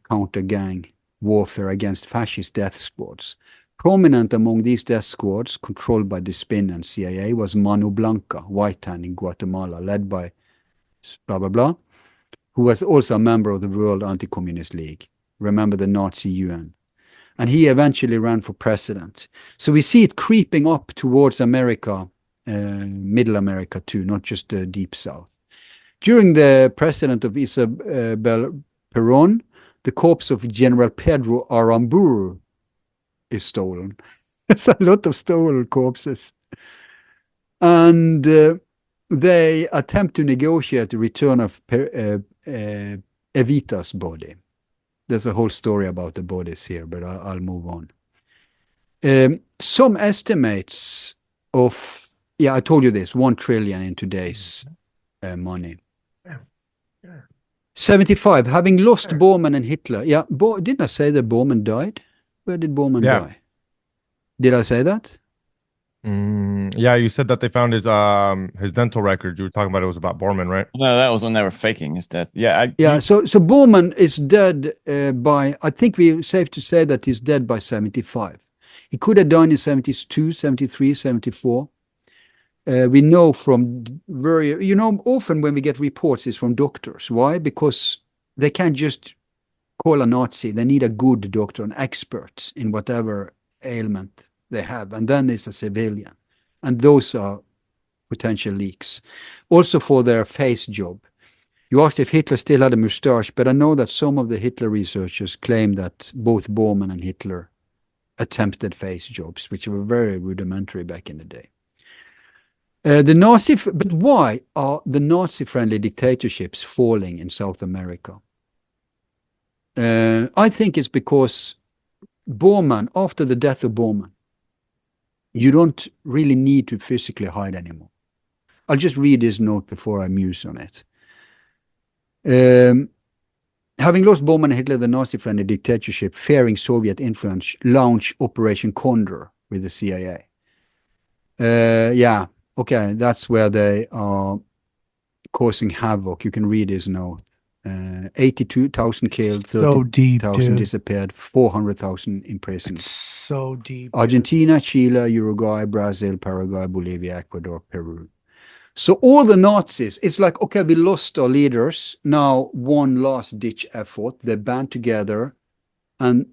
counter-gang warfare against fascist death squads. Prominent among these death squads, controlled by the Spin and CIA, was Mano Blanca, White Hand in Guatemala, led by blah, blah, blah, who was also a member of the World Anti-Communist League. Remember the Nazi UN. And he eventually ran for president. So we see it creeping up towards America, Middle America too, not just the Deep South. During the president of Isabel Perón, the corpse of General Pedro Aramburu is stolen. There's a lot of stolen corpses. And they attempt to negotiate the return of Evita's body. There's a whole story about the bodies here, but I'll move on. Some estimates of, I told you this, 1 trillion in today's money. 75, having lost Bormann and Hitler. Yeah, didn't I say that Bormann died? Where did Bormann die? Did I say that? Yeah, you said that they found his dental records. You were talking about it was about Bormann, right? No, that was when they were faking his death. Yeah, Yeah, so Bormann is dead by, I think we're safe to say that he's dead by 75. He could have died in 72, 73, 74. We know from often when we get reports is from doctors. Why? Because they can't just call a Nazi. They need a good doctor, an expert in whatever ailment they have. And then there's a civilian. And those are potential leaks. Also for their face job. You asked if Hitler still had a mustache, but I know that some of the Hitler researchers claim that both Bormann and Hitler attempted face jobs, which were very rudimentary back in the day. But why are the Nazi-friendly dictatorships falling in South America? I think it's because Bormann, after the death of Bormann, you don't really need to physically hide anymore. I'll just read this note before I muse on it. Having lost Bormann and Hitler, the Nazi-friendly dictatorship, fearing Soviet influence, launched Operation Condor with the CIA. Yeah, okay, that's where they are causing havoc. You can read his note. 82,000 killed, 30,000 disappeared, 400,000 imprisoned. It's so deep. Argentina, Chile, Uruguay, Brazil, Paraguay, Bolivia, Ecuador, Peru. So all the Nazis, it's like, okay, we lost our leaders. Now one last ditch effort. They band together and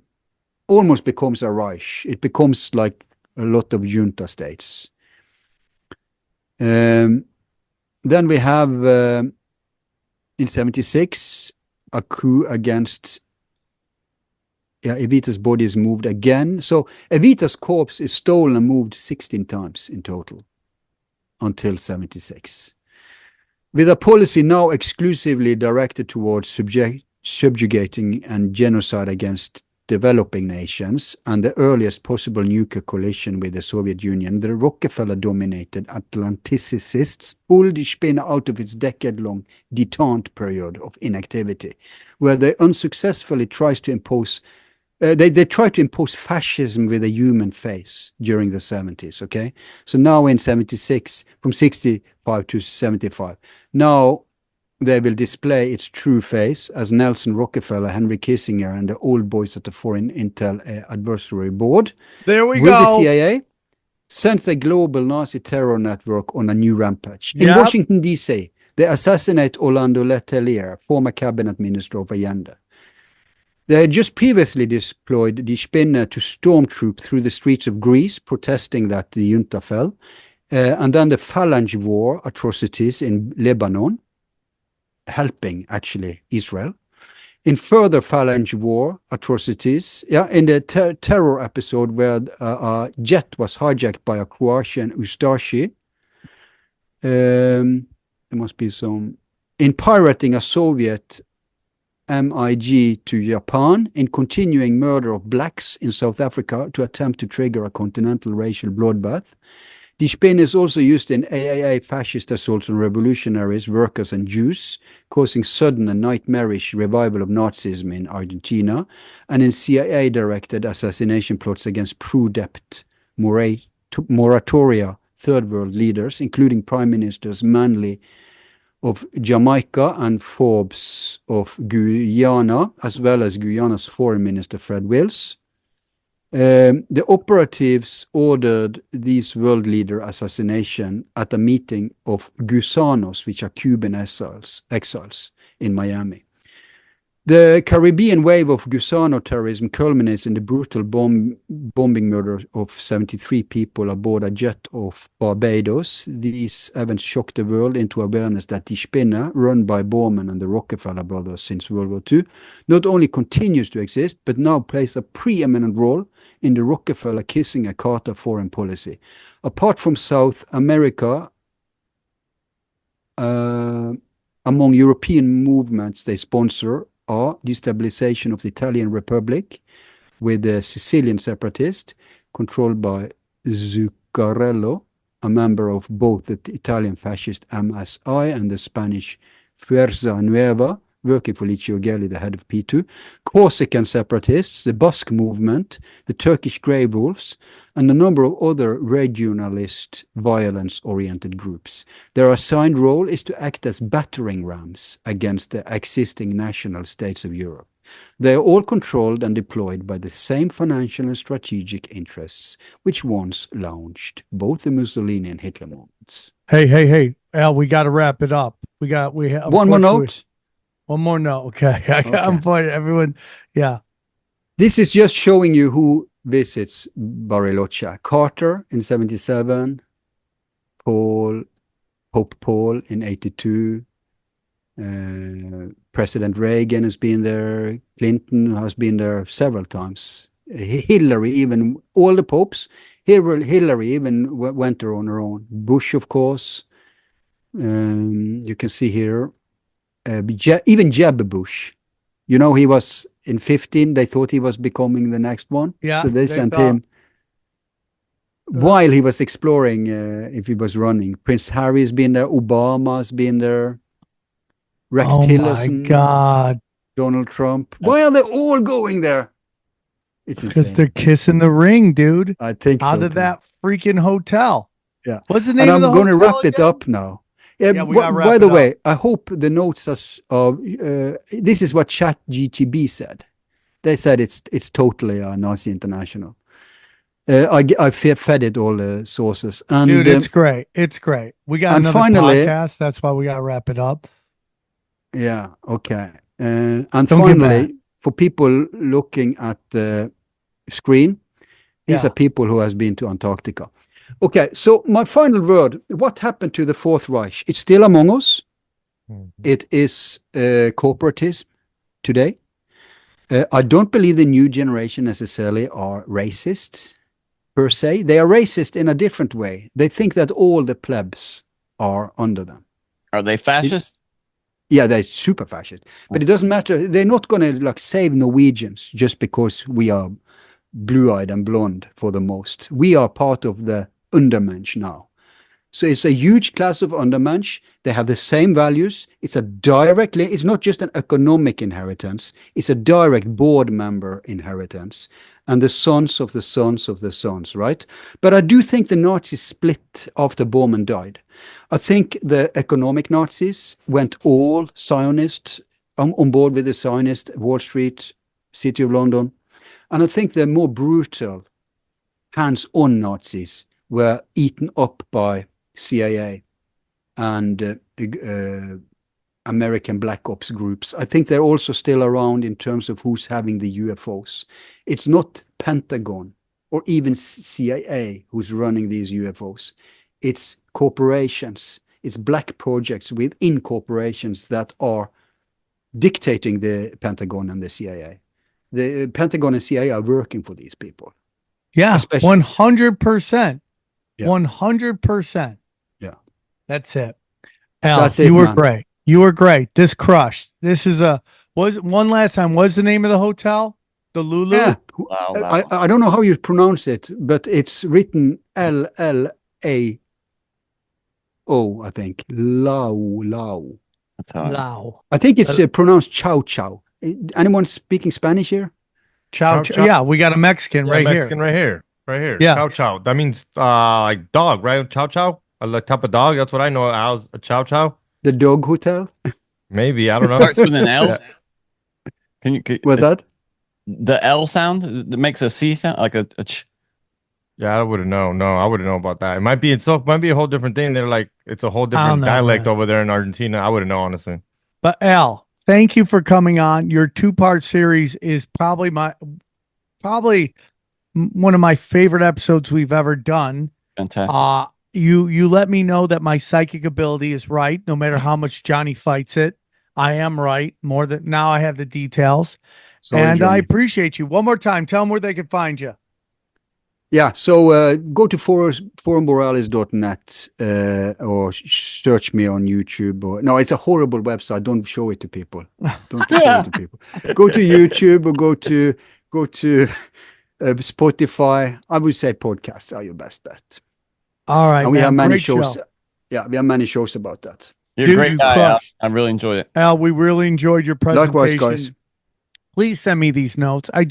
almost becomes a Reich. It becomes like a lot of junta states. Then we have in 76 a coup against Evita's body is moved again. So Evita's corpse is stolen and moved 16 times in total until 76. With a policy now exclusively directed towards subjugating and genocide against developing nations and the earliest possible nuclear collision with the Soviet Union, the Rockefeller-dominated Atlanticicists pulled the Spinner out of its decade-long detente period of inactivity, where they unsuccessfully tries to impose they try to impose fascism with a human face during the 70s, okay? So now in 76, from 65 to 75, now they will display its true face as Nelson Rockefeller, Henry Kissinger, and the old boys at the Foreign Intel Advisory Board. There we with go. The CIA sent the global Nazi terror network on a new rampage. In Washington, D.C., they assassinate Orlando Letelier, former cabinet minister of Allende. They had just previously deployed the Spinner to stormtroop through the streets of Greece, protesting that the junta fell. And then the Phalange War atrocities in Lebanon, helping actually Israel. In further Phalange War atrocities, in the terror episode where a jet was hijacked by a Croatian Ustashi, there must be some, in pirating a Soviet MiG to Japan, in continuing murder of blacks in South Africa to attempt to trigger a continental racial bloodbath. The Spin is also used in AAA fascist assaults on revolutionaries, workers, and Jews, causing sudden and nightmarish revival of Nazism in Argentina, and in CIA-directed assassination plots against pro-debt moratoria third world leaders, including Prime Ministers Manley of Jamaica and Forbes of Guyana, as well as Guyana's Foreign Minister Fred Wills. The operatives ordered these world leader assassination at a meeting of Gusanos, which are Cuban exiles in Miami. The Caribbean wave of Gusano terrorism culminates in the brutal bombing murder of 73 people aboard a jet of Barbados. These events shocked the world into awareness that the Spinner, run by Bormann and the Rockefeller brothers since World War II, not only continues to exist, but now plays a preeminent role in the Rockefeller-Kissinger-Carter foreign policy. Apart from South America, among European movements they sponsor are destabilization of the Italian Republic with the Sicilian separatist controlled by Zuccarello, a member of both the Italian fascist MSI and the Spanish Fuerza Nueva, working for Licio Gelli, the head of P2, Corsican separatists, the Basque movement, the Turkish Grey Wolves, and a number of other regionalist violence-oriented groups. Their assigned role is to act as battering rams against the existing national states of Europe. They are all controlled and deployed by the same financial and strategic interests which once launched both the Mussolini and Hitler movements. Hey, Al, we got to wrap it up. We have one more note. One more note. Okay. I'm fine. Everyone. Yeah. This is just showing you who visits Bariloche. Carter in 77, Pope Paul in 82, President Reagan has been there, Clinton has been there several times, Hillary, even all the popes. Hillary even went there on her own. Bush, of course. You can see here, even Jeb Bush. You know, he was in 15. They thought he was becoming the next one. Yeah, so they sent him while he was exploring if he was running. Prince Harry has been there. Obama's been there. Rex Tillerson. My God. Donald Trump. Why are they all going there? It's insane. Because they're kissing the ring, dude. I think out of that freaking hotel. Yeah. What's the name of the hotel? And I'm going to wrap it up now. Yeah, by the way, I hope the notes of this is what ChatGTB said. They said it's totally a Nazi International. I fed it all the sources. And, dude, it's great. It's great. We got another podcast. That's why we got to wrap it up. Yeah. Okay. And finally, for people looking at the screen, these are people who has been to Antarctica. Okay, so my final word, what happened to the Fourth Reich? It's still among us. It is corporatism today. I don't believe the new generation necessarily are racists, per se. They are racist in a different way. They think that all the plebs are under them. Are they fascist? Yeah, they're super fascist. But it doesn't matter. They're not going to save Norwegians just because we are blue-eyed and blonde for the most. We are part of the Undermensch now. So it's a huge class of Undermensch. They have the same values. It's not just an economic inheritance. It's a direct board member inheritance. And the sons of the sons of the sons, right? But I do think the Nazis split after Bormann died. I think the economic Nazis went all Zionist, on board with the Zionist, Wall Street, City of London. And I think the more brutal, hands-on Nazis were eaten up by CIA and American Black Ops groups. I think they're also still around in terms of who's having the UFOs. It's not Pentagon or even CIA who's running these UFOs. It's corporations. It's black projects within corporations that are dictating the Pentagon and the CIA. The Pentagon and CIA are working for these people. Yeah, 100%. Yeah. 100%. Yeah. That's it. Al, you were great. You were great. This crushed. This is one last time. What's the name of the hotel? The Lulu? Yeah. I don't know how you pronounce it, but it's written Llao, I think. Lao. I think it's pronounced Chow Chow. Anyone speaking Spanish here? Chow Chow. Yeah, we got a Mexican right here. Right here. Yeah. Chow Chow. That means like dog, right? Chow Chow? Like type of dog. That's what I know as a Chow Chow. The dog hotel? Maybe. I don't know. Starts with an L. Can What's that? The L sound that makes a C sound, like a ch. Yeah, I wouldn't know. No, I wouldn't know about that. It might be a whole different thing. They're like, it's a whole different dialect over there in Argentina. I wouldn't know, honestly. But Al, thank you for coming on. Your 2-part series is probably one of my favorite episodes we've ever done. Fantastic. You let me know that my psychic ability is right, no matter how much Johnny fights it. I am right. More than now, I have the details. Sorry, and Johnny. I appreciate you. One more time, tell them where they can find you. Yeah, so go to forumborealis.net or search me on YouTube. No, it's a horrible website. Don't show it to people. Don't show it to people. Go to YouTube or go to Spotify. I would say podcasts are your best bet. All right, and we have many shows. Yeah, we have many shows about that. You're Dude, a great you guy, Al. crushed. I really enjoyed it. Al, we really enjoyed your presentation. Likewise, guys. Please send me these notes. I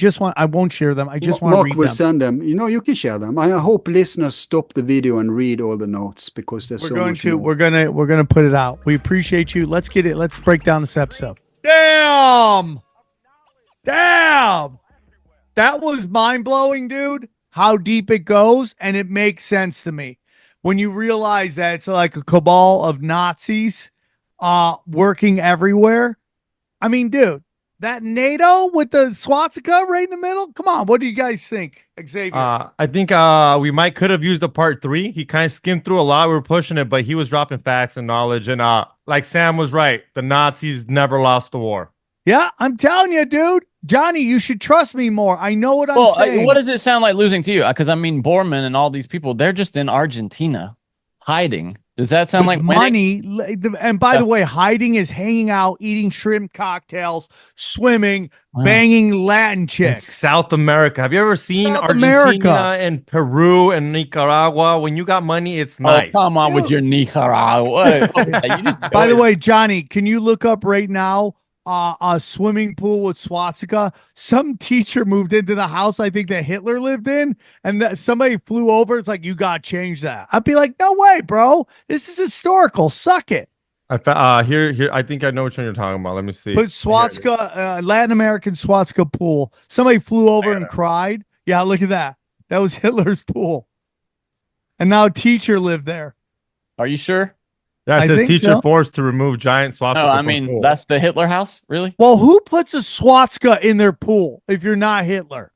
won't share them. I just want to Mark read will them. send them. You know, you can share them. I hope listeners stop the video and read all the notes because there's We're so going much to more. we're gonna put it out. We appreciate you. Let's get it. Let's break down this episode. Damn. That was mind-blowing, dude. How deep it goes, and it makes sense to me. When you realize that it's like a cabal of Nazis working everywhere. I mean, dude, that NATO with the swastika right in the middle. Come on, what do you guys think, Xavier? I think we could have used a part 3. He kind of skimmed through a lot. We were pushing it, but he was dropping facts and knowledge. And like Sam was right, the Nazis never lost the war. Yeah, I'm telling you, dude. Johnny, you should trust me more. I know what I'm saying. What does it sound like losing to you? Because I mean, Bormann and all these people, they're just in Argentina hiding. Does that sound like money? And by the way, hiding is hanging out, eating shrimp cocktails, swimming, banging Latin chicks. In South America. Have you ever seen South Argentina America. and Peru and Nicaragua? When you got money, it's nice. Oh, come on with your Nicaragua. By the way, Johnny, can you look up right now a swimming pool with swastika? Some teacher moved into the house I think that Hitler lived in, and that somebody flew over. It's like, you got to change that. I'd be like, no way, bro. This is historical. Suck it. Here. I think I know which one you're talking about. Let me see. Put swastika, Latin American swastika pool. Somebody flew over and cried. Yeah, look at that. That was Hitler's pool. And now a teacher lived there. Are you sure? Yeah, it says teacher forced to remove giant swastika. No, I mean, that's the Hitler house? Really? Well, who puts a swastika in their pool if you're not Hitler?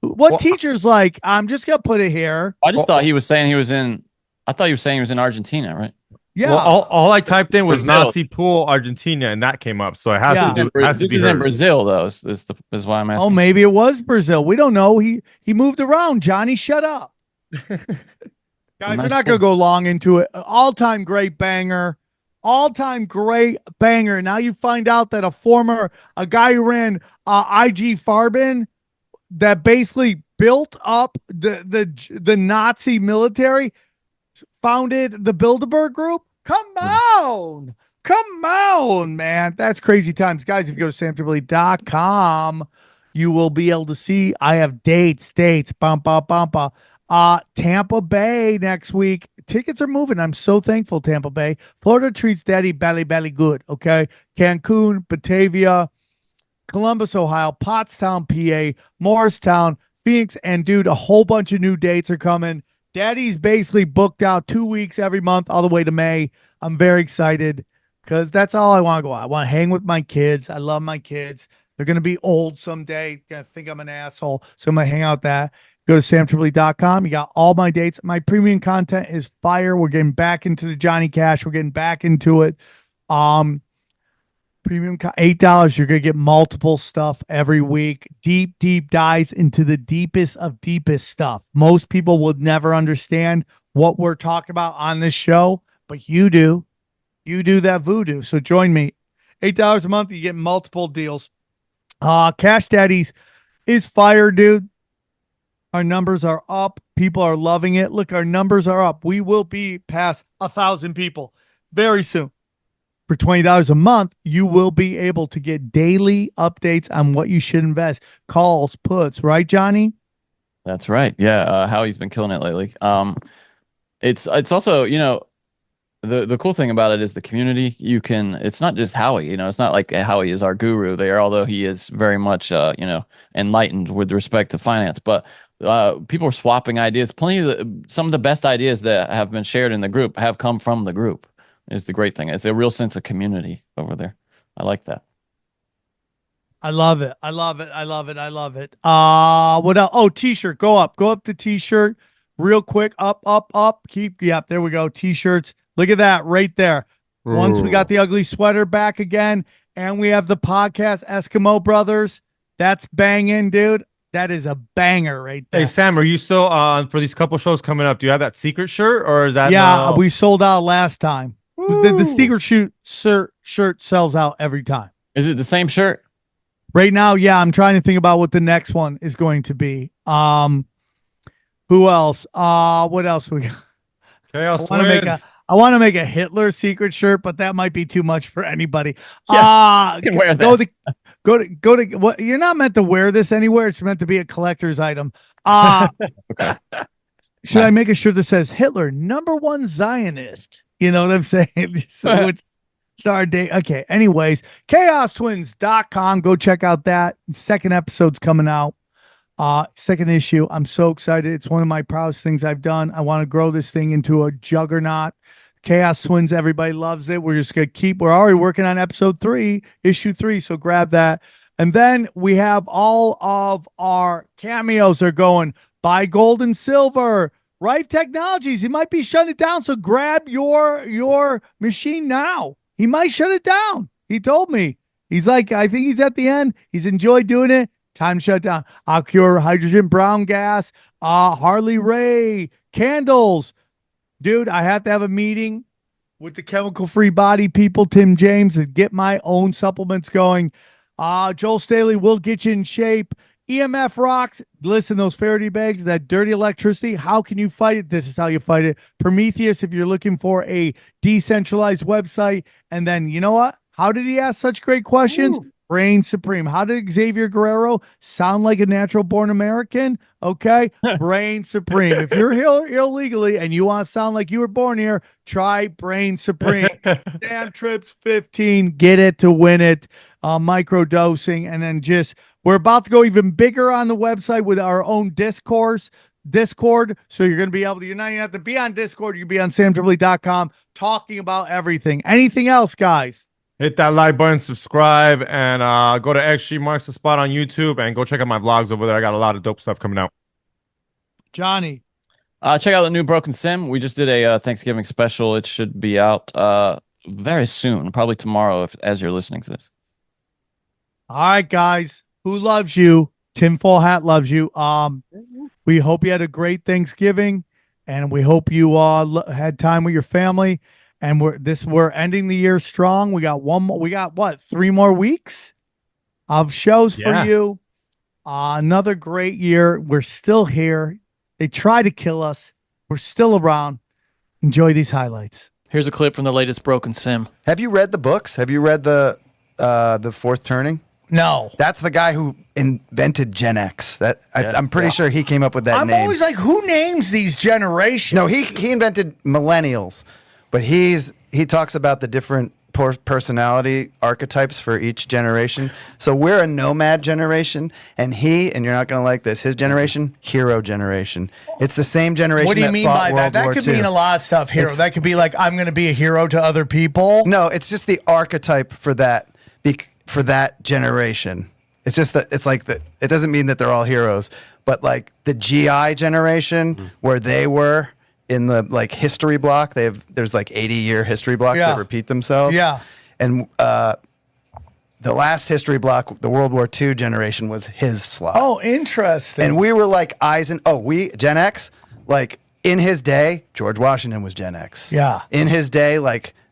What teacher's like, I'm just going to put it here? I just thought he was saying he was in, I thought he was saying he was in Argentina, right? Yeah. Well, all I typed in was Brazil. Nazi pool Argentina, and that came up. So it has to do. Has to This be is hers. in Brazil, though, is why I'm asking. Oh, maybe it was Brazil. We don't know. He moved around. Johnny, shut up. Guys, we're not going to go long into it. All-time great banger. All-time great banger. Now you find out that a guy who ran IG Farben that basically built up the Nazi military, founded the Bilderberg Group. Come on, man. That's crazy times. Guys, if you go to SamTripoli.com, you will be able to see I have dates, bumpa. Tampa Bay next week. Tickets are moving. I'm so thankful, Tampa Bay. Florida treats daddy belly good, okay? Cancun, Batavia, Columbus, Ohio, Pottstown, PA, Morristown, Phoenix, and dude, a whole bunch of new dates are coming. Daddy's basically booked out 2 weeks every month all the way to May. I'm very excited because that's all I want to go out. I want to hang with my kids. I love my kids. They're going to be old someday. Gonna think I'm an asshole, so I'm going to hang out that. Go to SamTripoli.com. You got all my dates. My premium content is fire. We're getting back into the Johnny Cash. We're getting back into it. Premium $8. You're going to get multiple stuff every week. Deep dives into the deepest of deepest stuff. Most people would never understand what we're talking about on this show, but you do. You do that voodoo. So join me. $8 a month. You get multiple deals. Cash Daddies is fire, dude. Our numbers are up. People are loving it. Look, our numbers are up. We will be past 1,000 people very soon. For $20 a month, you will be able to get daily updates on what you should invest. Calls, puts, right, Johnny? That's right. Yeah. Howie's been killing it lately. It's also, the cool thing about it is the community. It's not just Howie, it's not like Howie is our guru there, although he is very much, enlightened with respect to finance, but people are swapping ideas. Some of the best ideas that have been shared in the group have come from the group is the great thing. It's a real sense of community over there. I like that. I love it. What else? Oh, t-shirt. Go up the t-shirt real quick. Up. There we go. T-shirts. Look at that right there. Ooh. Once we got the ugly sweater back again, and we have the podcast Eskimo Brothers. That's banging, dude. That is a banger right there. Hey, Sam, are you still for these couple shows coming up? Do you have that secret shirt or is that? Yeah, we sold out last time. The secret shirt sells out every time. Is it the same shirt? Right now, yeah. I'm trying to think about what the next one is going to be. Who else? What else we got? Chaos I I want to make a Hitler secret shirt, but that might be too much for anybody. Yeah, you can wear that. Go to what? You're not meant to wear this anywhere. It's meant to be a collector's item. Okay. Should I make a shirt that says Hitler, #1 Zionist? You know what I'm saying? So it's our day. Okay. Anyways, chaostwins.com. Go check out that. Second episode's coming out. Second issue. I'm so excited. It's one of my proudest things I've done. I want to grow this thing into a juggernaut. Chaos Twins, everybody loves it. We're just going to we're already working on episode 3, issue 3. So grab that. And then we have all of our cameos are going. Buy gold and silver. Rife Technologies. He might be shutting it down. So grab your machine now. He might shut it down. He told me. He's like, I think he's at the end. He's enjoyed doing it. Time to shut down. Cure hydrogen brown gas. Harley Ray. Candles. Dude, I have to have a meeting with the chemical free body people, Tim James, and get my own supplements going. Joel Staley will get you in shape. EMF rocks. Listen, those Faraday bags, that dirty electricity, how can you fight it? This is how you fight it. Prometheus, if you're looking for a decentralized website. And then, you know what? How did he ask such great questions? Ooh. Reign Supreme. How did Xavier Guerrero sound like a natural born American? Okay. Brain Supreme. If you're here illegally and you want to sound like you were born here, try Brain Supreme. Damn Trips 15. Get it to win it. Micro dosing. And then we're about to go even bigger on the website with our own Discord. So you're going to be able to, you're not even have to be on Discord. You can be on SamTripoli.com talking about everything. Anything else, guys? Hit that like button, subscribe, and go to XG Marks the Spot on YouTube and go check out my vlogs over there. I got a lot of dope stuff coming out. Johnny. Check out the new Broken Sim. We just did a Thanksgiving special. It should be out very soon, probably tomorrow as you're listening to this. All right, guys. Who loves you? Tinfoil Hat loves you. We hope you had a great Thanksgiving, and we hope you had time with your family. And we're ending the year strong. We got what, 3 more weeks of shows for you. Another great year. We're still here. They try to kill us. We're still around. Enjoy these highlights. Here's a clip from the latest Broken Sim. Have you read the books? Have you read the Fourth Turning? No. That's the guy who invented Gen X. I'm pretty sure he came up with that name. I'm always like, who names these generations? No, he invented millennials. But he talks about the different personality archetypes for each generation. So we're a nomad generation, and you're not going to like this, his generation, hero generation. It's the same generation. What do you mean by that? That could mean a lot of stuff, hero. That could be like, I'm going to be a hero to other people. No, it's just the archetype for that generation. It's just that it doesn't mean that they're all heroes, but like the GI generation where they were in the history block, there's 80-year history blocks that repeat themselves. Yeah. And the last history block, the World War II generation, was his slot. Oh, interesting. And we were like Gen X, in his day, George Washington was Gen X. Yeah. In his day,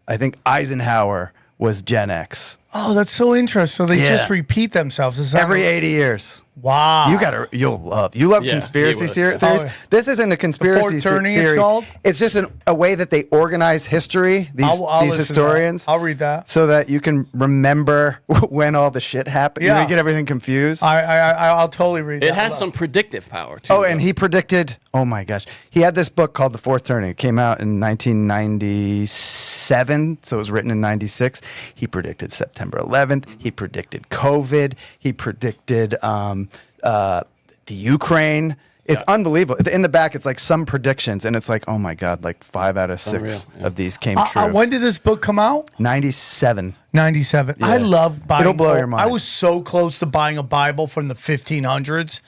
I think Eisenhower was Gen X. Oh, that's so interesting. So they just repeat themselves. Every 80 years. Wow. You love conspiracy theories. Oh, this isn't a conspiracy theory. It's called? It's just a way that they organize history, these historians. I'll read that. So that you can remember when all the shit happened. Yeah. You get everything confused. I'll totally read that. It has some predictive power, too. Oh, and he predicted, oh my gosh. He had this book called The Fourth Turning. It came out in 1997, so it was written in 96. He predicted September 11th. He predicted COVID. He predicted the Ukraine. It's unbelievable. In the back, it's some predictions, and it's oh my God, 5 out of 6 of these came true. When did this book come out? 97. 97. Yeah. I love buying. It'll blow your mind. I was so close to buying a Bible from the 1500s,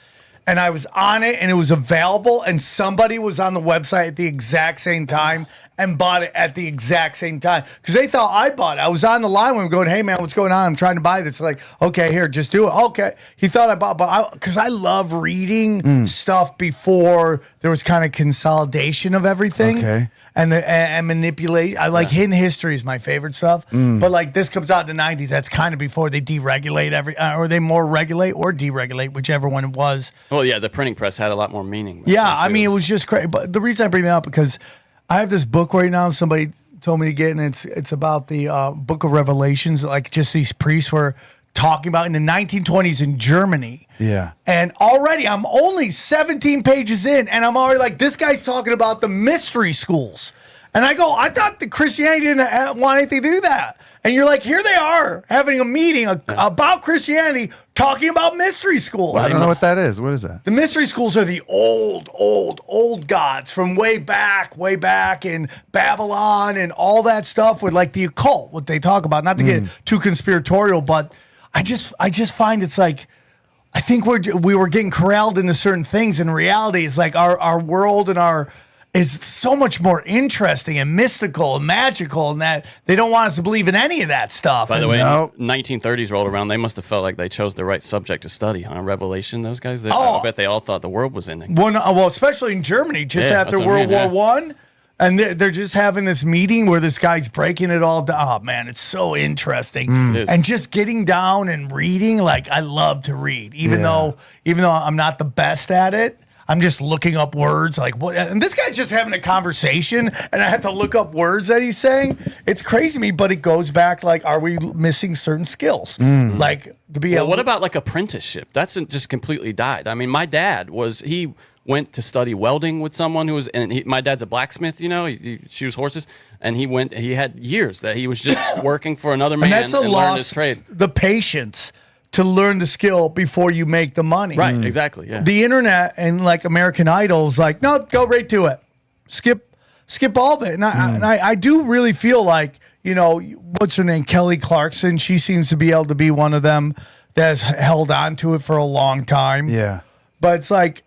and I was on it, and it was available, and somebody was on the website at the exact same time and bought it at the exact same time because they thought I bought it. I was on the line when we were going, hey, man, what's going on? I'm trying to buy this. Okay, here, just do it. Okay. He thought I bought, but because I love reading stuff before there was kind of consolidation of everything. Okay. And manipulate. I like hidden history is my favorite stuff. But this comes out in the 90s. That's kind of before they deregulate or they more regulate or deregulate, whichever one it was. Well, yeah, the printing press had a lot more meaning. Yeah, I mean, it was just crazy. But the reason I bring that up because I have this book right now. Somebody told me to get, and it's about the Book of Revelations. Like just these priests were talking about in the 1920s in Germany. Yeah. And already I'm only 17 pages in, and I'm already like, this guy's talking about the mystery schools. And I go, I thought the Christianity didn't want anything to do that. And you're like, here they are having a meeting about Christianity, talking about mystery schools. Well, I don't know what that is. What is that? The mystery schools are the old gods from way back in Babylon and all that stuff with like the occult, what they talk about. Not to get too conspiratorial, but I just find it's like, I think we were getting corralled into certain things. In reality, it's like our world and is so much more interesting and mystical and magical, and that they don't want us to believe in any of that stuff. By the way, 1930s rolled around. They must have felt like they chose the right subject to study, huh? Revelation, those guys. I bet they all thought the world was ending. Well, especially in Germany, just after World War I. And they're just having this meeting where this guy's breaking it all down. Oh, man, it's so interesting. And just getting down and reading, like, I love to read. Even though I'm not the best at it, I'm just looking up words. Like, what? And this guy's just having a conversation, and I have to look up words that he's saying. It's crazy to me, but it goes back, like, are we missing certain skills? Like, to be able what about, like, apprenticeship? That's just completely died. I mean, my dad he went to study welding with someone who was, my dad's a blacksmith, he shoes horses, and he had years that he was just working for another man and learned his trade. The patience to learn the skill before you make the money. Right, exactly, yeah. The internet and like American Idol is like, no, go right to it. Skip all of it. And I do really feel like, what's her name? Kelly Clarkson. She seems to be able to be one of them that has held on to it for a long time. Yeah. But it's like,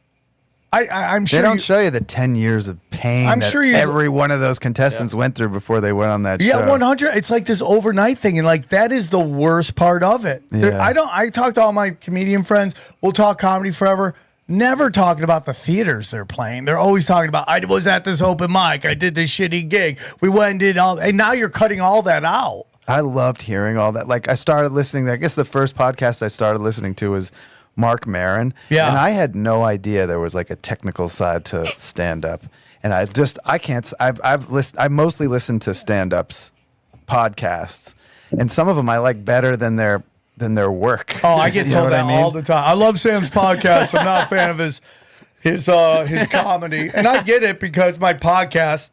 I'm sure they don't show you the 10 years of pain every one of those contestants went through before they went on that show. Yeah, 100. It's like this overnight thing, and like that is the worst part of it. Yeah. I talk to all my comedian friends. We'll talk comedy forever. Never talking about the theaters they're playing. They're always talking about, I was at this open mic. I did this shitty gig. We went and did all, and now you're cutting all that out. I loved hearing all that. Like I started listening. I guess the first podcast I started listening to was Mark Maron. Yeah. And I had no idea there was like a technical side to stand up. And I mostly listened to stand-ups podcasts. And some of them I like better than their work. Oh, I get told that all the time. I love Sam's podcast. I'm not a fan of his comedy. And I get it because my podcast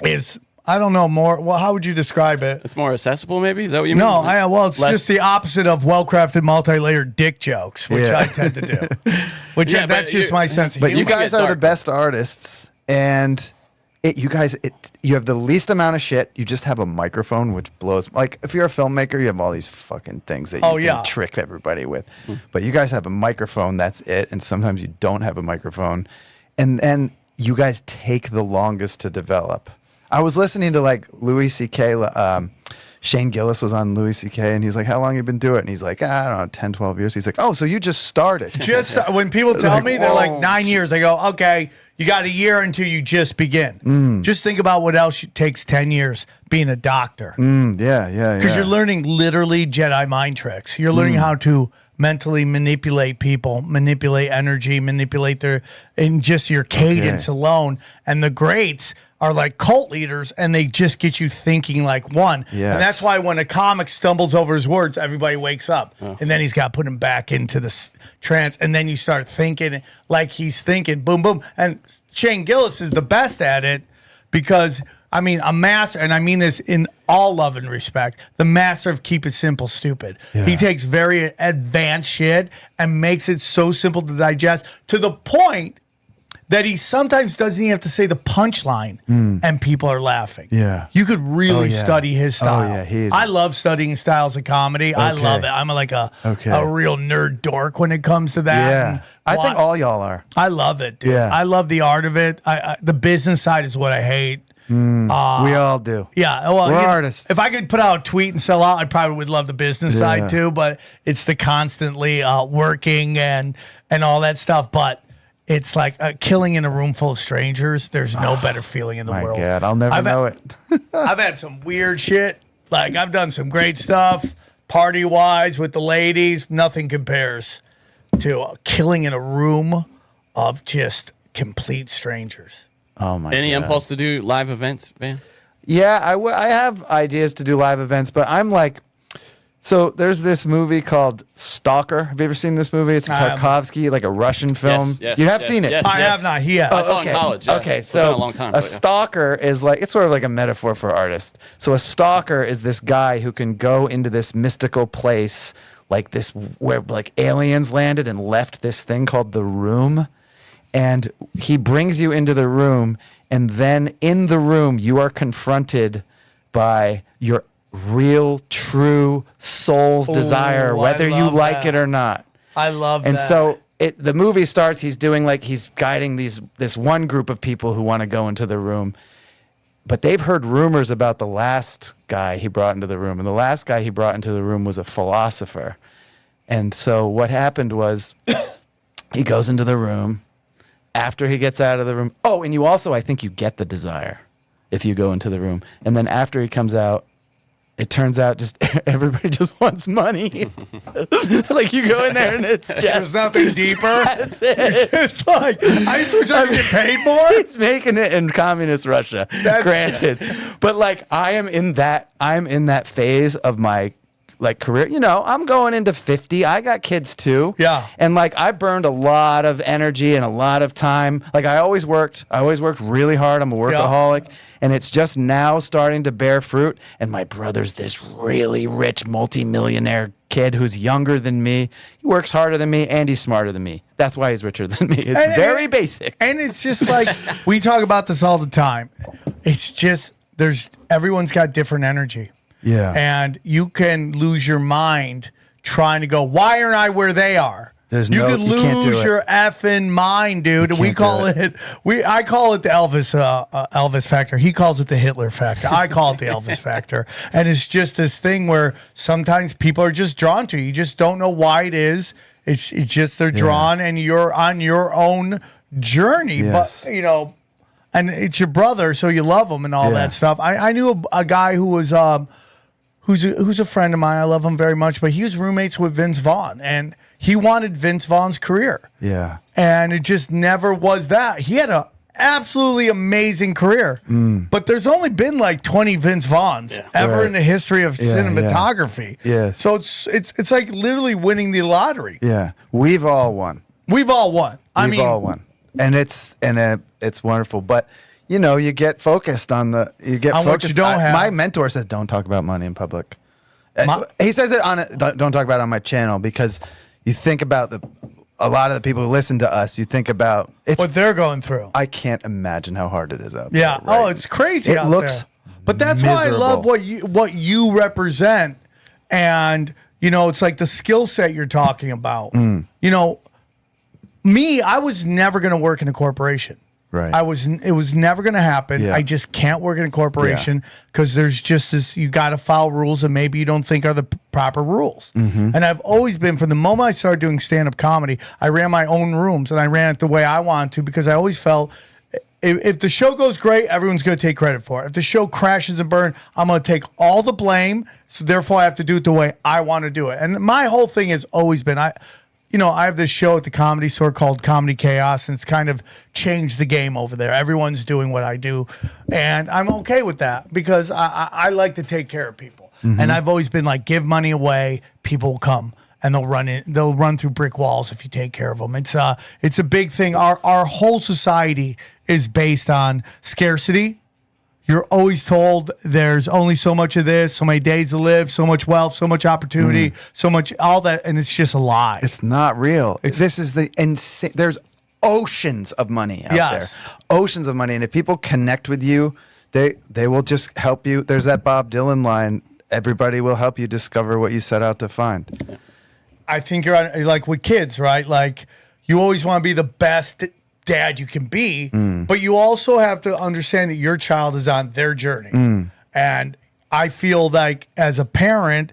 is, I don't know, more. Well, how would you describe it? It's more accessible, maybe? Is that what you mean? No, it's just the opposite of well-crafted, multi-layered dick jokes, which I tend to do. That's just my sense of humor. But you guys are the best artists, and you have the least amount of shit. You just have a microphone, which blows. Like, if you're a filmmaker, you have all these fucking things that you can trick everybody with. But you guys have a microphone, that's it. And sometimes you don't have a microphone. And you guys take the longest to develop. I was listening to like Louis C.K. Shane Gillis was on Louis C.K. and he's like, how long you been doing it? And he's like, I don't know, 10, 12 years. He's like, oh, so you just started. When people tell me, they're like 9 years. I go, okay, you got a year until you just begin. Just think about what else takes 10 years being a doctor. Yeah. Because you're learning literally Jedi mind tricks. You're learning how to mentally manipulate people, manipulate energy, manipulate in just your cadence alone. And the greats are like cult leaders, and they just get you thinking like one. Yes. And that's why when a comic stumbles over his words, everybody wakes up. And then he's got to put him back into the trance. And then you start thinking like he's thinking, boom, boom. And Shane Gillis is the best at it because, I mean, a master, and I mean this in all love and respect, the master of keep it simple, stupid. Yeah. He takes very advanced shit and makes it so simple to digest to the point that he sometimes doesn't even have to say the punchline and people are laughing. Yeah. You could really study his style. Oh, yeah. I love studying styles of comedy. Okay. I love it. I'm like a real nerd dork when it comes to that. Yeah. I think all y'all are. I love it, dude. Yeah. I love the art of it. The business side is what I hate. We all do. Yeah. Well, we're artists. If I could put out a tweet and sell out, I probably would love the business side too, but it's the constantly working and all that stuff. But it's like killing in a room full of strangers. There's no better feeling in the world. My God, I'll never know it. I've had some weird shit. Like, I've done some great stuff, party-wise, with the ladies. Nothing compares to killing in a room of just complete strangers. Oh my! Any God. impulse to do live events, man? Yeah, I have ideas to do live events, but I'm like, so there's this movie called Stalker. Have you ever seen this movie? It's a Tarkovsky, like a Russian film. Yes, you have seen it? Yes, I have not. He has. I saw it in college. Yeah. Okay, It's been so a long time. a stalker is like, it's sort of like a metaphor for artists. So a stalker is this guy who can go into this mystical place, like this, where like aliens landed and left this thing called the room. And he brings you into the room, and then in the room, you are confronted by your real, true soul's desire, whether you like it or not. I love that. And so the movie starts, he's guiding this one group of people who want to go into the room. But they've heard rumors about the last guy he brought into the room. And the last guy he brought into the room was a philosopher. And so what happened was he goes into the room. After he gets out of the room. Oh, and you also, I think you get the desire if you go into the room. And then after he comes out, it turns out just everybody just wants money. Like you go in there and it's just. There's nothing deeper. That's it. It's like, I switch to get paid more. He's making it in communist Russia, granted. But like I'm in that phase of my like career, I'm going into 50. I got kids too. Yeah. And like I burned a lot of energy and a lot of time. Like I always worked really hard. I'm a workaholic. And it's just now starting to bear fruit. And my brother's this really rich multimillionaire kid who's younger than me. He works harder than me and he's smarter than me. That's why he's richer than me. It's very basic. And it's just like, we talk about this all the time. It's just, everyone's got different energy. Yeah. And you can lose your mind trying to go, why aren't I where they are? You could lose your effing mind, dude. I call it the Elvis factor. He calls it the Hitler factor. I call it the Elvis factor. And it's just this thing where sometimes people are just drawn to you. You just don't know why it is. It's just they're drawn and you're on your own journey. Yes. But, and it's your brother, so you love him and all that stuff. I knew a guy who was who's a friend of mine. I love him very much, but he was roommates with Vince Vaughn, and he wanted Vince Vaughn's career. Yeah. And it just never was that. He had a absolutely amazing career, but there's only been like 20 Vince Vaughns ever in the history of cinematography. Yeah. So it's like literally winning the lottery. Yeah. We've all won. We've all won. We've all won. And it's wonderful, but you get focused on what you don't have. My mentor says, "Don't talk about money in public." He says it don't talk about it on my channel because you think about a lot of the people who listen to us. You think about what they're going through. I can't imagine how hard it is out there. Yeah. Right? Oh, it's crazy. It looks, but that's miserable. why I love what you represent, and it's like the skill set you're talking about. Me, I was never going to work in a corporation. Right. It was never going to happen. Yeah. I just can't work in a corporation because there's just this, you got to follow rules that maybe you don't think are the proper rules. And I've always been, from the moment I started doing stand-up comedy, I ran my own rooms and I ran it the way I wanted to because I always felt if the show goes great, everyone's going to take credit for it. If the show crashes and burns, I'm going to take all the blame. So therefore I have to do it the way I want to do it. And my whole thing has always been, I have this show at the Comedy Store called Comedy Chaos, and it's kind of changed the game over there. Everyone's doing what I do, and I'm okay with that because I like to take care of people. And I've always been like, give money away, people will come, and they'll run through brick walls if you take care of them. It's a big thing. Our whole society is based on scarcity. You're always told there's only so much of this, so many days to live, so much wealth, so much opportunity, so much all that, and it's just a lie. It's not real. This is the insane. There's oceans of money out there, oceans of money, and if people connect with you, they will just help you. There's that Bob Dylan line: "Everybody will help you discover what you set out to find." I think you're like with kids, right? Like you always want to be the best dad you can be, but you also have to understand that your child is on their journey. And I feel like as a parent,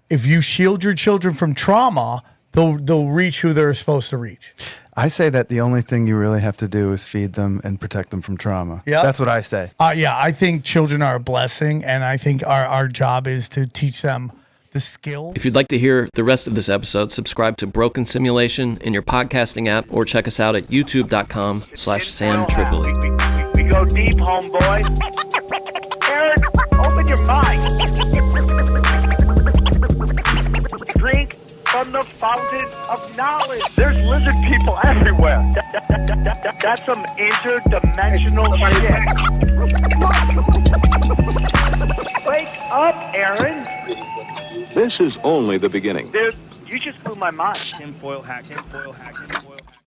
if you shield your children from trauma, they'll reach who they're supposed to reach. I say that the only thing you really have to do is feed them and protect them from trauma. Yeah, that's what I say. I think children are a blessing, and I think our job is to teach them the skills. If you'd like to hear the rest of this episode, subscribe to Broken Simulation in your podcasting app or check us out at youtube.com/SamTripoli. We deep, homeboy. Aaron, open your mind. Drink from the fountain of knowledge. There's lizard people everywhere. That's some interdimensional shit. Wake up, Aaron. This is only the beginning. Dude, you just blew my mind. Tinfoil hat, tinfoil hat, tinfoil hat.